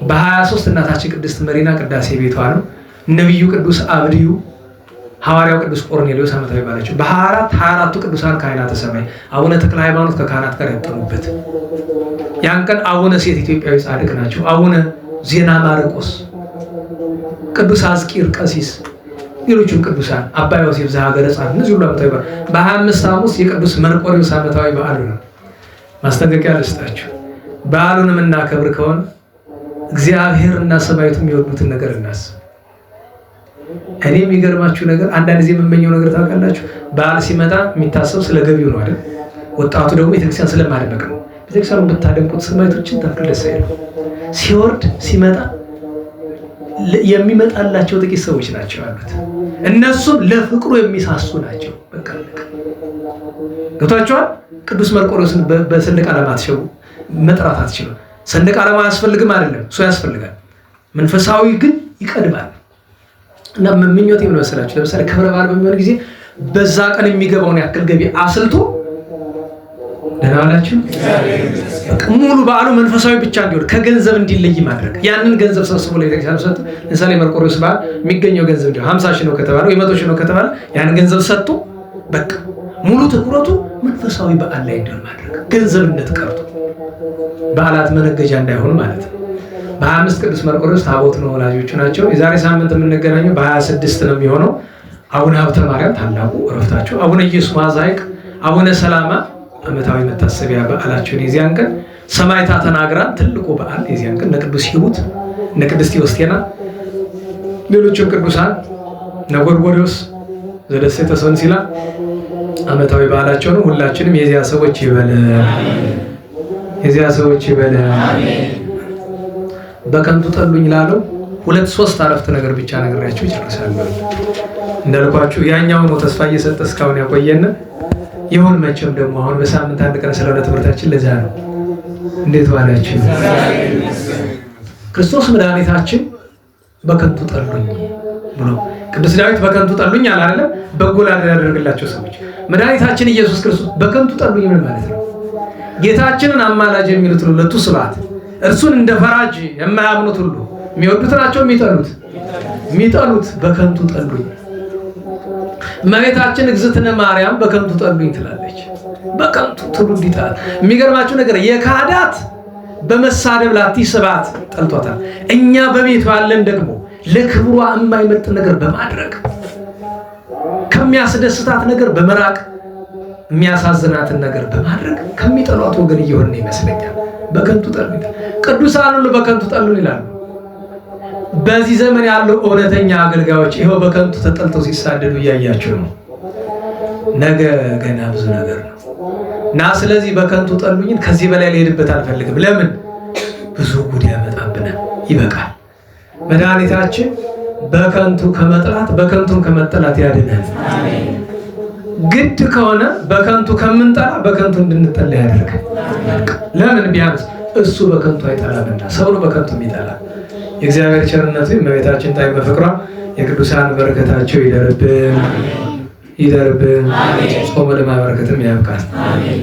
በ23 እናታችን ቅድስት መሪና ቅዳሴ ቤቷ ነው። ነቢዩ ቅዱስ አብድዩ፣ ሐዋርያው ቅዱስ ቆርኔሌዎስ ዓመታዊ በዓላቸው። በ24ቱ ቅዱሳን ካህናተ ሰማይ አቡነ ተክለ ሃይማኖት ከካህናት ጋር ያጠኑበት ያን ቀን አቡነ ሴት ኢትዮጵያዊ ጻድቅ ናቸው። አቡነ ዜና ማርቆስ፣ ቅዱስ አዝቂር ቀሲስ፣ ሌሎችም ቅዱሳን አባ ዮሴፍ ዘሀገረ ጻድቅ፣ እነዚህ ሁሉ ዓመታዊ በዓል። በ25 ሐሙስ የቅዱስ መርቆሬዎስ ዓመታዊ በዓሉ ነው። ማስጠንቀቂያ ልስጣችሁ። በዓሉን የምናከብር ከሆነ እግዚአብሔር እና ሰማዕቱ የሚወዱትን ነገር እናስብ። እኔ የሚገርማችሁ ነገር አንዳንድ ጊዜ የምመኘው ነገር ታውቃላችሁ፣ በዓል ሲመጣ የሚታሰብ ስለ ገቢው ነው አይደል? ወጣቱ ደግሞ ቤተክርስቲያን ስለማደመቅ ነው። ቤተክርስቲያኑ ብታደምቁት ሰማዕቶችን ታክል ደስ አይልም። ሲወርድ ሲመጣ የሚመጣላቸው ጥቂት ሰዎች ናቸው ያሉት። እነሱም ለፍቅሩ የሚሳሱ ናቸው። በቃ ገብቷቸዋል። ቅዱስ መርቆሬዎስን በሰንደቅ ዓላማ መጥራት አትችሉም። ሰንደቅ ዓላማ አያስፈልግም አይደለም፣ እሱ ያስፈልጋል። መንፈሳዊ ግን ይቀድማል። እና ምኞት ምን መሰላችሁ? ለምሳሌ ክብረ በዓል በሚሆን ጊዜ በዛ ቀን የሚገባውን ያክል ገቢ አስልቶ ደህና ዋላችሁ ሙሉ በዓሉ መንፈሳዊ ብቻ እንዲሆን ከገንዘብ እንዲለይ ማድረግ። ያንን ገንዘብ ሰብስቦ ለቤተክርስቲያን ሰጥቶ ለምሳሌ መርቆሬዎስ በዓል የሚገኘው ገንዘብ እንዲሆን 50 ሺህ ነው ከተባለ ወይ 100 ሺህ ነው ከተባለ ያንን ገንዘብ ሰጥቶ በቃ ሙሉ ትኩረቱ መንፈሳዊ በዓል ላይ እንዲሆን ማድረግ። ገንዘብነት ቀርቶ በዓላት መነገጃ እንዳይሆን ማለት ነው። በ25 ቅዱስ መርቆሬዎስ ታቦት ነው፣ ወላጆቹ ናቸው። የዛሬ ሳምንት የምንገናኘው በ26 ነው የሚሆነው። አቡነ ሀብተ ማርያም ታላቁ ዕረፍታቸው፣ አቡነ ኢየሱስ ማዛይቅ፣ አቡነ ሰላማ ዓመታዊ መታሰቢያ በዓላቸውን የዚያን ቀን። ሰማዕታተ ናግራን ትልቁ በዓል የዚያን ቀን። ቅዱስ ሂሩት፣ ቅድስት ዮስቴና፣ ሌሎችም ቅዱሳን ጎርጎርዮስ ዘደሴተ ሰንሲላ ዓመታዊ በዓላቸው ነው። ሁላችንም የዚያ ሰዎች ይበለን፣ የዚያ ሰዎች ይበለን። በከንቱ ጠሉኝ ላለው 2-3 አረፍተ ነገር ብቻ ነግሬያችሁ ይጨርሳሉ። እንዳልኳችሁ ያኛው ነው ተስፋ እየሰጠ እስካሁን ያቆየን። ይሁን መቼም ደግሞ አሁን በሳምንት አንድ ቀን ስለሆነ ትምህርታችን ለዛ ነው። እንዴት ዋላችሁ? ክርስቶስ መድኃኒታችን በከንቱ ጠሉኝ ብሎ ቅዱስ ዳዊት በከንቱ ጠሉኝ አለ አይደለም? በጎ ላደረግላቸው ሰዎች መድኃኒታችን ኢየሱስ ክርስቶስ በከንቱ ጠሉኝ ምን ማለት ነው? ጌታችንን አማላጅ የሚሉት ሁለቱ ስብሐት እርሱን እንደ ፈራጅ የማያምኑት ሁሉ የሚወዱት ናቸው የሚጠሉት በከንቱ ጠሉኝ። እመቤታችን እግዝእትነ ማርያም በከንቱ ጠሉኝ ትላለች። በከንቱ ትውልድ ይጠላል። የሚገርማችሁ ነገር የካዳት በመሳደብ ላቲ ስብሐት ጠልቷታል። እኛ በቤቱ ያለን ደግሞ ለክብሯ የማይመጥን ነገር በማድረግ ከሚያስደስታት ነገር በመራቅ የሚያሳዝናትን ነገር በማድረግ ከሚጠሏት ወገን እየሆነ ይመስለኛል። በከንቱ ጠሉኝ። ቅዱሳን ሁሉ በከንቱ ጠሉን ይላሉ። በዚህ ዘመን ያሉ እውነተኛ አገልጋዮች ይኸው በከንቱ ተጠልተው ሲሳደዱ እያያቸው ነው። ነገ ገና ብዙ ነገር ነው እና ስለዚህ በከንቱ ጠሉኝን ከዚህ በላይ ልሄድበት አልፈልግም። ለምን? ብዙ ጉድ ያመጣብናል። ይበቃል። መድኃኒታችን በከንቱ ከመጥላት በከንቱን ከመጠላት ያድነን። ግድ ከሆነ በከንቱ ከምንጠላ በከንቱ እንድንጠላ ያደርጋል። ለምን? ቢያንስ እሱ በከንቱ አይጠላምና ሰው ነው በከንቱ የሚጠላ። የእግዚአብሔር ቸርነቱ የእመቤታችን ጣዕመ ፍቅሯ የቅዱሳን በረከታቸው ይደርብን። ጾመ ለማበረከትም ያብቃል።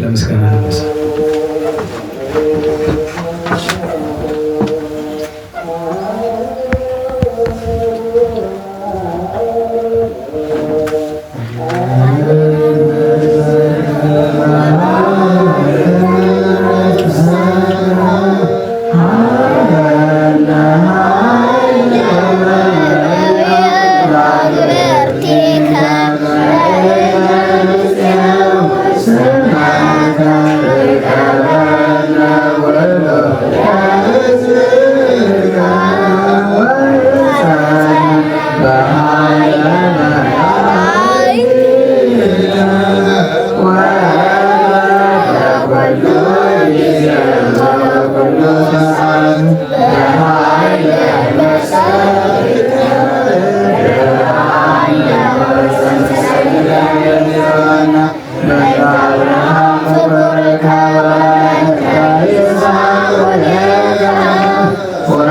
ለምስጋና ነውስ What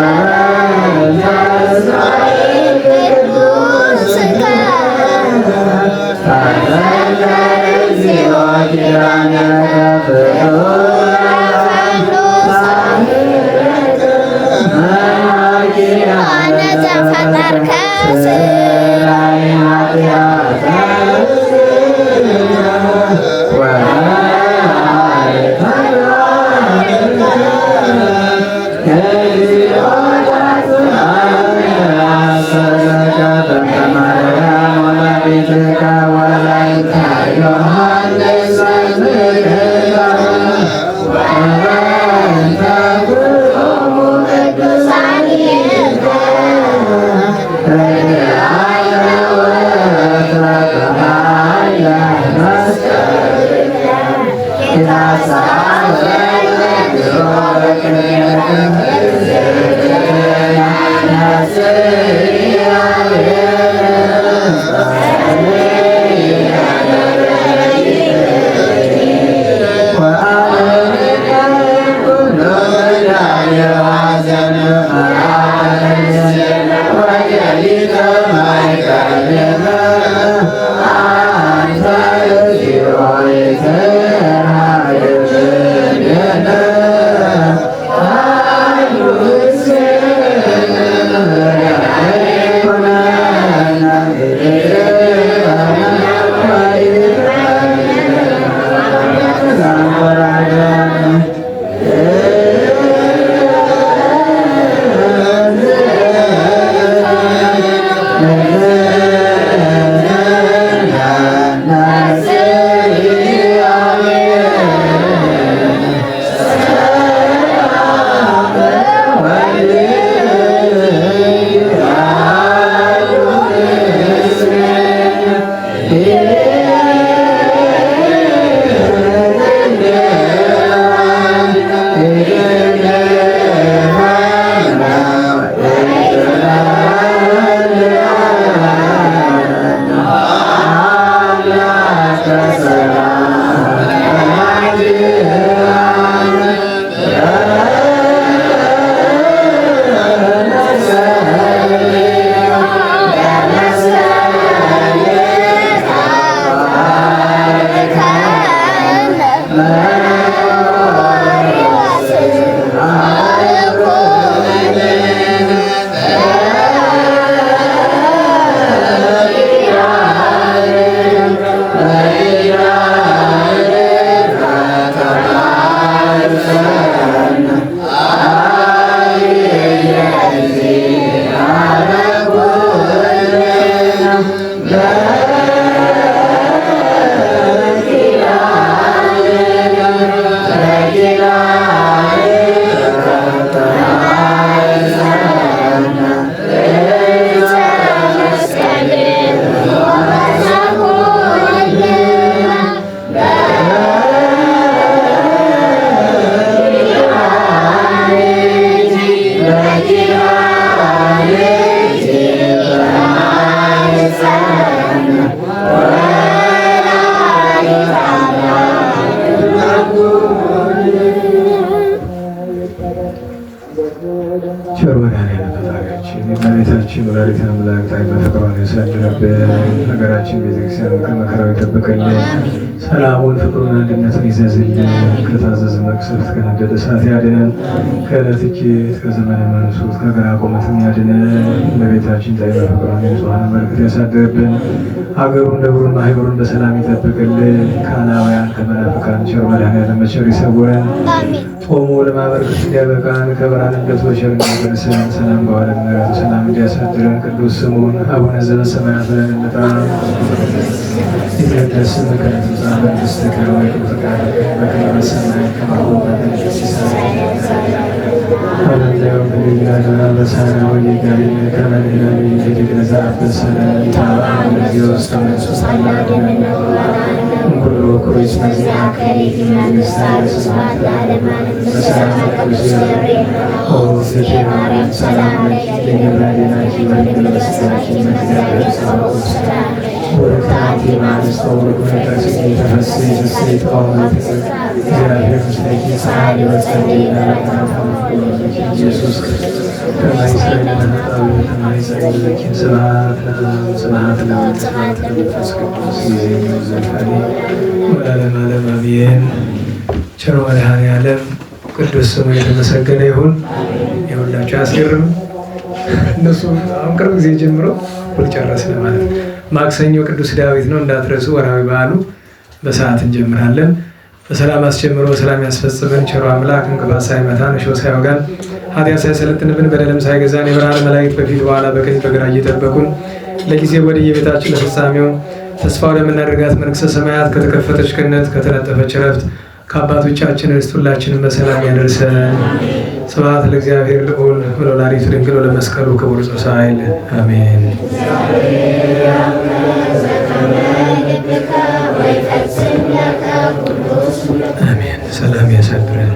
ቸር መድኃኒዓለም ፈጣሪያችን የእመቤታችን ወላዲተ አምላክ ጣዕመ ፍቅሯን ያሳድርብን። ሀገራችን ቤተክርስቲያን ከመከራው ይጠብቅልን። ሰላሙን፣ ፍቅሩን፣ አንድነትን ይዘዝልን። ከታዘዘ መቅሰፍት ከነደደ እሳት ያድነን። ከዕለት እኪት ከዘመነ መንሱት ከግራ ቆመትም ያድነን። እመቤታችን ጣዕመ ፍቅሯን የንጹሐን በረከት ያሳድርብን። ሀገሩን ደብሩን ማህበሩን በሰላም ይጠብቅልን። ከአላውያን ከመናፍቃን ቸር መድኃኒዓለም በቸር ይሰውረን። ጾሙ ለማበረከት እንዲያበቃን ከብርሃን ልደቱ በቸርነቱ ያደርሰን። ሰላም በዋለነት ሰላም እንዲያሳድረን ቅዱስ ስሙን አቡነ ዘበሰማያት ብለን እንጥራ። ይትቀደስ ስምከ ወትምጻእ መንግሥትከ ወይኩን ፈቃድከ በከመ በሰማይ ከማሁ በምድር ሲሳየነ ዘለለዕለትነ ሀበነ አበሳነ ወጌጋየነ ከመ ንሕነኒ ንኅድግ ለዘአበሰነ ኢታብአነ እግዚኦ ውስተ መንሱት አላድኅነነ እምኩሉ እኩይ እስመ ዚአከ ይእቲ መንግሥተ ወስብሐት ለዓለመ ዓለም። በሰላም ቅዱስ ገብርኤል ኦግዝእትየ ማርያም ሰላም ለኪ ድንግል በኅሊናኪ ወድንግል በሥጋኪ እግዚአብሔር ጸባኦት ሰላም ወርታቲ ማንስቶ ወርቁ ተፈሥሒ ተፈሥሒ ፍሥሕት ኦምት እግዚአብሔር ምስሌኪ ሳሊ ወጸልይ በረከም ኢየሱስ ክርስቶስ ከማይሰሪ ለመጣው ከማይሰሪ ለኪ ስብሐት ስብሐት ስብሐት ለመንፈስ ቅዱስ ጊዜ ዘፈሪ ወለዓለመ ዓለም አሜን። ቸር መድኃኔዓለም ቅዱስ ስሙ የተመሰገነ ይሁን። የሁላችሁ አያስገርምም? እነሱ አሁን ቅርብ ጊዜ ጀምሮ ሁሉ ጨረስን ማለት ነው። ማክሰኞ ቅዱስ ዳዊት ነው እንዳትረሱ። ወርሃዊ በዓሉ በሰዓት እንጀምራለን። በሰላም አስጀምሮ በሰላም ያስፈጽመን ቸሮ አምላክ እንቅፋት ሳይመታን እሾህ ሳይወጋን ኃጢአት ሳይሰለጥንብን በደልም ሳይገዛን የብርሃን መላእክት በፊት በኋላ በቀኝ በግራ እየጠበቁን ለጊዜ ወደ የቤታችን ለፍጻሜው ተስፋ ወደምናደርጋት መንግሥተ ሰማያት ከተከፈተች ገነት ከተነጠፈች ዕረፍት ከአባቶቻችን ርስት ሁላችንን በሰላም ያደርሰን። ስብሐት ለእግዚአብሔር ልዑል ወለወላዲቱ ድንግል ወለመስቀሉ ክቡር ጻዕል አሜን። አሜን። ሰላም ያሳድረን።